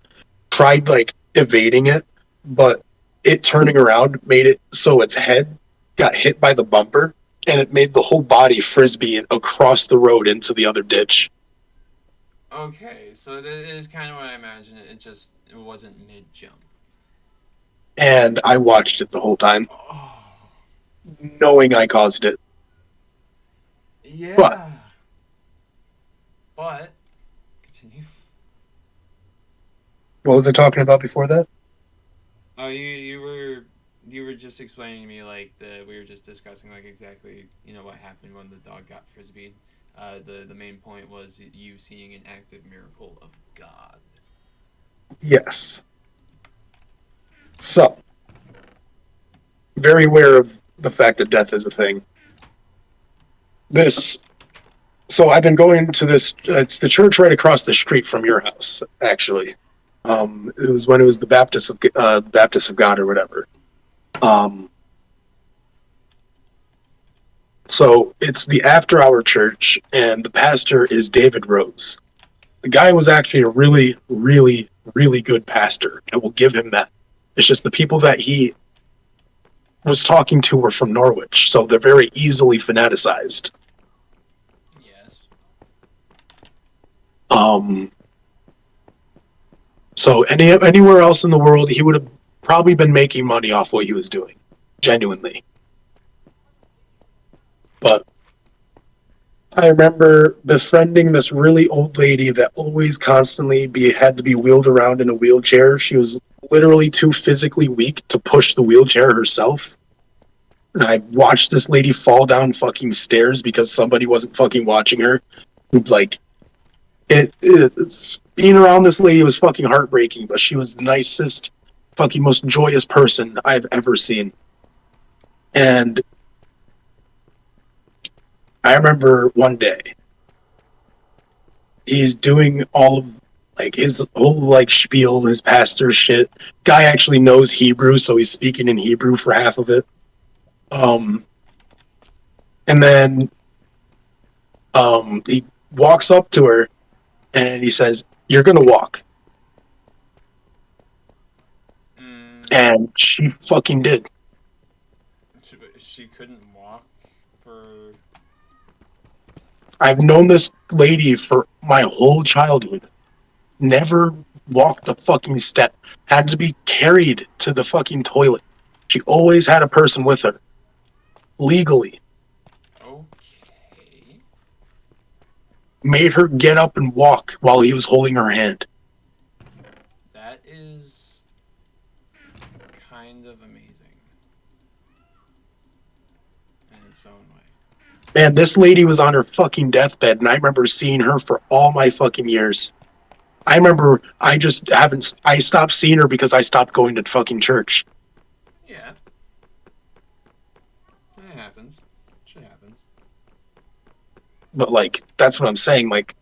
tried like evading it, but it turning around made it so its head got hit by the bumper, and it made the whole body frisbee across the road into the other ditch. Okay, so that is kind of what I imagined. It wasn't mid jump. And I watched it the whole time, Oh, knowing I caused it. But yeah. But continue. what was I talking about before that? Oh, you were just explaining to me like we were just discussing like exactly what happened when the dog got frisbeed. The main point was you seeing an active miracle of God. Yes. So, very aware of the fact that death is a thing. This So I've been going to this. It's the church right across the street from your house, actually. It was when it was the Baptist of God or whatever. Um, so it's the after hour church, and the pastor is David Rose. The guy was actually a really, really, really good pastor. I will give him that. It's just the people that he was talking to were from Norwich, so they're very easily fanaticized. Yes. Um, so anywhere else in the world, he would have probably been making money off what he was doing, genuinely. But I remember befriending this really old lady that always constantly had to be wheeled around in a wheelchair. She was literally too physically weak to push the wheelchair herself. And I watched this lady fall down fucking stairs because somebody wasn't fucking watching her. Like, it's being around this lady was fucking heartbreaking, but she was the nicest, fucking most joyous person I've ever seen. And I remember one day he's doing all of like his whole like spiel, his pastor shit. Guy actually knows Hebrew, so he's speaking in Hebrew for half of it. And then he walks up to her and he says, "You're gonna walk," and she fucking did. She couldn't walk for. I've known this lady for my whole childhood. Never walked a fucking step. Had to be carried to the fucking toilet. She always had a person with her. Legally. Okay. Made her get up and walk while he was holding her hand. That is kind of amazing. In its own way. Man, this lady was on her fucking deathbed, and I remember seeing her for all my fucking years. I remember I stopped seeing her because I stopped going to fucking church. Yeah. It happens. Shit happens. But, like, that's what I'm saying. Like,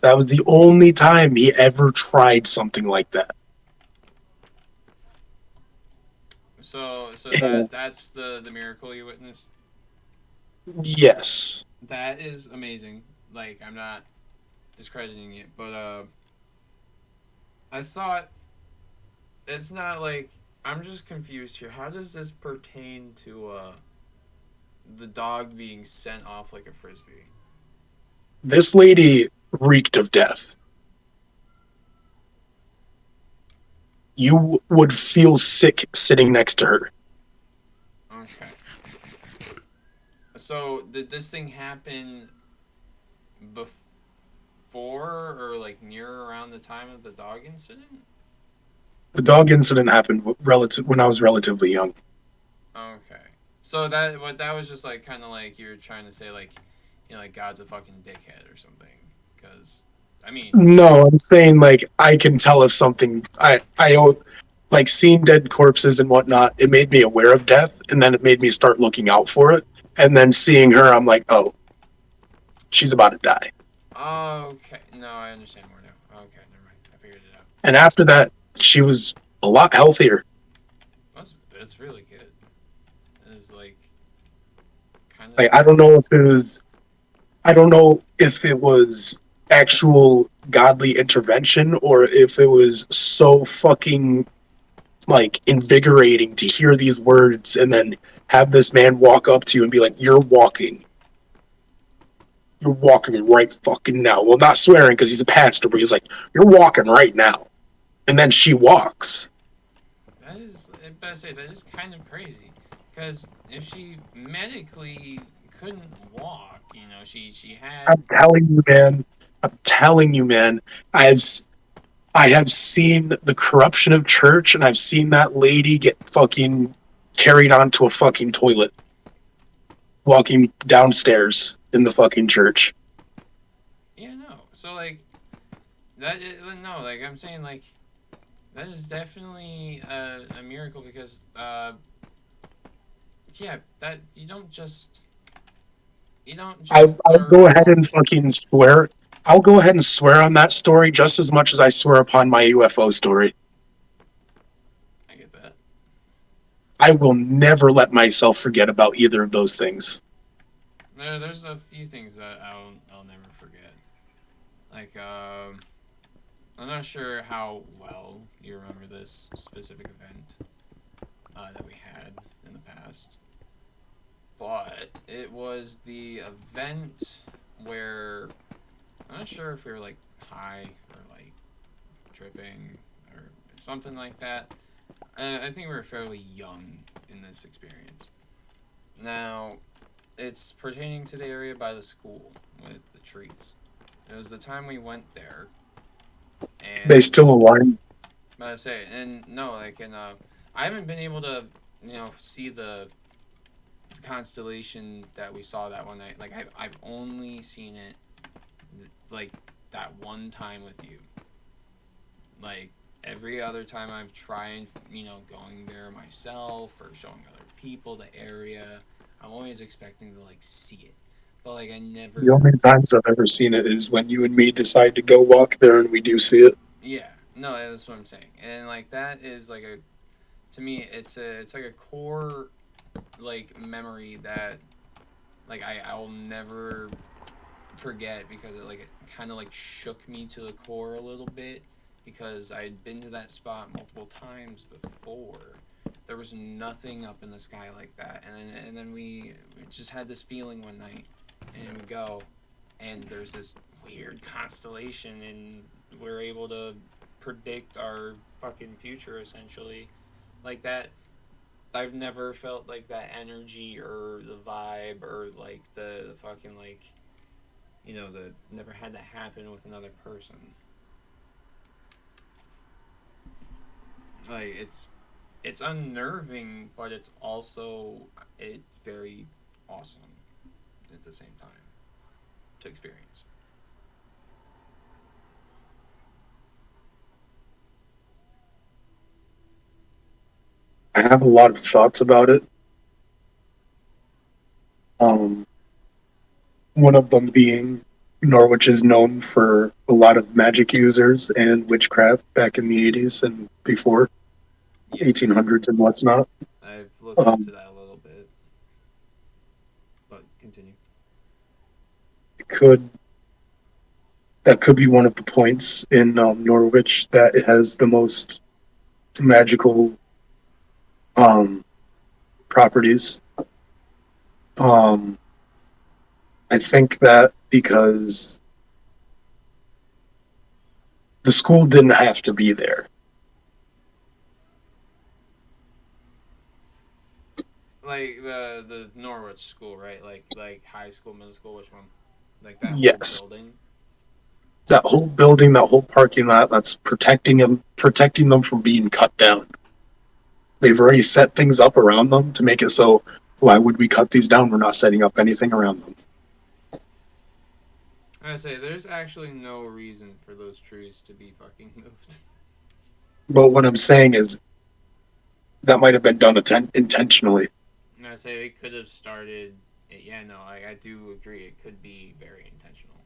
that was the only time he ever tried something like that. So that's the miracle you witnessed. Yes. That is amazing. Like, I'm not discrediting it, but I thought it's not like I'm just confused here. How does this pertain to the dog being sent off like a frisbee? This lady reeked of death. You would feel sick sitting next to her. Okay. So did this thing happen before or like near around the time of the dog incident? The dog incident happened when I was relatively young. Okay. So that was just like kind of like you were trying to say like, like God's a fucking dickhead or something. Because I mean. No, I'm saying like I can tell if something I like seeing dead corpses and whatnot. It made me aware of death, and then it made me start looking out for it. And then seeing her, I'm like, oh, she's about to die. Okay. No, I understand more now. Okay, never mind. I figured it out. And after that, she was a lot healthier. That's really good. It's like kind of Like I don't know if it was actual godly intervention or if it was so fucking like invigorating to hear these words and then have this man walk up to you and be like, you're walking right fucking now. Well, not swearing because he's a pastor, but he's like, you're walking right now. And then she walks. That is, I better say, that is kind of crazy. Because if she medically couldn't walk, she had. I'm telling you, man. I have seen the corruption of church, and I've seen that lady get fucking carried onto a fucking toilet, walking downstairs in the fucking church. Yeah, no. So, like, no, like, I'm saying, like, that is definitely a miracle because, yeah, that, you don't just I'll go ahead and fucking swear. I'll go ahead and swear on that story just as much as I swear upon my UFO story. I get that. I will never let myself forget about either of those things. There's a few things that I'll never forget. Like I'm not sure how well you remember this specific event that we had in the past, but it was the event where I'm not sure if we were like high or like tripping or something like that. I think we were fairly young in this experience. Now, it's pertaining to the area by the school with the trees. It was the time we went there, They and still align. but I say, and no, like, and I haven't been able to, see the constellation that we saw that one night. Like, I've only seen it, like, that one time with you. Like, every other time I've tried, going there myself or showing other people the area, I'm always expecting to, like, see it. But, like, I The never. only times I've ever seen it is when you and me decide to go walk there and we do see it. Yeah, no, that's what I'm saying. And, like, that is, like, to me, it's like a core, like, memory that, like, I will never forget because it kind of like shook me to the core a little bit because I'd been to that spot multiple times before. There was nothing up in the sky like that, and then we just had this feeling one night, and we go, and there's this weird constellation, and we're able to predict our fucking future essentially, like that. I've never felt like that energy or the vibe or like the fucking like the never had that happen with another person. Like it's unnerving, but it's very awesome at the same time to experience. I have a lot of thoughts about it. Um, One of them being Norwich is known for a lot of magic users and witchcraft back in the 80s and before, Yes, 1800s and what's not. I've looked into Um, that a little bit, but continue. it could that could be one of the points in Norwich that it has the most magical um, properties. Um, I think that because the school didn't have to be there. Like the Norwich school, right? Like high school, middle school, which one? Like that whole Yes, building. that whole building, that whole parking lot, that's protecting them from being cut down. They've already set things up around them to make it so why would we cut these down? We're not setting up anything around them. I say there's actually no reason for those trees to be fucking moved. But what I'm saying is that might have been done intentionally. And I say they could have started. Yeah, no, I do agree. It could be very intentional.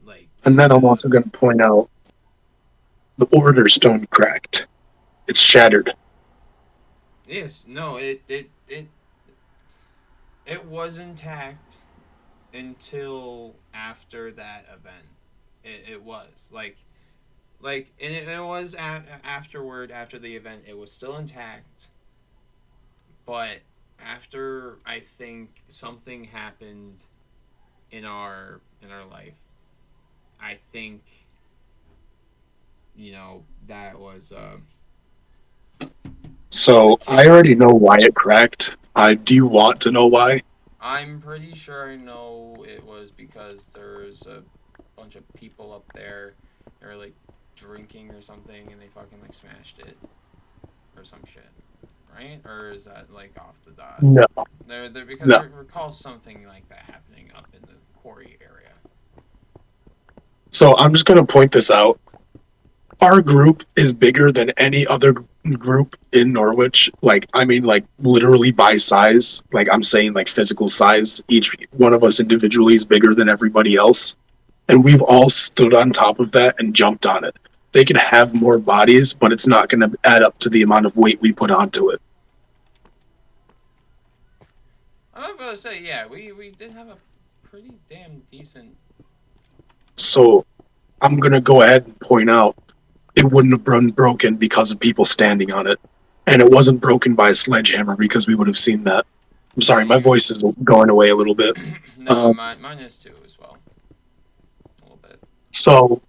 Like And then I'm to also going to point out the order stone cracked. It's shattered. yes, no, it was intact until after that event. It was and it was afterward after the event. It was still intact, but after I think something happened in our life, I think that was the So I kick. already know why it cracked. I do you want to know why? I'm pretty sure I know it was because there's a bunch of people up there. They were like drinking or something, and they fucking like smashed it or some shit, right? Or is that like off the dot? No, There because I no. recall something like that happening up in the quarry area. So I'm just going to point this out. Our group is bigger than any other group in Norwich. Like, I mean, like literally by size. Like, I'm saying, like physical size. Each one of us individually is bigger than everybody else. and we've all stood on top of that and jumped on it. They can have more bodies, but it's not going to add up to the amount of weight we put onto it. I'm about to say, yeah, we did have a pretty damn decent. So I'm going to go ahead and point out it wouldn't have been broken because of people standing on it. And it wasn't broken by a sledgehammer because we would have seen that. I'm sorry, my voice is going away a little bit. No, mine is too as well. A little bit. So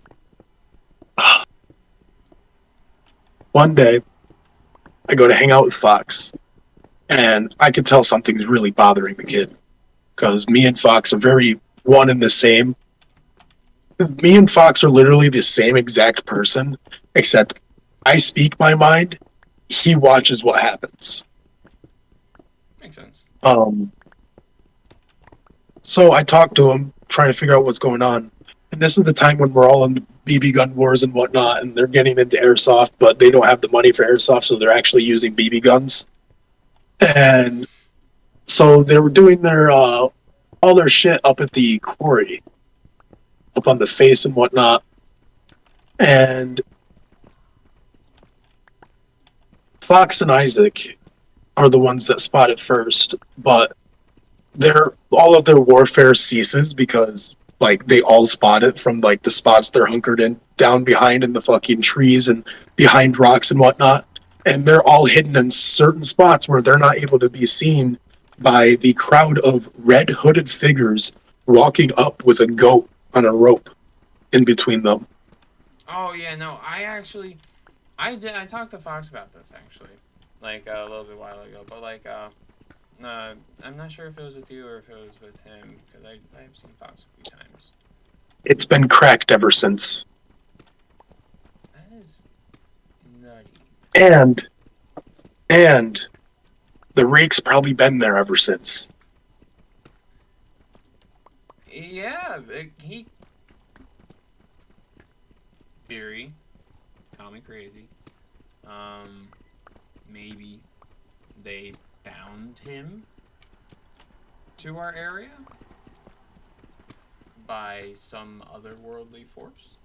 one day, I go to hang out with Fox, and I could tell something's really bothering the kid because me and Fox are very one and the same. Me and Fox are literally the same exact person, except I speak my mind, he watches what happens. Makes sense. So I talk to him, trying to figure out what's going on. And this is the time when we're all in BB gun wars and whatnot, and they're getting into airsoft, but they don't have the money for airsoft, so they're actually using BB guns. And so they were doing their all their shit up at the quarry, up on the face and whatnot. And Fox and Isaac are the ones that spot it first, but all of their warfare ceases because like they all spot it from like the spots they're hunkered in down behind in the fucking trees and behind rocks and whatnot. And they're all hidden in certain spots where they're not able to be seen by the crowd of red hooded figures walking up with a goat on a rope in between them. Oh yeah, no, I talked to Fox about this actually, like a little bit while ago, but like I'm not sure if it was with you or if it was with him because I've seen Fox a few times. It's been cracked ever since. That is nutty. And the rake's probably been there ever since. Yeah, he theory, call me crazy. Maybe they bound him to our area by some otherworldly force,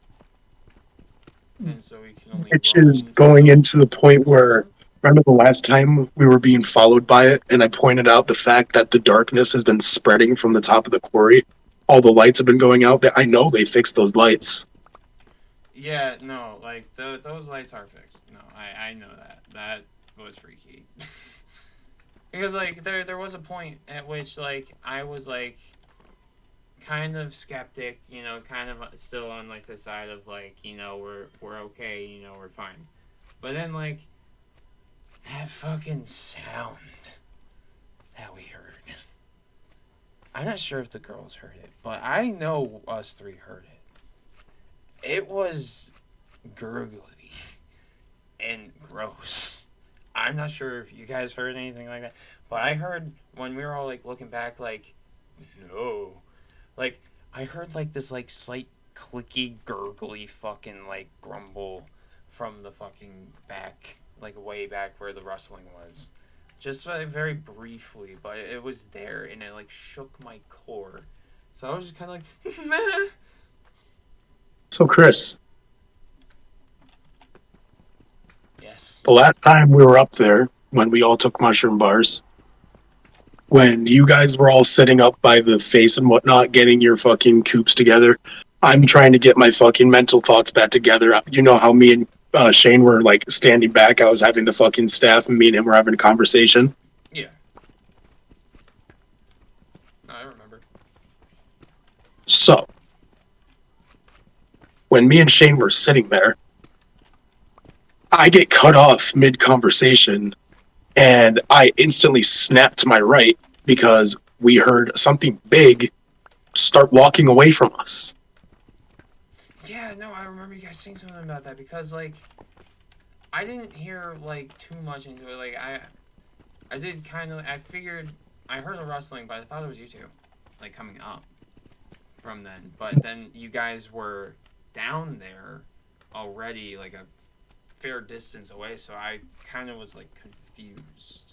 and so he can only Which roam is going so into the point where, far. remember the last time we were being followed by it, and I pointed out the fact that the darkness has been spreading from the top of the quarry. All the lights have been going out. I know they fixed those lights. Yeah, no, like those lights are fixed. No, I know that. That was freaky. Because like there was a point at which like I was like kind of skeptic, you know, kind of still on like the side of like, you know, we're okay, you know, we're fine. But then like that fucking sound that we heard. I'm not sure if the girls heard it, but I know us three heard it. It was gurgly and gross. I'm not sure if you guys heard anything like that, but I heard when we were all like looking back, like, no, like I heard like this like slight clicky gurgly fucking like grumble from the fucking back, like way back where the rustling was, just very briefly, but it was there and it like shook my core. So I was just kind of like, meh. So, Chris, Yes. the last time we were up there, when we all took mushroom bars, when you guys were all sitting up by the face and whatnot, getting your fucking coops together, I'm trying to get my fucking mental thoughts back together. You know how me and Shane were like standing back. I was having the fucking staff, and me and him were having a conversation. Yeah. No, I remember. So, when me and Shane were sitting there, I get cut off mid conversation, and I instantly snap to my right because we heard something big start walking away from us. Yeah, no, I remember you guys saying something about that because like I didn't hear like too much into it. Like I did kind of. I figured I heard a rustling, but I thought it was you two, like coming up from then. But then you guys were down there already, like a fair distance away. So I kind of was like confused.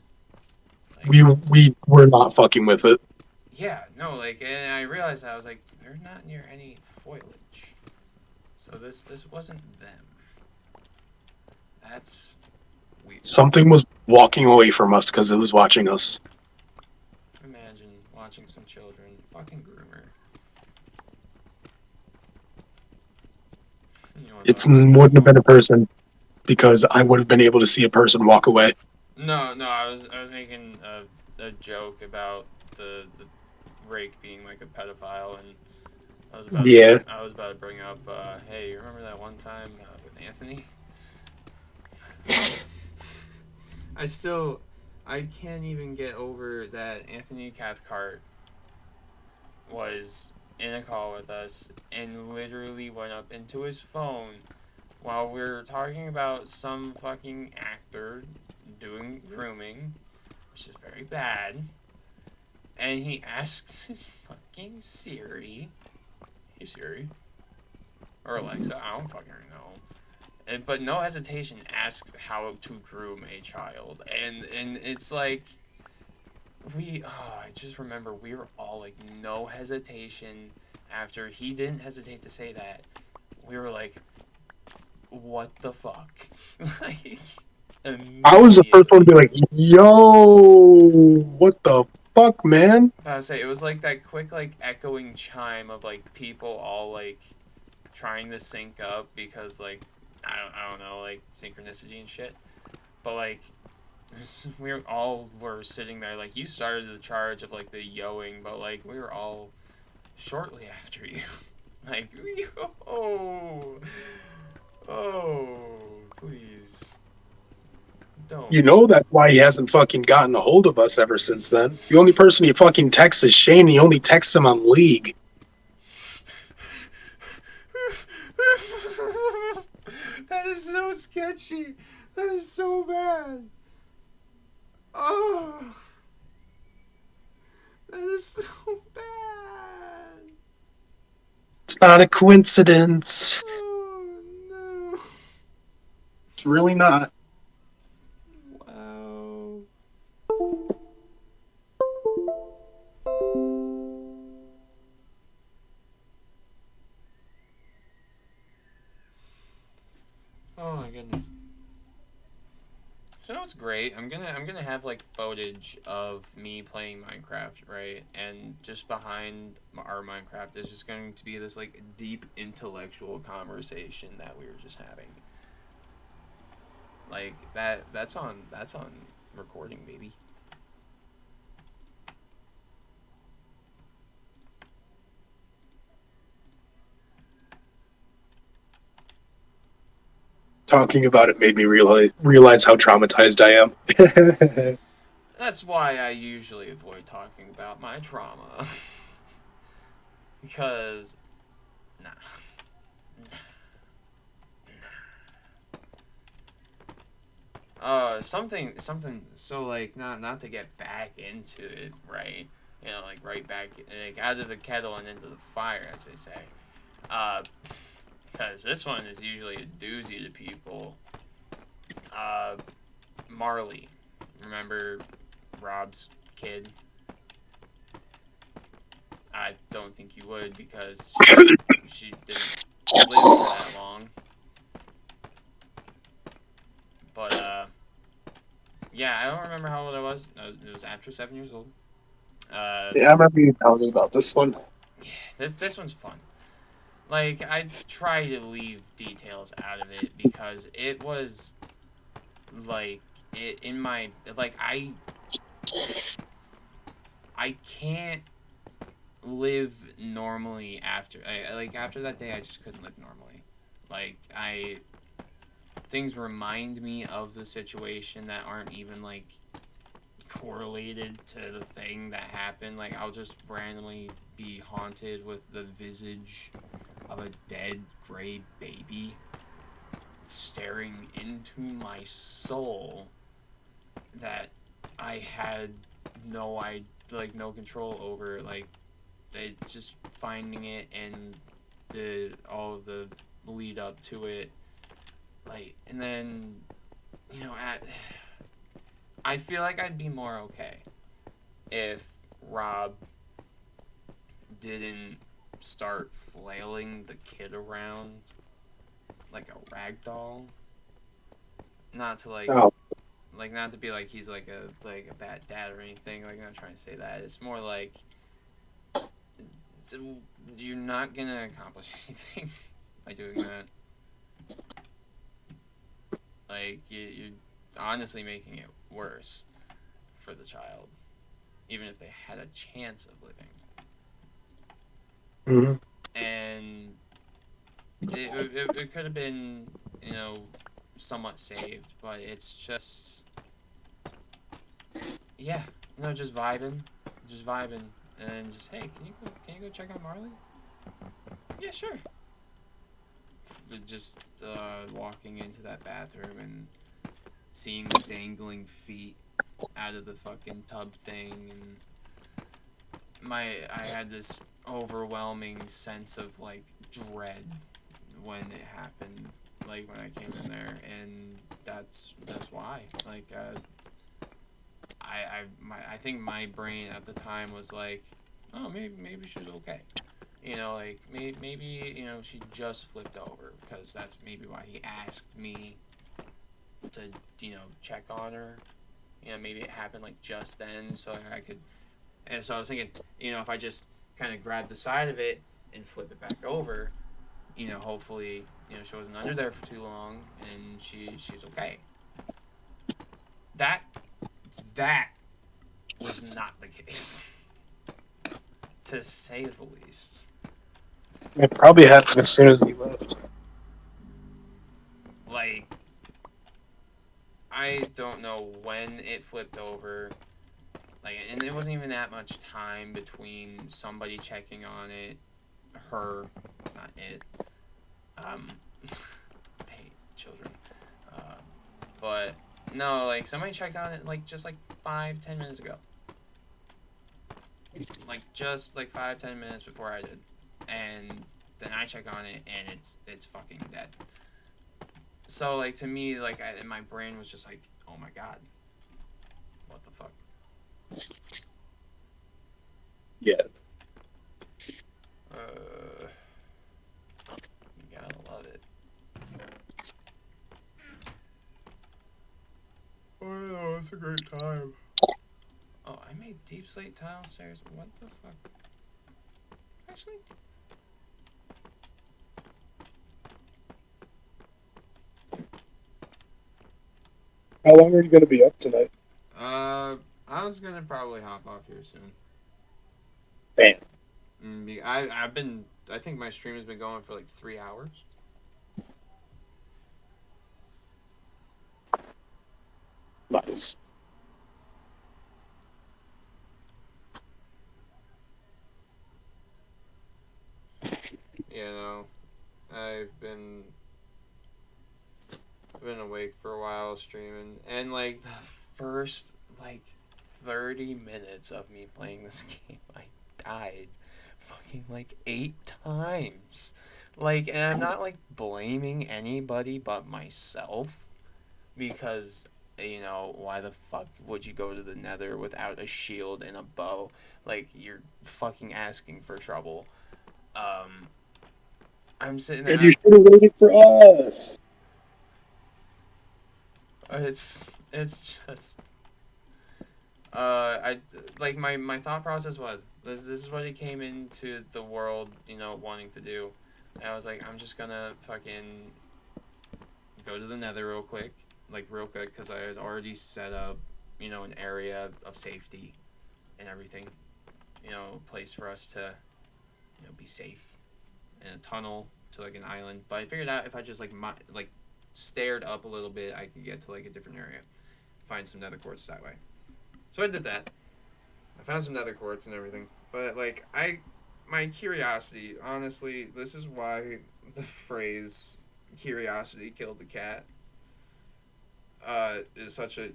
Like, We were not fucking with it. yeah, no, like, and I realized that I was like, they're not near any foliage. So this wasn't them. That's weird. Something was walking away from us because it was watching us. Imagine watching some children. Fucking groomer. You know what It though? wouldn't have been a person because I would have been able to see a person walk away. No, I was making a joke about the rake being like a pedophile, and Yeah. I was about to bring up, hey, you remember that one time with Anthony? I can't even get over that Anthony Cathcart was in a call with us and literally went up into his phone while we were talking about some fucking actor doing grooming, which is very bad. And he asks his fucking Siri, hey Siri, or Alexa, I don't fucking know. But no hesitation asks how to groom a child. And it's like, I just remember we were all like, no hesitation. After he didn't hesitate to say that, we were like, what the fuck? Like, I was the first one to be immediately. like, yo, what the fuck, man? I would say it was like that quick, like, echoing chime of like people all like trying to sync up because like I don't know, like synchronicity and shit. But like we were sitting there like you started the charge of like the yoing, but like we were all shortly after you. Like oh please don't. You know that's why he hasn't fucking gotten a hold of us ever since then. The only person he fucking texts is Shane, and he only texts him on League. That is so sketchy. That is so bad. Oh, that is so bad. It's not a coincidence. Oh no. It's really not. Wow. Oh my goodness. So you know what's great? I'm gonna have like footage of me playing Minecraft, right? And just behind our Minecraft is just going to be this like deep intellectual conversation that we were just having. Like that's on recording, baby. Talking about it made me realize how traumatized I am. That's why I usually avoid talking about my trauma. Because nah. Something so like not to get back into it, right? You know, like right back like out of the kettle and into the fire, as they say. Uh because this one is usually a doozy to people. Uh Marley. Remember Rob's kid? I don't think you would because she didn't live for that long. But yeah, I don't remember how old I was. It was after 7 years old. Yeah, I remember you telling me about this one. Yeah, this one's fun. Like I try to leave details out of it because it was like it in my like I can't live normally after like after that day I just couldn't live normally. Like I things remind me of the situation that aren't even like correlated to the thing that happened. Like I'll just randomly be haunted with the visage of a dead gray baby staring into my soul that I had no control over. Like they just finding it and all of the lead up to it. Like and then at I feel like I'd be more okay if Rob didn't start flailing the kid around like a rag doll. Not to Oh, not to be like he's like a bad dad or anything. Like I'm not trying to say that. It's more like you're not gonna accomplish anything by doing that. Like you're honestly making it worse for the child, even if they had a chance of living. mhm. And it could have been, somewhat saved, but it's just, yeah, just vibing, and just, hey, can you go check on Marley? Yeah, sure. Just walking into that bathroom and seeing the dangling feet out of the fucking tub thing, and I had this overwhelming sense of like dread when it happened, like when I came in there, and that's why. Like I think my brain at the time was like, oh, maybe she's okay. Like maybe she just flipped over, because that's maybe why he asked me to check on her. Maybe it happened like just then, so I could. And so I was thinking, if I just kind of grab the side of it and flip it back over, hopefully, she wasn't under there for too long, and she's okay. That that was not the case, to say the least. It probably happened as soon as he left. Like, I don't know when it flipped over. Like, and it wasn't even that much time between somebody checking on it, her, not it. I hate children. Uh, but no, like somebody checked on it like just like 5-10 minutes ago. Like just like 5-10 minutes before I did, and then I check on it and it's fucking dead. So like to me, like my brain was just like, oh my god, what the fuck? Yeah. Uh, you gotta love it. Oh no, it's a great time. Oh, I made deep slate tile stairs. What the fuck? Actually, How long are you going to be up tonight? I was gonna probably hop off here soon. Damn. I've been. I think my stream has been going for like 3 hours. Nice. I've been awake for a while streaming, and like the first like 30 minutes of me playing this game, I died fucking like 8 times. Like, and I'm not like blaming anybody but myself, because why the fuck would you go to the nether without a shield and a bow? Like, you're fucking asking for trouble. um I'm sitting there, And you should have waited for us. it's just I like my thought process was, this is what he came into the world wanting to do. And I was like, I'm just gonna fucking go to the nether real quick, because I had already set up an area of safety and everything, a place for us to be safe, and a tunnel to like an island. But I figured out if I just like stared up a little bit, I could get to like a different area, find some nether quartz that way. So I did that. I found some nether quartz and everything. But like my curiosity, honestly, this is why the phrase "curiosity killed the cat" is such a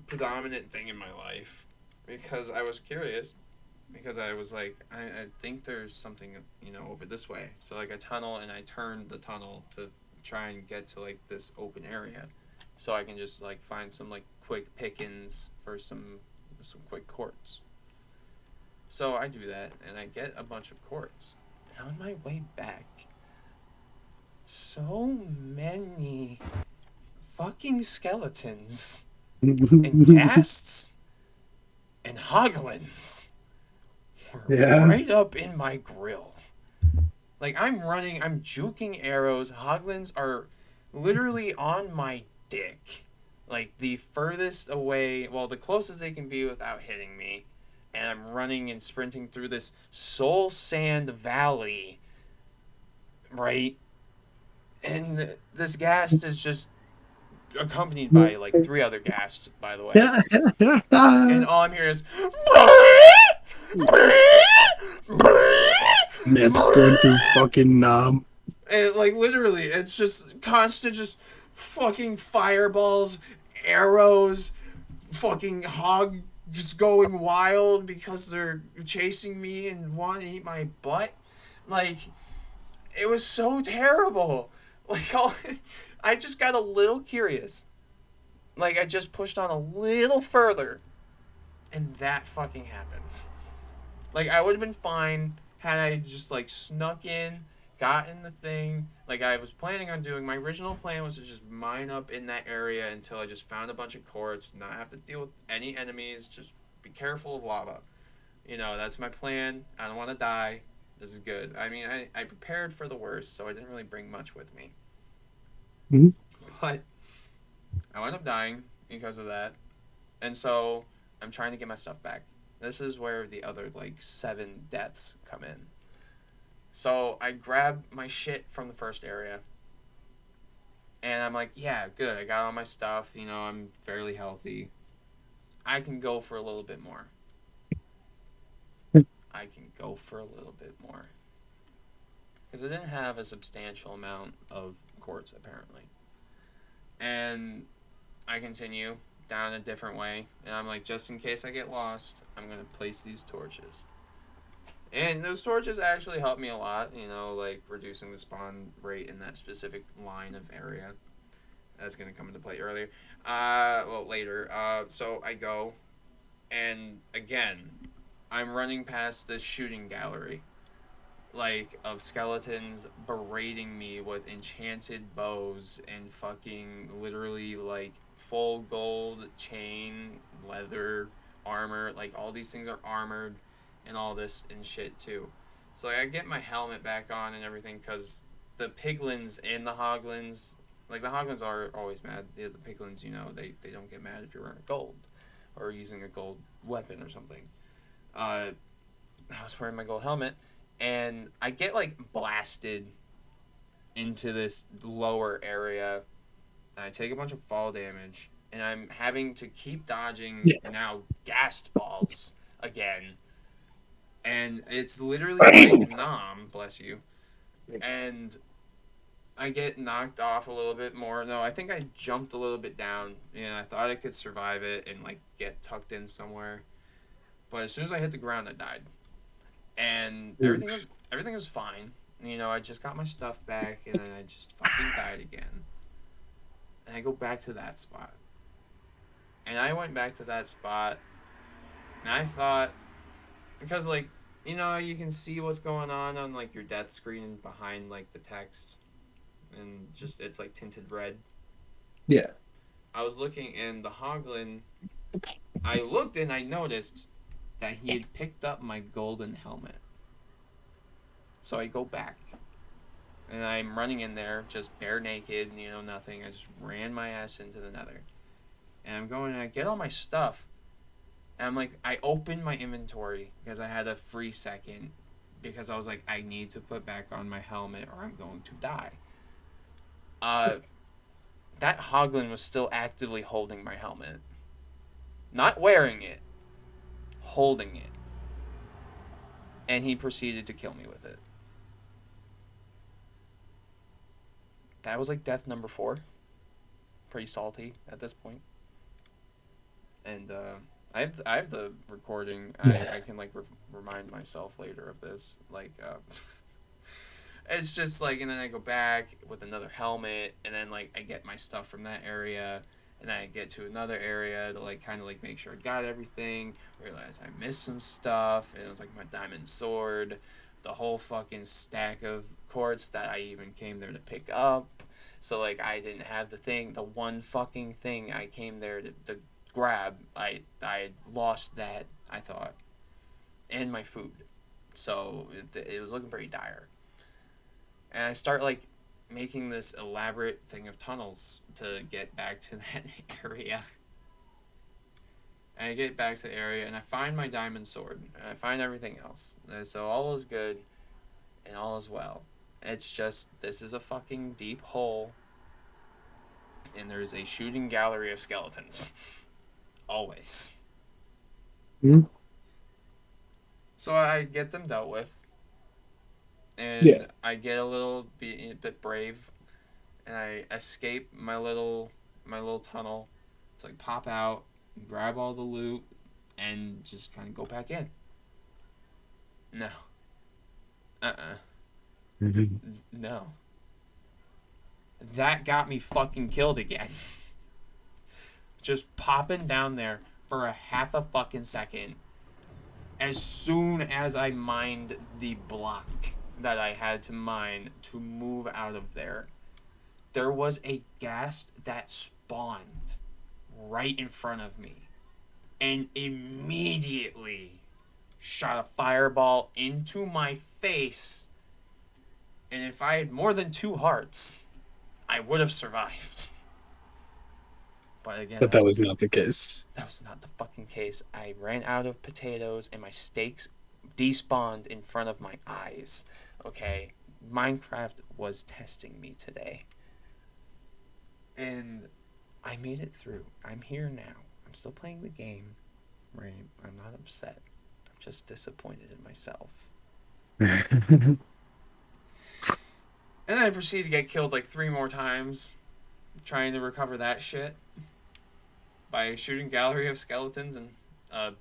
predominant thing in my life, because I was curious, because I was like, I think there's something over this way. So like a tunnel, and I turned the tunnel to try and get to like this open area, so I can just like find some like quick pickings for some quick quartz. So I do that, and I get a bunch of quartz. And on my way back, so many fucking skeletons and ghasts and hoglins were Yeah. right up in my grill. Like, I'm running, I'm juking arrows. Hoglins are literally on my dick. Like, the furthest away, well, the closest they can be without hitting me. And I'm running and sprinting through this soul sand valley, right? And this ghast is just accompanied by, like, 3 other ghasts, by the way. And all I'm hearing is. Man, just going through fucking And, like, literally, it's just constant, just fucking fireballs, arrows, fucking hog just going wild because they're chasing me and want to eat my butt. Like, it was so terrible. Like, I just got a little curious. Like, I just pushed on a little further, and that fucking happened. Like, I would have been fine had I just, like, snuck in, got in the thing. Like, I was planning on doing. My original plan was to just mine up in that area until I just found a bunch of quartz, not have to deal with any enemies, just be careful of lava. You know, that's my plan. I don't want to die. This is good. I mean, I prepared for the worst, so I didn't really bring much with me. Mhm. But I wound up dying because of that. And so I'm trying to get my stuff back. This is where the other, like, 7 deaths come in. So I grab my shit from the first area. And I'm like, yeah, good. I got all my stuff. You know, I'm fairly healthy. I can go for a little bit more. I can go for a little bit more. Because I didn't have a substantial amount of quartz, apparently. And I continue down a different way. And I'm like, just in case I get lost, I'm going to place these torches. And those torches actually help me a lot, you know, like reducing the spawn rate in that specific line of area. That's going to come into play earlier. Later. So I go, and again, I'm running past this shooting gallery, like, of skeletons berating me with enchanted bows and fucking literally, like, full gold chain, leather, armor. Like, all these things are armored and all this and shit, too. So, like, I get my helmet back on and everything because the piglins and the hoglins, like, the hoglins are always mad. The piglins, you know, they don't get mad if you're wearing gold or using a gold weapon or something. I was wearing my gold helmet, and I get, like, blasted into this lower area, and I take a bunch of fall damage, and I'm having to keep dodging now ghast balls again, and it's literally like Nom, bless you, and I get knocked off a little bit more. No, I think I jumped a little bit down, and I thought I could survive it and, like, get tucked in somewhere, but as soon as I hit the ground, I died. And everything was fine. You know, I just got my stuff back, and then I just fucking died again. And I go back to that spot. And I went back to that spot, and I thought, because, like, you know, you can see what's going on, like, your death screen behind, like, the text, and just, it's, like, tinted red. Yeah. I was looking, and the Hoglin, I looked and I noticed that he had picked up my golden helmet. So I go back, and I'm running in there just bare naked, you know, nothing. I just ran my ass into the nether. And I'm going, and I get all my stuff. And I'm like, I opened my inventory because I had a free second. Because I was like, I need to put back on my helmet or I'm going to die. That Hoglin was still actively holding my helmet. Not wearing it, holding it. And he proceeded to kill me with it. That was like death number 4. Pretty salty at this point. And I have the recording. I can, like, remind myself later of this. Like, it's just like, and then I go back with another helmet, and then, like, I get my stuff from that area, and I get to another area to like kind of like make sure I got everything. Realize I missed some stuff, and it was like my diamond sword, the whole fucking stack of quartz that I even came there to pick up. So like I didn't have the one fucking thing I came there to grab. I lost that, I thought, and my food. So it was looking pretty dire. And I start like making this elaborate thing of tunnels to get back to that area. And I get back to the area and I find my diamond sword and I find everything else. And so all is good and all is well. It's just this is a fucking deep hole and there's a shooting gallery of skeletons. Always. Hmm? So I get them dealt with Yeah. and I get a bit brave and I escape my little tunnel to like pop out, grab all the loot, and just kind of go back in. No, no, that got me fucking killed again. Just popping down there for a half a fucking second. As soon as I mined the block that I had to mine to move out of there was a ghast that spawned right in front of me and immediately shot a fireball into my face. And if I had more than 2 hearts, I would have survived. But again, But that was not the case. that was not the fucking case. I ran out of potatoes and my steaks despawned in front of my eyes. Okay, Minecraft was testing me today. And I made it through. I'm here now. I'm still playing the game. Right? I'm not upset. I'm just disappointed in myself. And then I proceeded to get killed like 3 more times trying to recover that shit by a shooting gallery of skeletons and a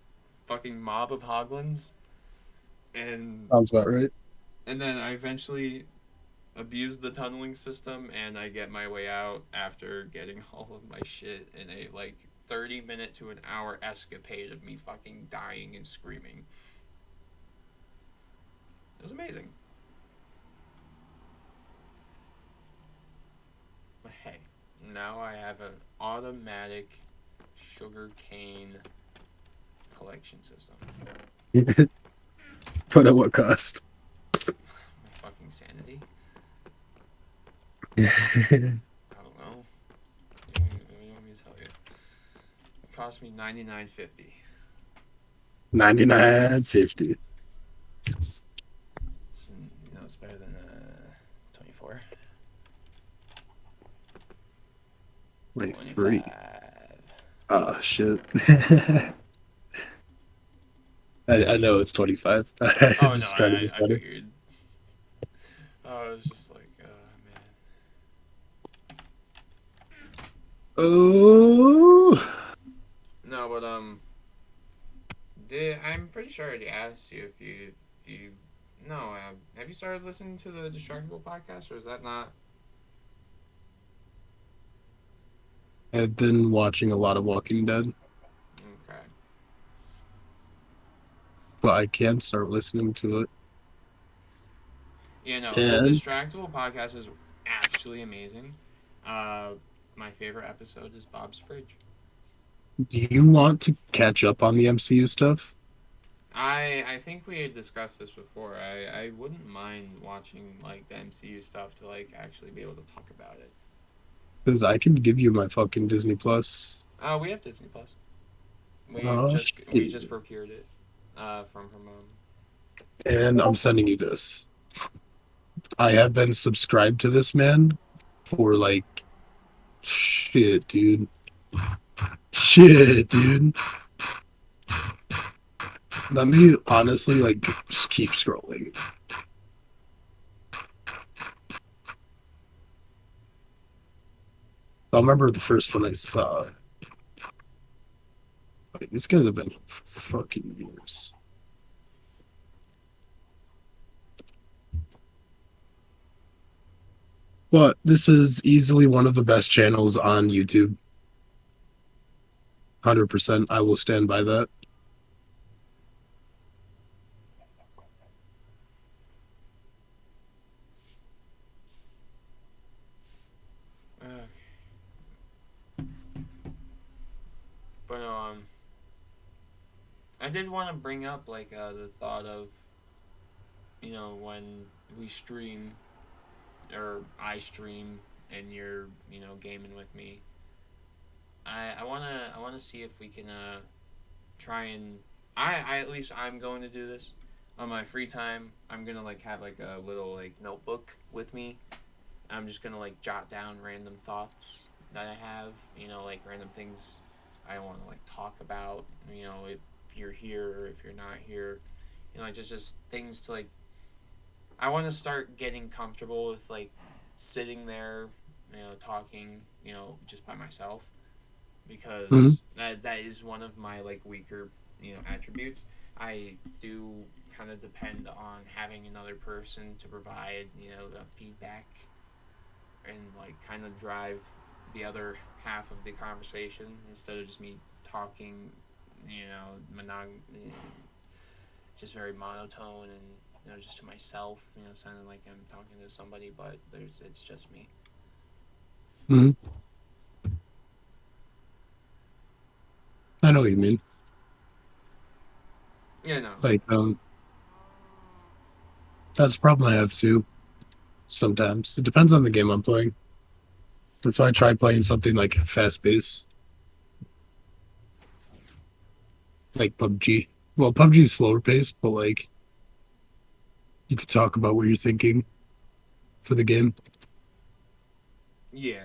fucking mob of hoglins. And Sounds about right. then I eventually abuse the tunneling system and I get my way out after getting all of my shit in a like 30-minute to an hour escapade of me fucking dying and screaming. It was amazing. But hey, now I have an automatic sugar cane collection system. But at what cost? My fucking sanity. I don't know. What do you want me to tell you? It cost me $99.50. 99.50. So, it's better than 24. Like free. 25. Oh shit. I know it's 25. Oh I'm no, just trying to be I funny. figured. Oh, it was just like, man. Oh. No, but I'm pretty sure I already asked you if you no, have you started listening to the Distractable podcast, or is that not? I've been watching a lot of Walking Dead, Okay. but I can start listening to it. Yeah, no, the And Distractable podcast is actually amazing. My favorite episode is Bob's Fridge. do you want to catch up on the MCU stuff? I think we had discussed this before. I wouldn't mind watching like the MCU stuff to like actually be able to talk about it. Because I can give you my fucking Disney Plus. We have Disney Plus. Oh, We shit. just procured it from her mom. And I'm sending you this. I have been subscribed to this man for like shit, dude. Shit, dude. Let me honestly like just keep scrolling. I remember the first one I saw. Like, these guys have been here for fucking years. But this is easily one of the best channels on YouTube. 100%. I will stand by that. Okay. But I did want to bring up like the thought of, you know, when we stream or I stream and you're, you know, gaming with me. I wanna see if we can try and I at least I'm going to do this on my free time. I'm gonna like have like a little like notebook with me. I'm just gonna like jot down random thoughts that I have, you know, like random things I want to like talk about, you know, if you're here or if you're not here, you know, like just things to like. I want to start getting comfortable with like sitting there, you know, talking, you know, just by myself Mhm. because that is one of my like weaker, you know, attributes. I do kind of depend on having another person to provide, you know, the feedback and like kind of drive the other half of the conversation instead of just me talking, you know, just very monotone and, you know, just to myself, you know, sounding like I'm talking to somebody, but it's just me. Mhm. I know what you mean. Yeah, no. Like, that's a problem I have too. Sometimes it depends on the game I'm playing. That's why I try playing something like fast paced, like PUBG. Well, PUBG is slower paced, but like you could talk about what you're thinking for the game. Yeah,